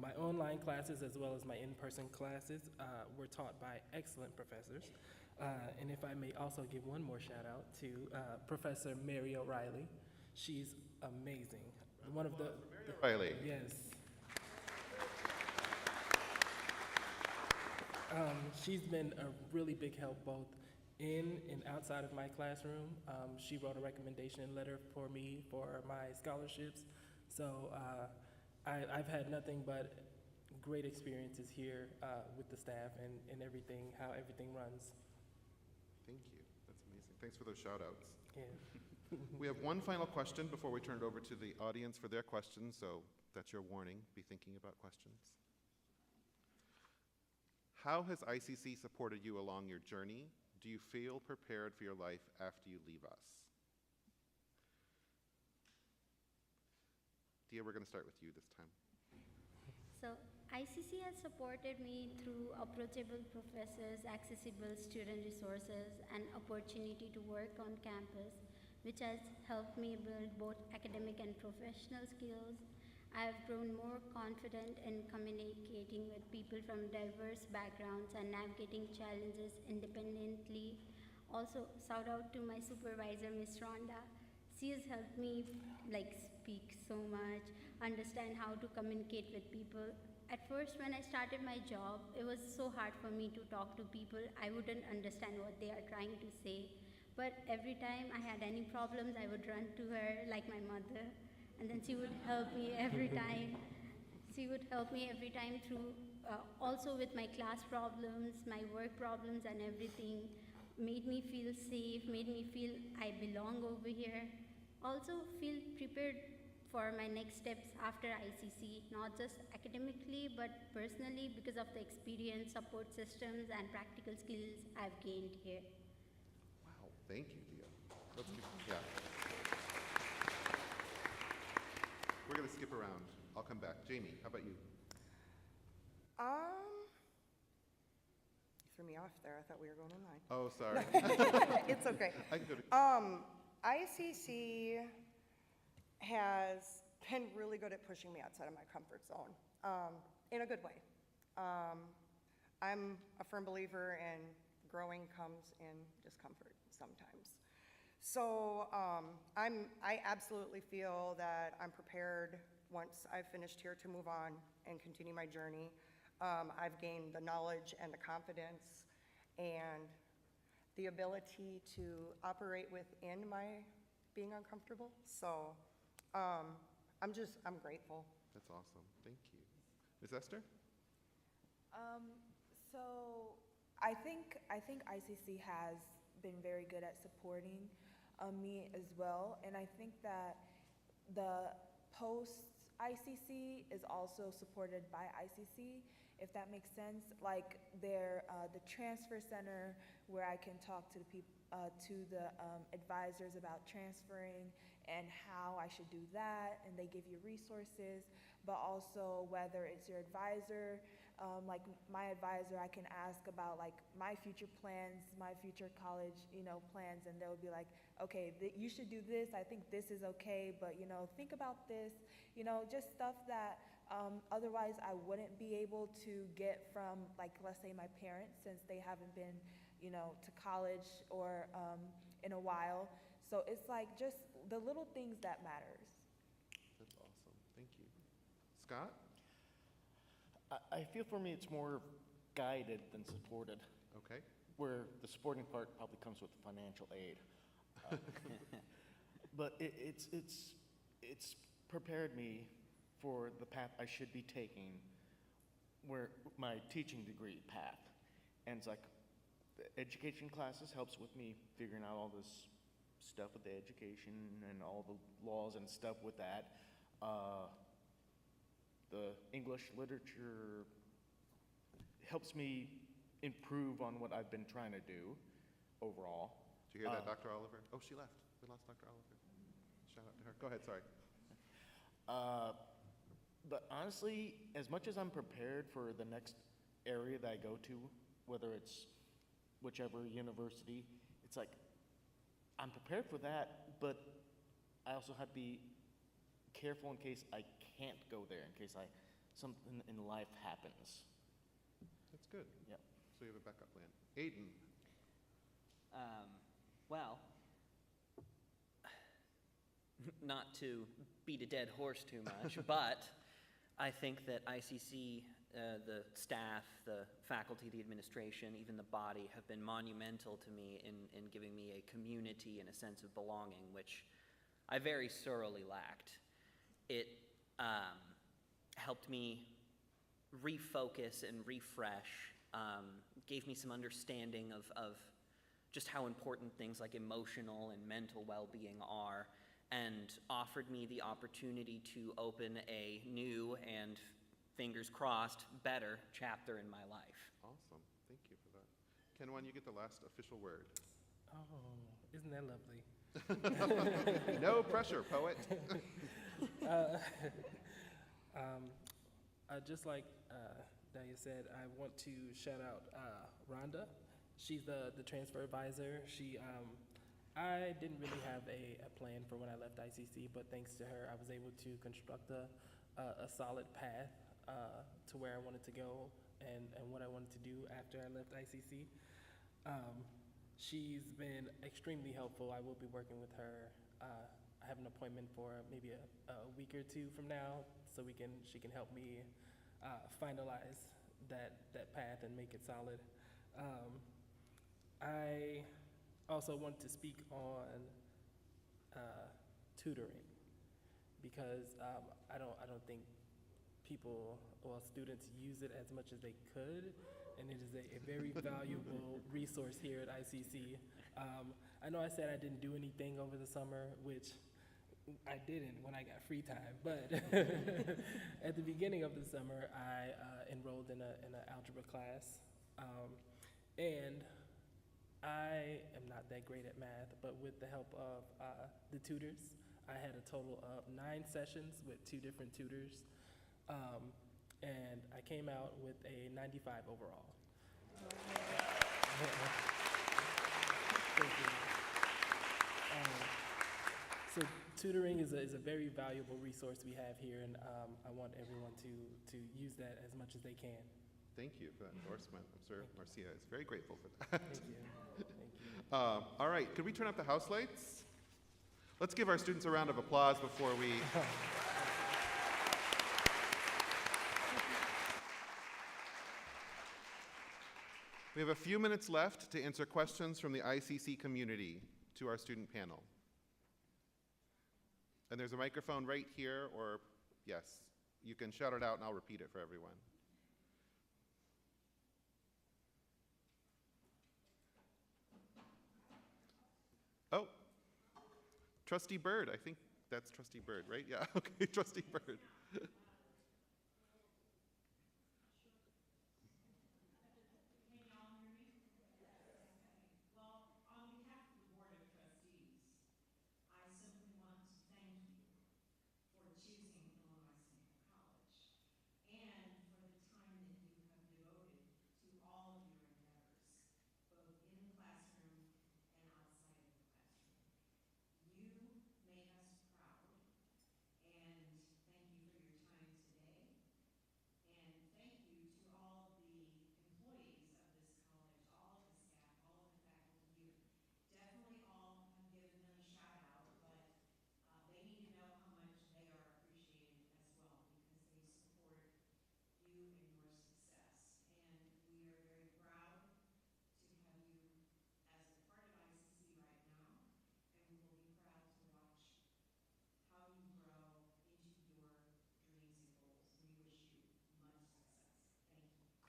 My online classes as well as my in-person classes were taught by excellent professors. And if I may also give one more shout out to Professor Mary O'Reilly. She's amazing. One of the O'Reilly. Yes. She's been a really big help both in and outside of my classroom. She wrote a recommendation letter for me for my scholarships. So I've had nothing but great experiences here with the staff and everything, how everything runs. Thank you. That's amazing. Thanks for those shout outs. Yeah. We have one final question before we turn it over to the audience for their questions, so that's your warning. Be thinking about questions. How has ICC supported you along your journey? Do you feel prepared for your life after you leave us? Dia, we're going to start with you this time. So ICC has supported me through approachable professors, accessible student resources, and opportunity to work on campus, which has helped me build both academic and professional skills. I have grown more confident in communicating with people from diverse backgrounds and navigating challenges independently. Also, shout out to my supervisor, Ms. Rhonda. She has helped me speak so much, understand how to communicate with people, At first, when I started my job, it was so hard for me to talk to people. I wouldn't understand what they are trying to say. But every time I had any problems, I would run to her like my mother, and then she would help me every time. She would help me every time through, also with my class problems, my work problems and everything. Made me feel safe, made me feel I belong over here. Also feel prepared for my next steps after ICC, not just academically, but personally because of the experience, support systems, and practical skills I've gained here. Wow, thank you, Dia. Let's keep, yeah. We're going to skip around. I'll come back. Jamie, how about you? You threw me off there. I thought we were going online. Oh, sorry. It's okay. I can go to. ICC has been really good at pushing me outside of my comfort zone, in a good way. I'm a firm believer in growing comes in discomfort sometimes. So I absolutely feel that I'm prepared once I've finished here to move on and continue my journey. I've gained the knowledge and the confidence and the ability to operate within my being uncomfortable. So I'm grateful. That's awesome. Thank you. Ms. Esther? So I think ICC has been very good at supporting me as well, and I think that the post-ICC is also supported by ICC, if that makes sense. Like the transfer center where I can talk to the advisors about transferring and how I should do that, and they give you resources, but also whether it's your advisor, like my advisor, I can ask about like my future plans, my future college, plans, and they'll be like, okay, you should do this, I think this is okay, but think about this, just stuff that otherwise I wouldn't be able to get from, like, let's say my parents, since they haven't been, to college or in a while. So it's like just the little things that matters. That's awesome. Thank you. Scott? I feel for me it's more guided than supported. Okay. Where the supporting part probably comes with financial aid. But it's prepared me for the path I should be taking, where my teaching degree path. And it's like, the education classes helps with me figuring out all this stuff with the education and all the laws and stuff with that. The English literature helps me improve on what I've been trying to do overall. Did you hear that, Dr. Oliver? Oh, she left. We lost Dr. Oliver. Shout out to her. Go ahead, sorry. But honestly, as much as I'm prepared for the next area that I go to, whether it's whichever university, it's like, I'm prepared for that, but I also have to be careful in case I can't go there, in case something in life happens. That's good. Yep. So you have a backup plan. Aiden? Well, not to beat a dead horse too much, but I think that ICC, the staff, the faculty, the administration, even the body have been monumental to me in giving me a community and a sense of belonging, which I very sorely lacked. It helped me refocus and refresh, gave me some understanding of just how important things like emotional and mental well-being are, and offered me the opportunity to open a new and, fingers crossed, better chapter in my life. Awesome. Thank you for that. Kenwan, you get the last official word. Oh, isn't that lovely? No pressure, poet. Just like Dahlia said, I want to shout out Rhonda. She's the transfer advisor. I didn't really have a plan for when I left ICC, but thanks to her, I was able to construct a solid path to where I wanted to go and what I wanted to do after I left ICC. She's been extremely helpful. I will be working with her. I have an appointment for maybe a week or two from now, so she can help me finalize that path and make it solid. I also want to speak on tutoring, because I don't think students use it as much as they could, and it is a very valuable resource here at ICC. I know I said I didn't do anything over the summer, which I didn't when I got free time, but at the beginning of the summer, I enrolled in an algebra class, and I am not that great at math, but with the help of the tutors, I had a total of 9 sessions with 2 different tutors, and I came out with a 95 overall. Thank you. So tutoring is a very valuable resource we have here, and I want everyone to use that as much as they can. Thank you for that endorsement. I'm sure Marcia is very grateful for that. Thank you. Thank you. All right, could we turn up the house lights? Let's give our students a round of applause before we... We have a few minutes left to answer questions from the ICC community to our student panel. And there's a microphone right here, or yes, you can shout it out and I'll repeat it for everyone. Oh, Trustee Bird, I think that's Trustee Bird, right? Yeah, okay, Trustee Bird.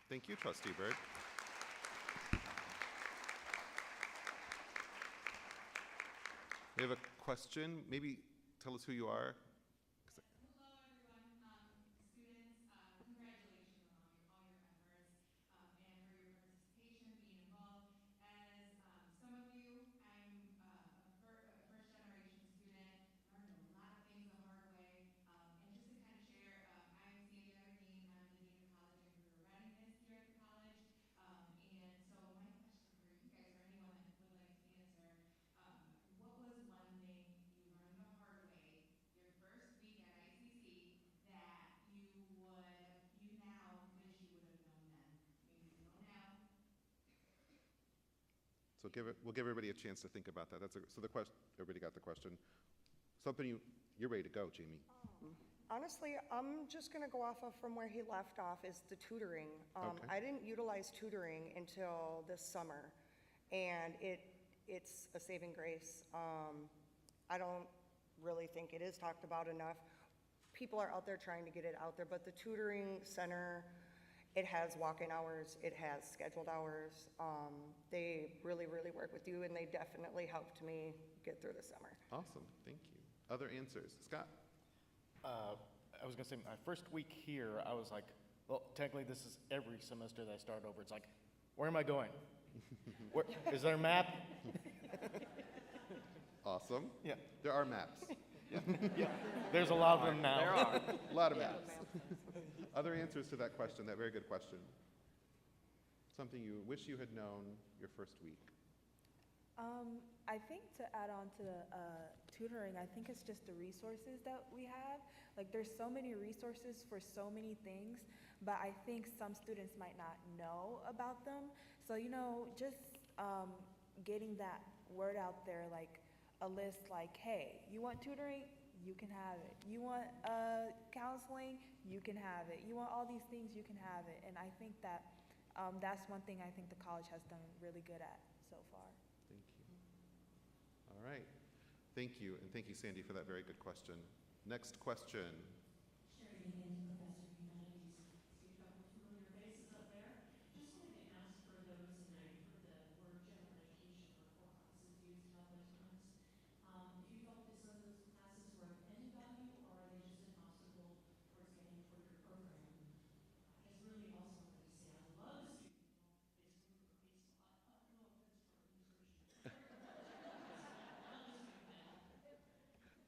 Thank you, Trustee Bird. We have a question. Maybe tell us who you are. So we'll give everybody a chance to think about that. So the question, everybody got the question. Something you're ready to go, Jamie. Honestly, I'm just going to go off of from where he left off is the tutoring. Okay. I didn't utilize tutoring until this summer, and it's a saving grace. I don't really think it is talked about enough. People are out there trying to get it out there, but the tutoring center, it has walk-in hours, it has scheduled hours. They really, really work with you, and they definitely helped me get through the summer. Awesome, thank you. Other answers? Scott? I was gonna say, my first week here, I was like, well, technically this is every semester that I start over. It's like, where am I going? Is there a map? Awesome. Yeah. There are maps. Yeah. There's a lot of them now. There are. A lot of maps. Other answers to that question, that very good question. Something you wish you had known your first week. I think to add on to the tutoring, I think it's just the resources that we have. Like, there's so many resources for so many things, but I think some students might not know about them. So, you know, just getting that word out there, like a list like, hey, you want tutoring? you can have it. You want counseling, you can have it. You want all these things, you can have it. And I think that that's one thing I think the college has done really good at so far. Thank you. All right. Thank you, and thank you, Sandy, for that very good question. Next question.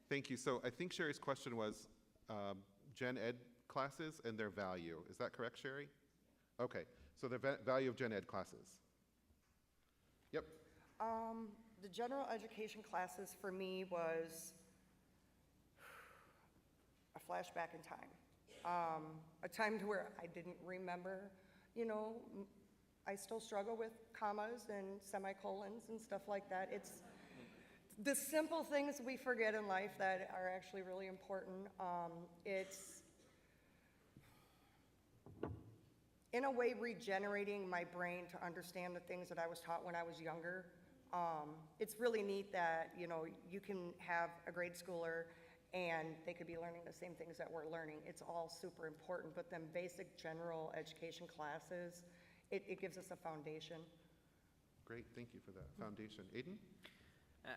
Thank you. So I think Sherry's question was Gen Ed classes and their value. Is that correct, Sherry? Okay. So the value of Gen Ed classes. Yep. The general education classes for me was a flashback in time. A time to where I didn't remember, you know, I still struggle with commas and semicolons and stuff like that. It's the simple things we forget in life that are actually really important. It's, in a way, regenerating my brain to understand the things that I was taught when I was younger. It's really neat that, you know, you can have a grade schooler and they could be learning the same things that we're learning. It's all super important, but then basic general education classes, it gives us a foundation. Great, thank you for that foundation. Aiden?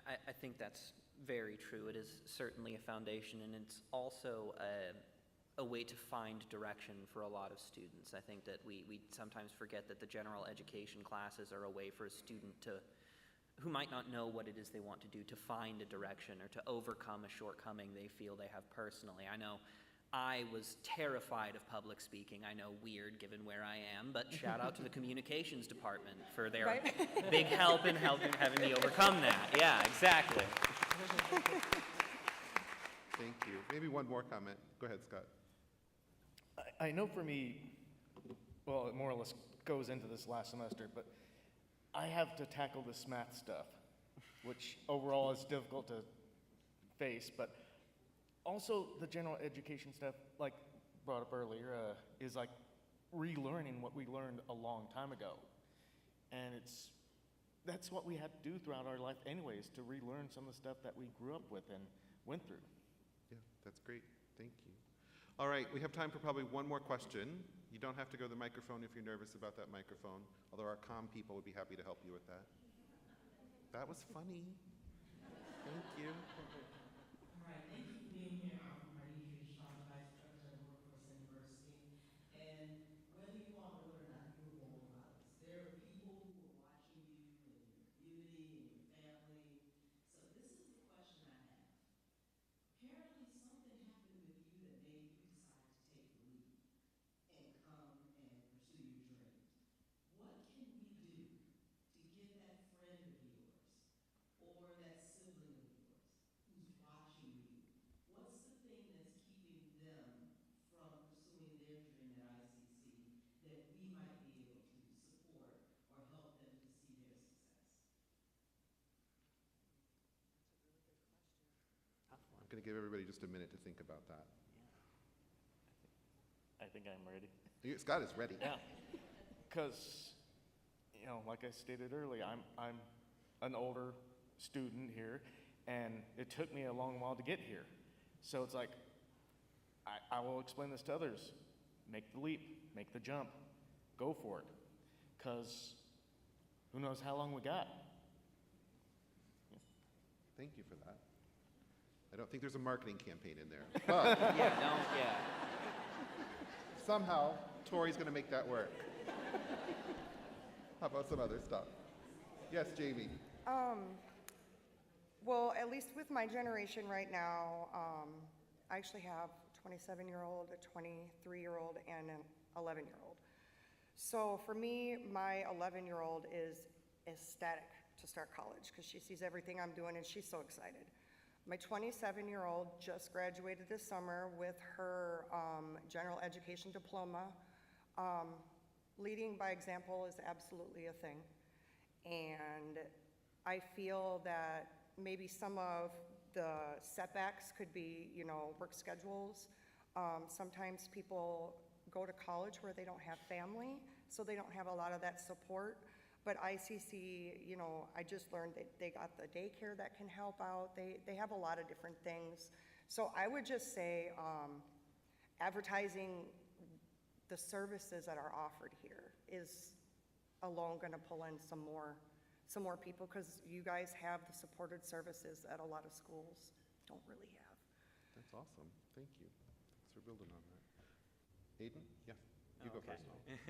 I think that's very true. It is certainly a foundation, and it's also a way to find direction for a lot of students. I think that we sometimes forget that the general education classes are a way for a student who might not know what it is they want to do, to find a direction or to overcome a shortcoming they feel they have personally. I know I was terrified of public speaking. I know, weird given where I am, but shout out to the communications department for their big help in having me overcome that. Yeah, exactly. Thank you. Maybe one more comment. Go ahead, Scott. I know for me, well, it more or less goes into this last semester, but I have to tackle this math stuff, which overall is difficult to face, but also the general education stuff, like brought up earlier, is like relearning what we learned a long time ago. And that's what we had to do throughout our life anyways, to relearn some of the stuff that we grew up with and went through. Yeah, that's great. Thank you. All right, we have time for probably one more question. You don't have to go to the microphone if you're nervous about that microphone, although our comm people would be happy to help you with that. That was funny. Thank you. All right, thank you for being here. My name is Sean, Vice President of Workforce University. And whether you all know it or not, you're role models. There are people who are watching you in your community, in your family. So this is the question I have. Apparently something happened with you that made you decide to take the leap and come and pursue your dreams. What can we do to get that friend of yours or that sibling of yours who's watching you? What's the thing that's keeping them from pursuing their dream at ICC that we might be able to support or help them to see their success? I'm going to give everybody just a minute to think about that. I think I'm ready. Scott is ready. Yeah. Because, you know, like I stated earlier, I'm an older student here, and it took me a long while to get here. So it's like, I will explain this to others. Make the leap, make the jump, go for it. Because who knows how long we got. Thank you for that. I don't think there's a marketing campaign in there, but Yeah. somehow Tori's going to make that work. How about some other stuff? Yes, Jamie. Well, at least with my generation right now, I actually have a 27-year-old, a 23-year-old, and an 11-year-old. So for me, my 11-year-old is ecstatic to start college because she sees everything I'm doing and she's so excited. My 27-year-old just graduated this summer with her general education diploma. Leading by example is absolutely a thing. And I feel that maybe some of the setbacks could be, you know, work schedules. Sometimes people go to college where they don't have family, so they don't have a lot of that support. But ICC, you know, I just learned that they got the daycare that can help out. They have a lot of different things. So I would just say advertising the services that are offered here is alone going to pull in some more people, because you guys have the supported services that a lot of schools don't really have. That's awesome. Thank you. Thanks for building on that. Aiden? Yeah, you go Okay. first.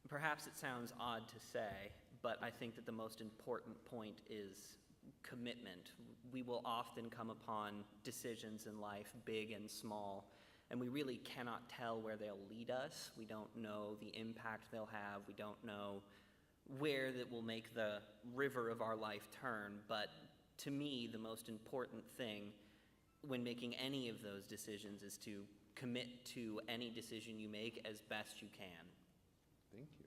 Perhaps it sounds odd to say, but I think that the most important point is commitment. We will often come upon decisions in life, big and small, and we really cannot tell where they'll lead us. We don't know the impact they'll have. We don't know where that will make the river of our life turn. But to me, the most important thing when making any of those decisions is to commit to any decision you make as best you can. Thank you.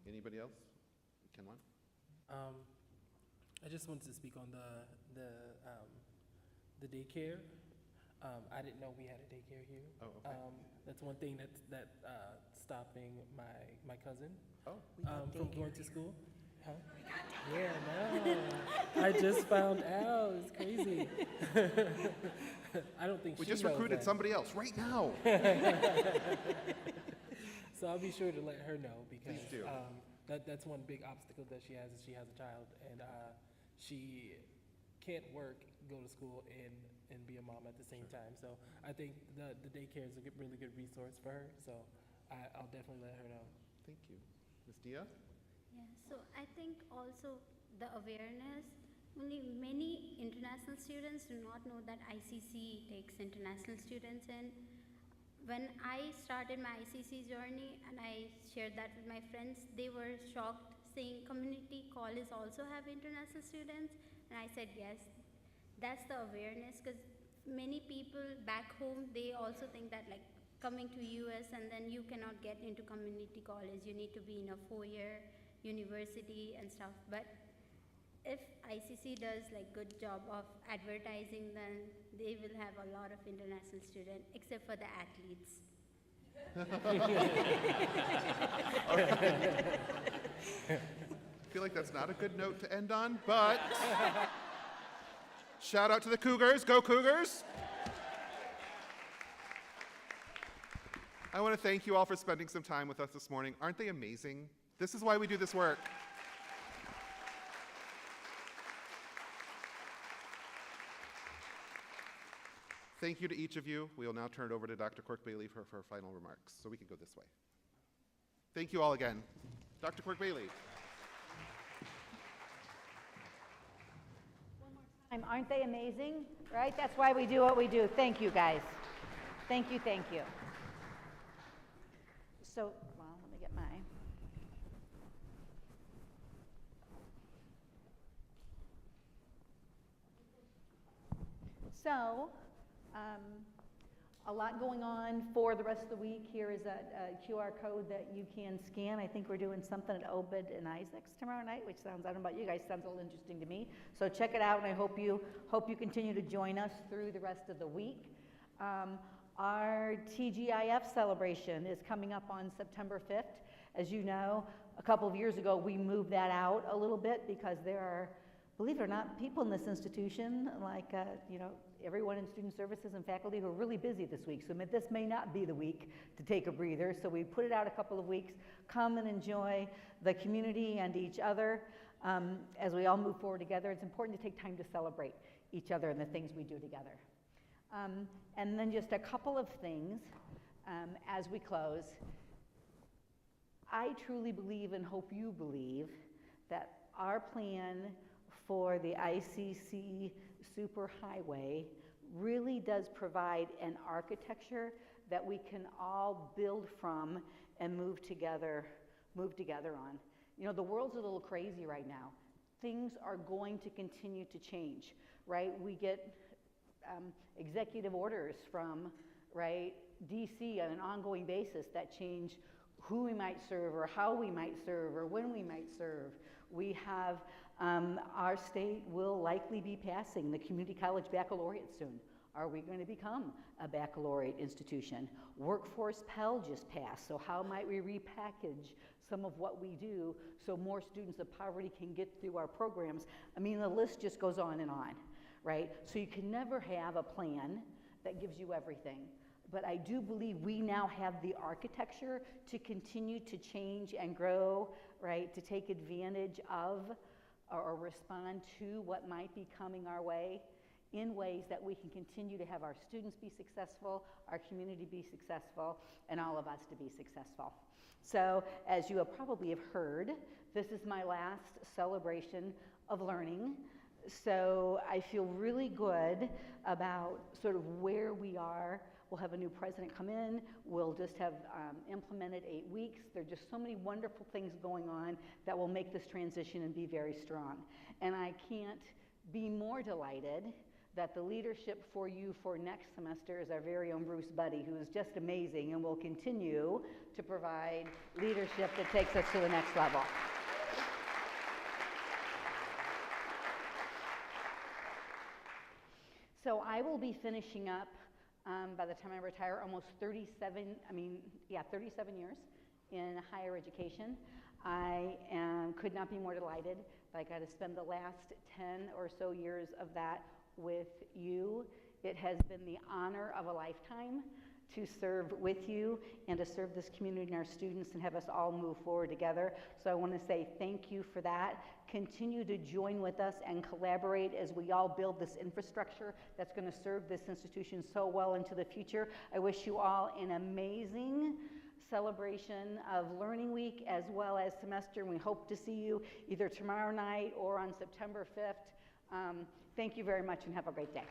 Anybody else? Kenwan? I just wanted to speak on the daycare. I didn't know we had a daycare here. Oh, okay. That's one thing that's stopping my cousin We got from going daycare to school. Huh? We got Yeah, no. I just found out. It's crazy. I don't think We she just knows recruited that. somebody else right now. So I'll be sure to let her know, because Please do. that's one big obstacle that she has, is she has a child, and she can't work, go to school, and be a mom at the same time. So I think the daycare is a really good resource for her, so I'll definitely let her know. Thank you. Ms. Diaz? Yeah, so I think also the awareness, only many international students do not know that ICC takes international students in. When I started my ICC journey and I shared that with my friends, they were shocked saying community colleges also have international students. And I said, yes, that's the awareness, because many people back home, they also think that like coming to US and then you cannot get into community college. You need to be in a 4-year university and stuff. But if ICC does like good job of advertising, then they will have a lot of international students, except for the athletes. I feel like that's not a good note to end on, but shout out to the Cougars. Go Cougars! I want to thank you all for spending some time with us this morning. Aren't they amazing? This is why we do this work. Thank you to each of you. We will now turn it over to Dr. Quirk-Bailey for her final remarks. So we can go this way. Thank you all again. Dr. Quirk-Bailey. Aren't they amazing? Right? That's why we do what we do. Thank you, guys. Thank you, thank you. So, well, let me get my... So, a lot going on for the rest of the week. Here is a QR code that you can scan. I think we're doing something at Obed and Isaac's tomorrow night, which sounds, I don't know about you guys, sounds a little interesting to me. So check it out, and I hope you continue to join us through the rest of the week. Our TGIF celebration is coming up on September 5th. As you know, a couple of years ago, we moved that out a little bit because there are, believe it or not, people in this institution, like, everyone in student services and faculty who are really busy this week. So this may not be the week to take a breather. So we put it out a couple of weeks. Come and enjoy the community and each other as we all move forward together. It's important to take time to celebrate each other and the things we do together. And then just a couple of things as we close. I truly believe, and hope you believe, that our plan for the ICC Superhighway really does provide an architecture that we can all build from and move together on. You know, the world's a little crazy right now. Things are going to continue to change, right? We get executive orders from, right, DC on an ongoing basis that change who we might serve or how we might serve or when we might serve. We have Our state will likely be passing the Community College Baccalaureate soon. Are we going to become a baccalaureate institution? Workforce Pell just passed, so how might we repackage some of what we do so more students of poverty can get through our programs? I mean, the list just goes on, right? So you can never have a plan that gives you everything. But I do believe we now have the architecture to continue to change and grow, right? To take advantage of or respond to what might be coming our way in ways that we can continue to have our students be successful, our community be successful, and all of us to be successful. So, as you probably have heard, this is my last celebration of learning. So I feel really good about sort of where we are. We'll have a new president come in. We'll just have implemented 8 weeks. There are just so many wonderful things going on that will make this transition and be very strong. And I can't be more delighted that the leadership for you for next semester is our very own Bruce Buddy, who is just amazing and will continue to provide leadership that takes us to the next level. So I will be finishing up, by the time I retire, almost 37 years in higher education. I could not be more delighted that I got to spend the last 10 or so years of that with you. It has been the honor of a lifetime to serve with you and to serve this community and our students and have us all move forward together. So I want to say thank you for that. Continue to join with us and collaborate as we all build this infrastructure that's going to serve this institution so well into the future. I wish you all an amazing celebration of Learning Week as well as semester, and we hope to see you either tomorrow night or on September 5th. Thank you very much and have a great day.